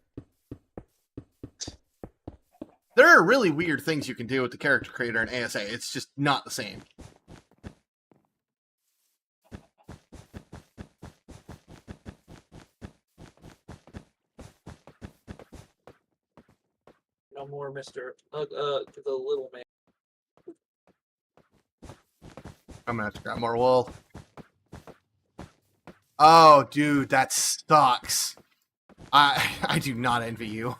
There are really weird things you can do with the character creator in ASA. It's just not the same. no more, Mister. The little man. I'm gonna have to grab more wool. Oh, dude, that sucks. I do not envy you.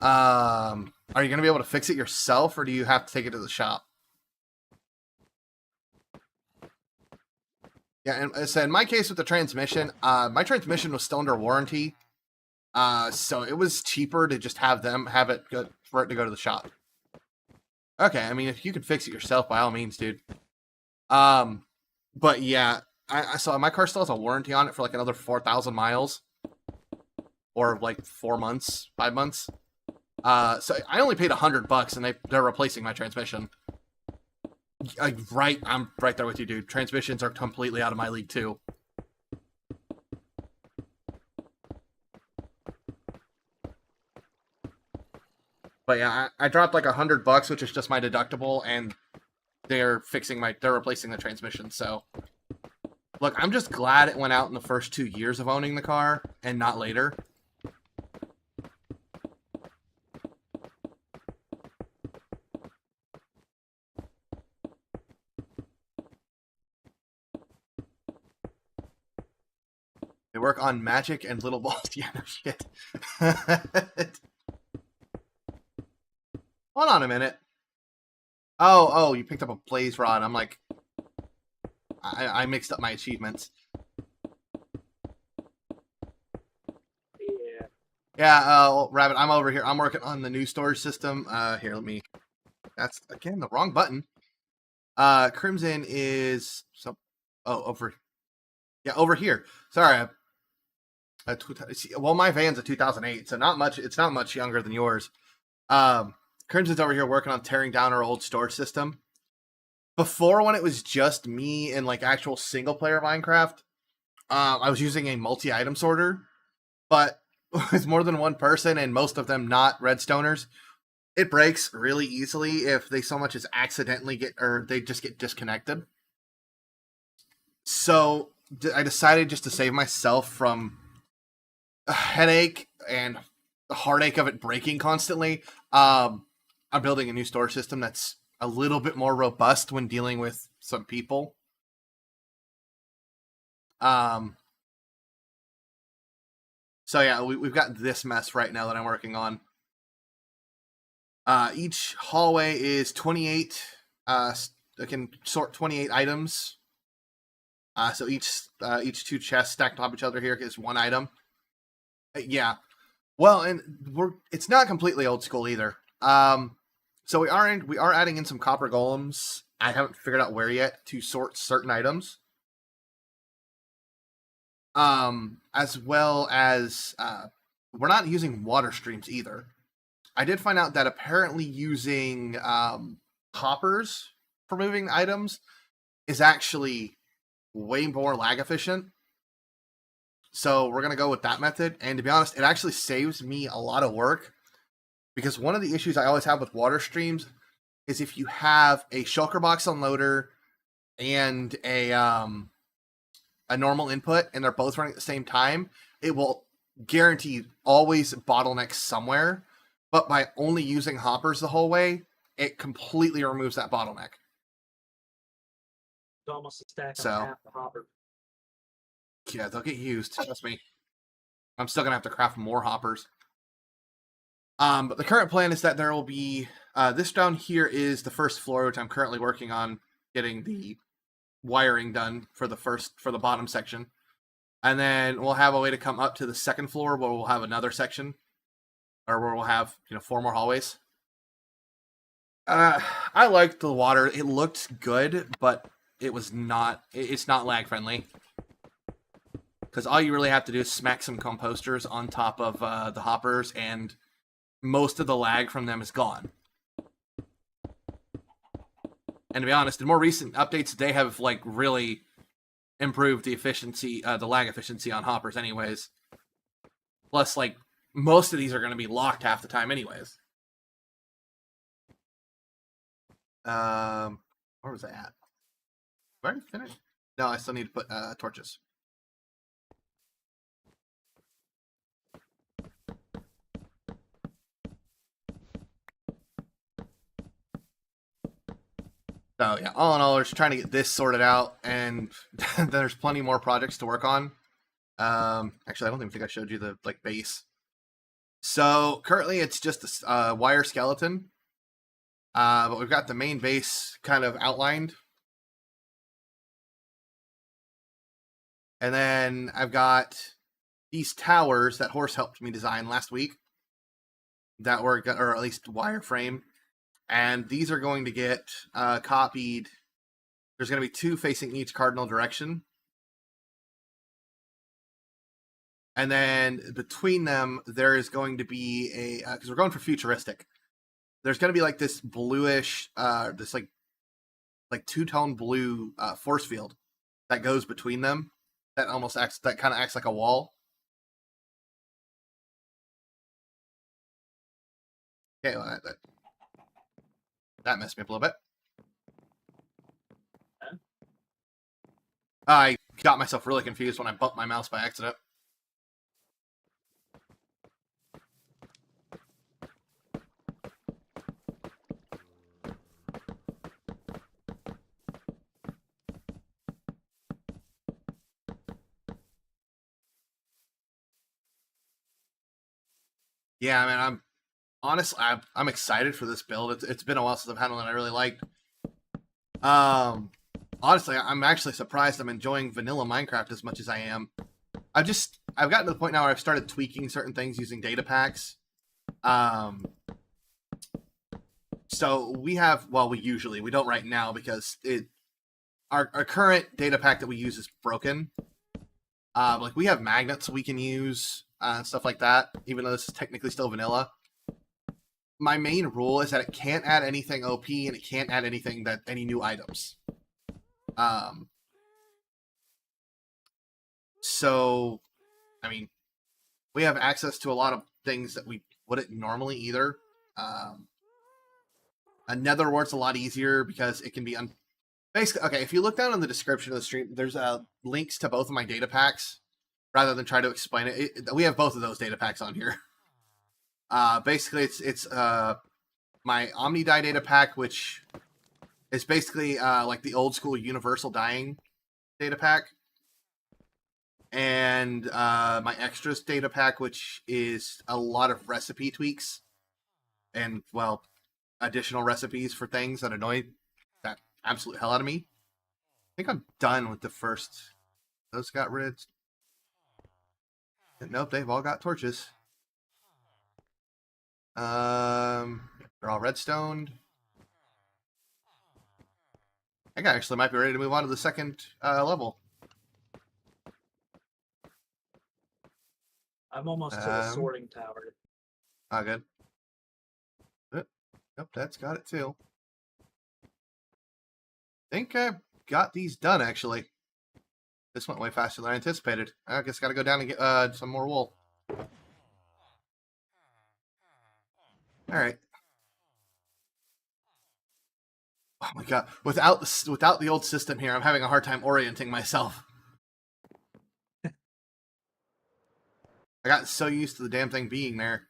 Are you gonna be able to fix it yourself, or do you have to take it to the shop? Yeah, and so in my case with the transmission, my transmission was still under warranty. So it was cheaper to just have it go, for it to go to the shop. Okay, I mean, if you can fix it yourself, by all means, dude. But yeah, I saw my car still has a warranty on it for like another 4,000 miles, or like 4 months, 5 months. So I only paid $100, and they're replacing my transmission. I'm right there with you, dude. Transmissions are completely out of my league too. But yeah, I dropped like $100, which is just my deductible, and they're replacing the transmission. So, look, I'm just glad it went out in the first 2 years of owning the car and not later. They work on magic and little balls. Yeah, no shit. Hold on a minute. Oh, you picked up a blaze rod. I'm like, I mixed up my achievements. Yeah. Yeah, well, Rabbit, I'm over here. I'm working on the new storage system. Here, let me. That's again the wrong button. Crimson is over. Yeah, over here. Sorry. Well, my van's a 2008, so not much. It's not much younger than yours. Crimson's over here working on tearing down our old storage system. Before, when it was just me and like actual single player Minecraft, I was using a multi-item sorter, but with more than one person and most of them not redstoners, it breaks really easily if they so much as accidentally they just get disconnected. So I decided just to save myself from a headache and the heartache of it breaking constantly. I'm building a new storage system that's a little bit more robust when dealing with some people. So yeah, we've got this mess right now that I'm working on. Each hallway is 28. I can sort 28 items. So each 2 chests stacked on top of each other here is 1 item. Yeah. Well, and it's not completely old school either. So we are adding in some copper golems. I haven't figured out where yet to sort certain items. As well as we're not using water streams either. I did find out that apparently using hoppers for moving items is actually way more lag efficient. So we're going to go with that method. And to be honest, it actually saves me a lot of work, because one of the issues I always have with water streams is if you have a shulker box unloader and a normal input and they're both running at the same time, it will guarantee always bottleneck somewhere. But by only using hoppers the whole way, it completely removes that bottleneck. It's almost a stack So, on half the hopper. Yeah, they'll get used. Trust me. I'm still going to have to craft more hoppers. But the current plan is that there will be... this down here is the first floor, which I'm currently working on getting the wiring done for the bottom section. And then we'll have a way to come up to the second floor where we'll have another section. Or where we'll have, 4 more hallways. I liked the water. It looked good, but it's not lag friendly. Because all you really have to do is smack some composters on top of the hoppers, and most of the lag from them is gone. And to be honest, in more recent updates, they have really improved the efficiency, the lag efficiency on hoppers anyways. Plus, most of these are going to be locked half the time anyways. Where was I at? Have I already finished? No, I still need to put torches. So yeah, all in all, we're just trying to get this sorted out, and there's plenty more projects to work on. Actually, I don't even think I showed you the base. So currently, it's just a wire skeleton, but we've got the main base kind of outlined, and then I've got these towers that Horse helped me design last week. That were, or at least wireframe, and these are going to get copied. There's going to be 2 facing each cardinal direction. And then between them, there is going to be a, because we're going for futuristic, there's going to be like this bluish, this like two-tone blue force field that goes between them. That kind of acts like a wall. Okay, well, that messed me up a little bit. I got myself really confused when I bumped my mouse by accident. Yeah, man, I'm excited for this build. It's been a while since I've had one I really liked. Honestly, I'm actually surprised I'm enjoying vanilla Minecraft as much as I am. I've gotten to the point now where I've started tweaking certain things using data packs. So we have, well, we don't right now because our current data pack that we use is broken. Like we have magnets we can use, stuff like that, even though this is technically still vanilla. My main rule is that it can't add anything OP and it can't add any new items. So, I mean, we have access to a lot of things that we wouldn't normally either. A nether wart's a lot easier because it can be basically, okay, if you look down in the description of the stream, there's links to both of my data packs. Rather than try to explain it, we have both of those data packs on here. Basically, it's my Omni Die data pack, which is basically like the old school universal dying data pack, and my extras data pack, which is a lot of recipe tweaks and, well, additional recipes for things that annoy that absolute hell out of me. I think I'm done with the first. Those got rid. Nope, they've all got torches. They're all redstoned. I think I actually might be ready to move on to the second level. I'm almost to the sorting tower. Oh, good. Yep, that's got it too. I think I got these done, actually. This went way faster than I anticipated. I guess I gotta go down and get some more wool. Alright. Oh my god. Without the old system here, I'm having a hard time orienting myself. I got so used to the damn thing being there.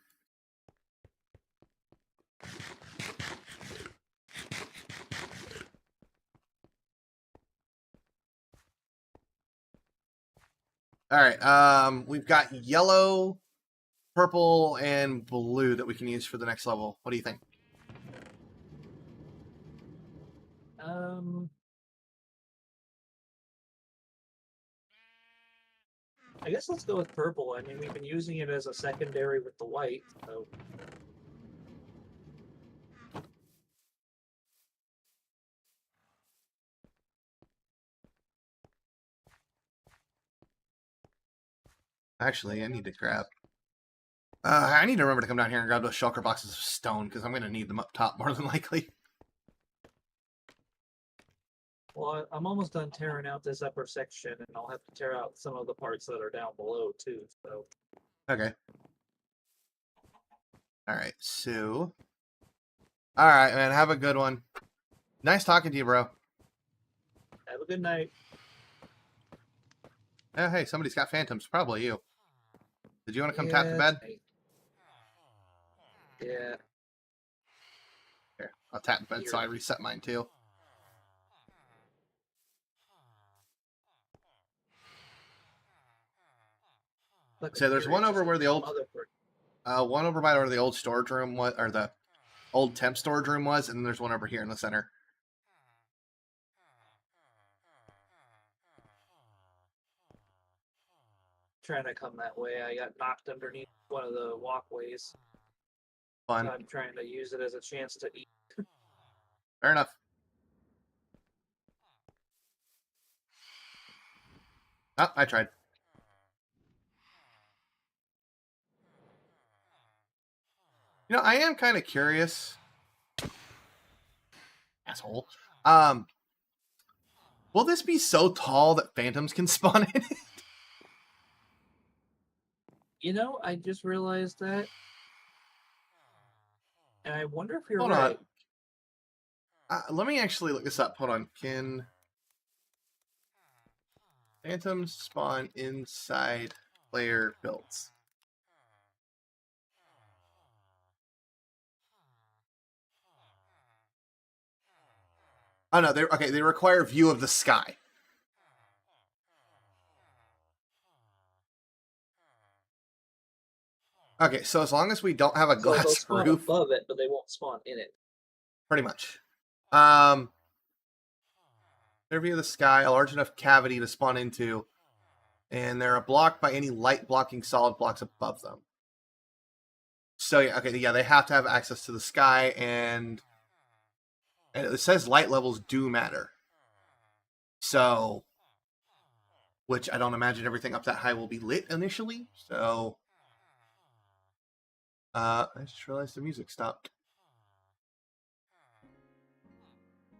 Alright, we've got yellow, purple, and blue that we can use for the next level. What do you think? I guess let's go with purple. I mean, we've been using it as a secondary with the white, so... Actually, I need to grab... I need to remember to come down here and grab those shulker boxes of stone, because I'm going to need them up top more than likely. Well, I'm almost done tearing out this upper section, and I'll have to tear out some of the parts that are down below, too, so... Okay. Alright, so... Alright, man, have a good one. Nice talking to you, bro. Have a good night. Oh, hey, somebody's got phantoms. Probably you. Did you want to come tap the bed? Yeah. Here, I'll tap the bed so I reset mine too. But So there's one over where the old, other person. one over by where the old storage room was, or the old temp storage room was, and then there's one over here in the center. Trying to come that way. I got knocked underneath one of the walkways. Fun. So I'm trying to use it as a chance to eat. Fair enough. Oh, I tried. You know, I am kind of curious. Asshole. Will this be so tall that phantoms can spawn in it? You know, I just realized that. And I wonder if you're Hold right. on. Let me actually look this up. Hold on. Can phantoms spawn inside player builds? Oh no, they require view of the sky. Okay, so as long as we don't have a So glass they'll spawn roof, above it, but they won't spawn in it. pretty much. Their view of the sky, a large enough cavity to spawn into, and they're blocked by any light blocking solid blocks above them. So yeah, okay, yeah, they have to have access to the sky, and it says light levels do matter. So, which I don't imagine everything up that high will be lit initially. So, I just realized the music stopped.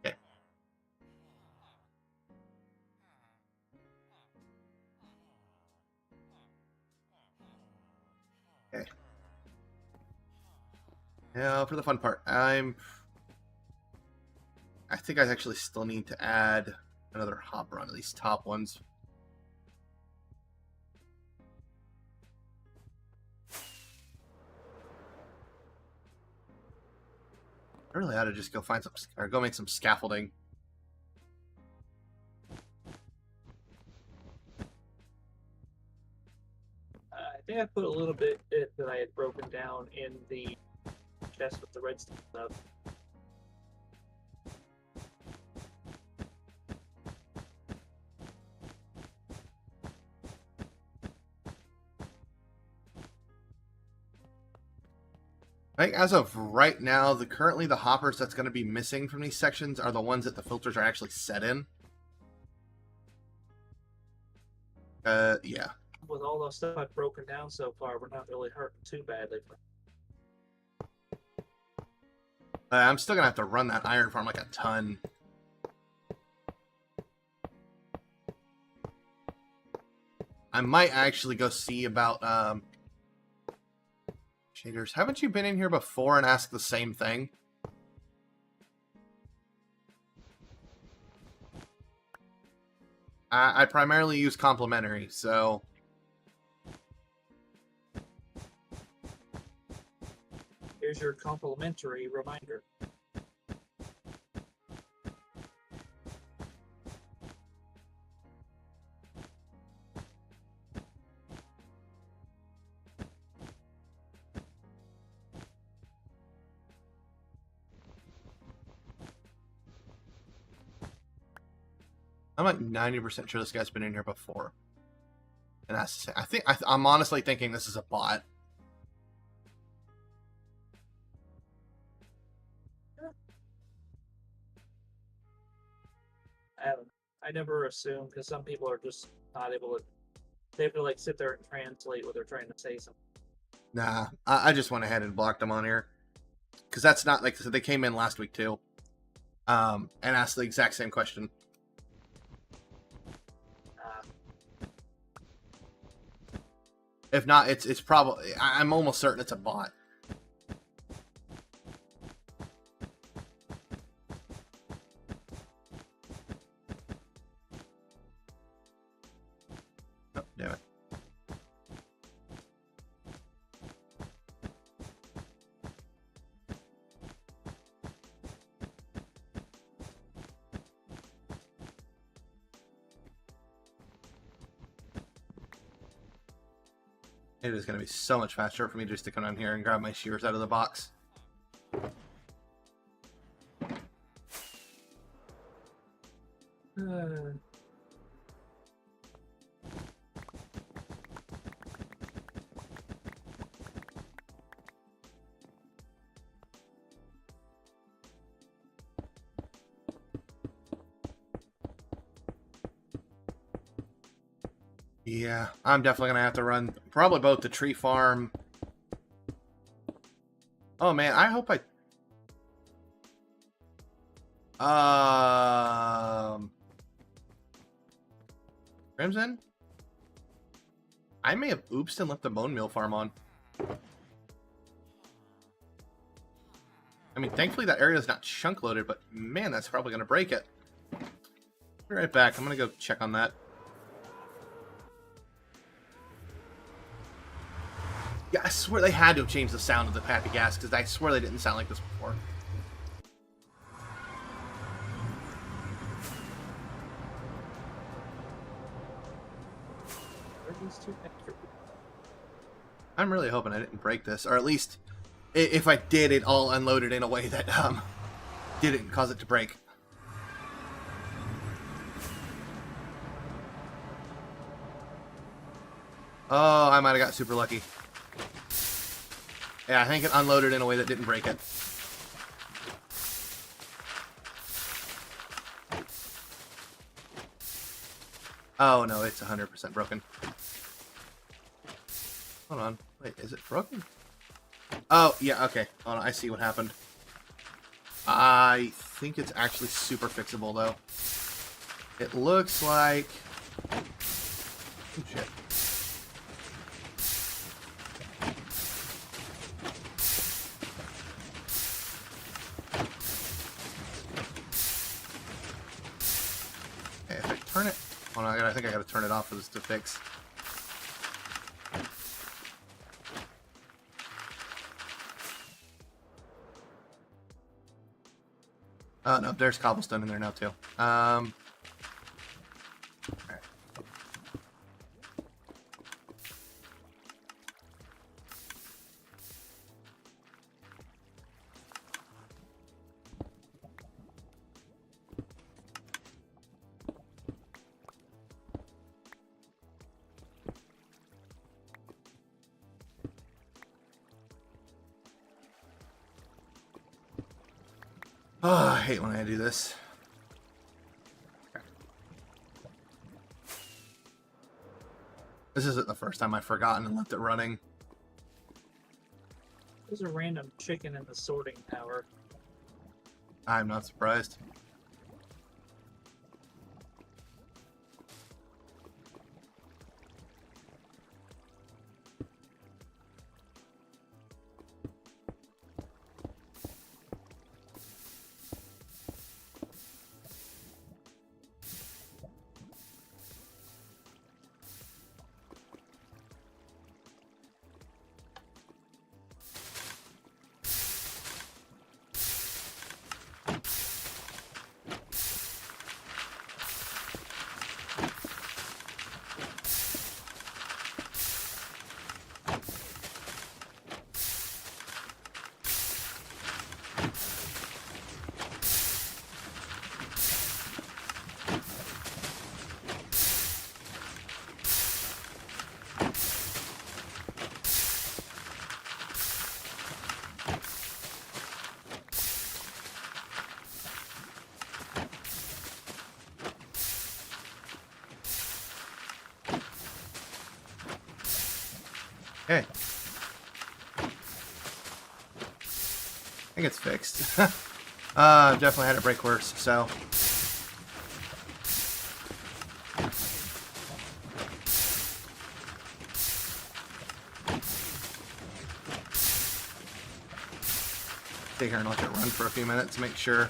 Okay. Okay. Now for the fun part, I think I actually still need to add another hopper onto these top ones. I really ought to just go find some, or go make some scaffolding. I think I put a little bit that I had broken down in the chest with the redstone stuff. I think as of right now, currently the hoppers that's going to be missing from these sections are the ones that the filters are actually set in. Yeah. With all the stuff I've broken down so far, we're not really hurting too badly. I'm still going to have to run that iron farm like a ton. I might actually go see about shaders. Haven't you been in here before and asked the same thing? I primarily use complementary, so... Here's your complimentary reminder. I'm like 90% sure this guy's been in here before. And that's, I'm honestly thinking this is a bot. I never assume, because some people are just not able to. They have to like sit there and translate what they're trying to say. Something. Nah, I just went ahead and blocked them on here. Because that's not, like, so they came in last week too. And asked the exact same question. If not, it's probably, I'm almost certain it's a bot. Oh, damn it. It is going to be so much faster for me just to come down here and grab my shears out of the box. Yeah, I'm definitely going to have to run probably both the tree farm. Oh, man, I hope Crimson? I may have oopsed and left the bone meal farm on. I mean, thankfully that area is not chunk loaded, but man, that's probably going to break it. Be right back. I'm going to go check on that. Yeah, I swear they had to have changed the sound of the Pappy Gas, because I swear they didn't sound like this before. I'm really hoping I didn't break this, or at least if I did, it all unloaded in a way that didn't cause it to break. Oh, I might have got super lucky. Yeah, I think it unloaded in a way that didn't break it. Oh no, it's 100% broken. Hold on. Wait, is it broken? Oh, yeah, okay. Hold on, I see what happened. I think it's actually super fixable, though. It looks like... Oh, shit. Okay, if I turn it... Hold on, I think I gotta turn it off for this to fix. Oh, no, there's cobblestone in there now, too. Alright. Oh, I hate when I do this. Okay. This isn't the first time I've forgotten and left it running. There's a random chicken in the sorting tower. I'm not surprised. Okay. I think it's fixed. Definitely had it break worse, so. Stay here and let it run for a few minutes to make sure.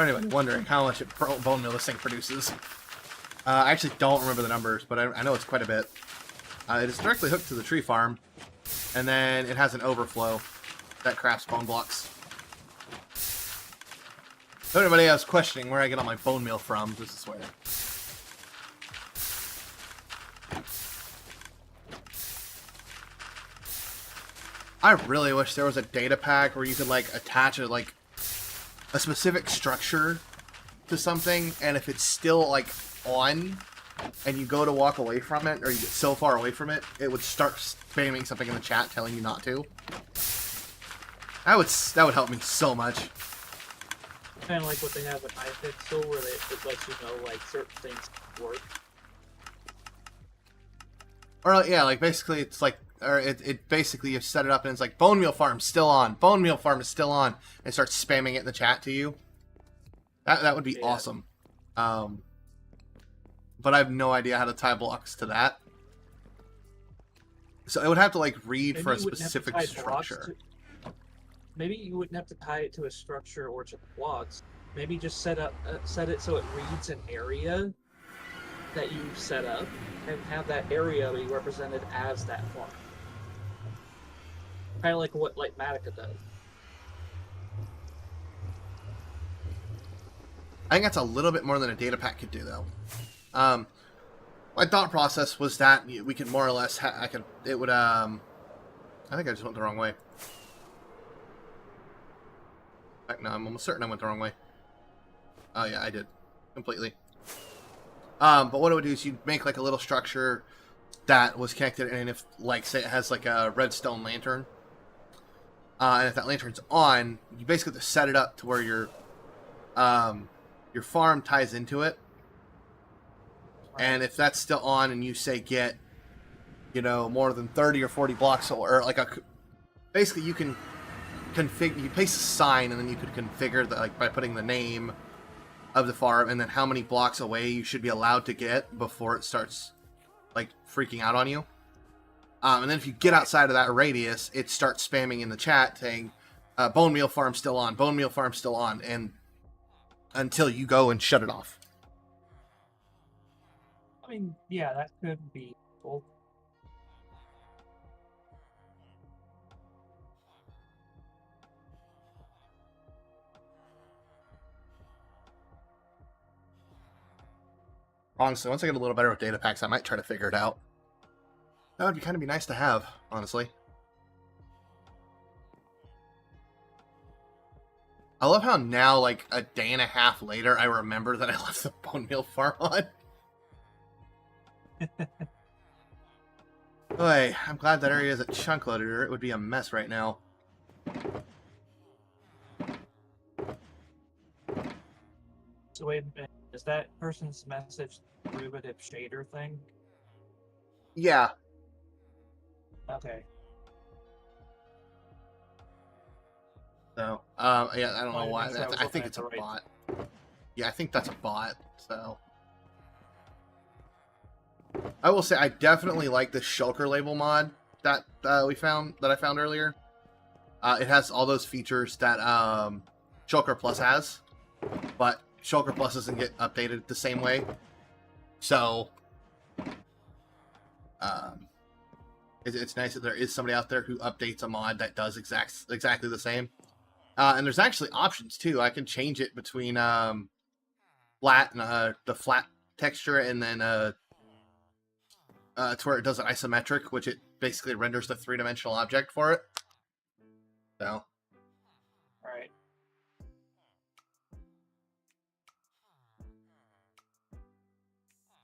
For anybody wondering how much bone meal this thing produces, I actually don't remember the numbers, but I know it's quite a bit. It is directly hooked to the tree farm, and then it has an overflow that crafts bone blocks. If anybody else questioning where I get all my bone meal from, this is where. I really wish there was a data pack where you could like attach a specific structure to something, and if it's still like on and you go to walk away from it, or you get so far away from it, it would start spamming something in the chat telling you not to. That would help me so much. Kind of like what they have with iPixel, where it lets you know like certain things work. Or yeah, like basically it's like, or it basically you set it up and it's like bone meal farm still on, bone meal farm is still on, and it starts spamming it in the chat to you. That would be awesome. But I have no idea how to tie blocks to that. So it would have to like read Maybe for a you wouldn't have to specific tie structure. Maybe you wouldn't have to tie it to a structure or to blocks. Maybe just set it so it reads an area that you set up, and have that area be represented as that farm. Kind of like what Matica does. I think that's a little bit more than a data pack could do, though. My thought process was that we could more or less, I think I just went the wrong way. In fact, no, I'm almost certain I went the wrong way. Oh yeah, I did. Completely. But what it would do is you'd make like a little structure that was connected, and if, like, say it has like a redstone lantern, and if that lantern's on, you basically have to set it up to where your farm ties into it. And if that's still on and you say get, more than 30 or 40 blocks, or like basically you can configure, you place a sign, and then you could configure that, like, by putting the name of the farm and then how many blocks away you should be allowed to get before it starts like freaking out on you. And then if you get outside of that radius, it starts spamming in the chat saying, bone meal farm still on, bone meal farm still on, and until you go and shut it off. I mean, yeah, that could be cool. Honestly, once I get a little better with data packs, I might try to figure it out. That would be nice to have, honestly. I love how now, like, a day and a half later, I remember that I left the bone meal farm on. Boy, I'm glad that area is a chunk loaded, or it would be a mess right now. So wait a minute, is that person's message the derivative shader thing? Yeah. Okay. So, yeah, I don't know why. I think it's a bot. Yeah, I think that's a bot, so. I will say, I definitely like the shulker label mod that I found earlier. It has all those features that Shulker Plus has, but Shulker Plus doesn't get updated the same way. So, it's nice that there is somebody out there who updates a mod that does exactly the same. And there's actually options too. I can change it between flat and the flat texture, and then to where it does an isometric, which it basically renders the 3-dimensional object for it. So, Right.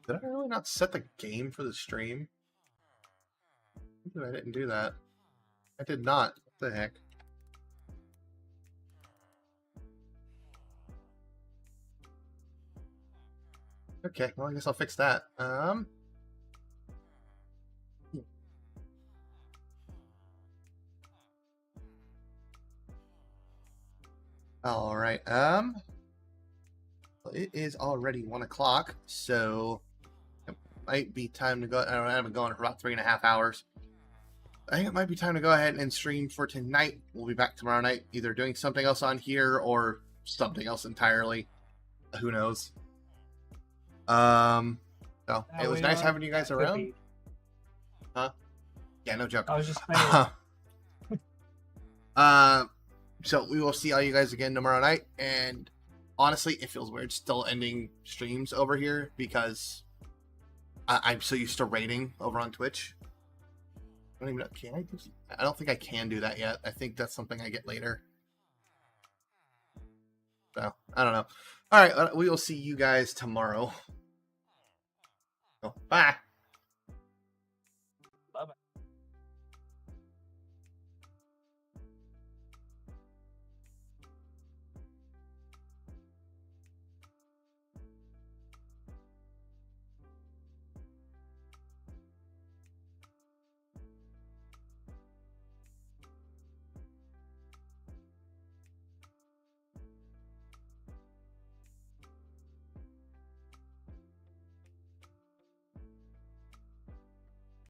did I really not set the game for the stream? I didn't do that. I did not. What the heck? Okay, well, I guess I'll fix that. All right. Well, it is already 1 o'clock, so it might be time to go. I don't know, I've been going for about 3.5 hours. I think it might be time to go ahead and stream for tonight. We'll be back tomorrow night, either doing something else on here or something else entirely. Who knows? So it was nice having you guys Could around. be. Yeah, no joke. I was just saying. So we will see all you guys again tomorrow night. And honestly, it feels weird still ending streams over here because I'm so used to rating over on Twitch. I don't even know. Can I do? I don't think I can do that yet. I think that's something I get later. So I don't know. All right, we will see you guys tomorrow. Oh, bye.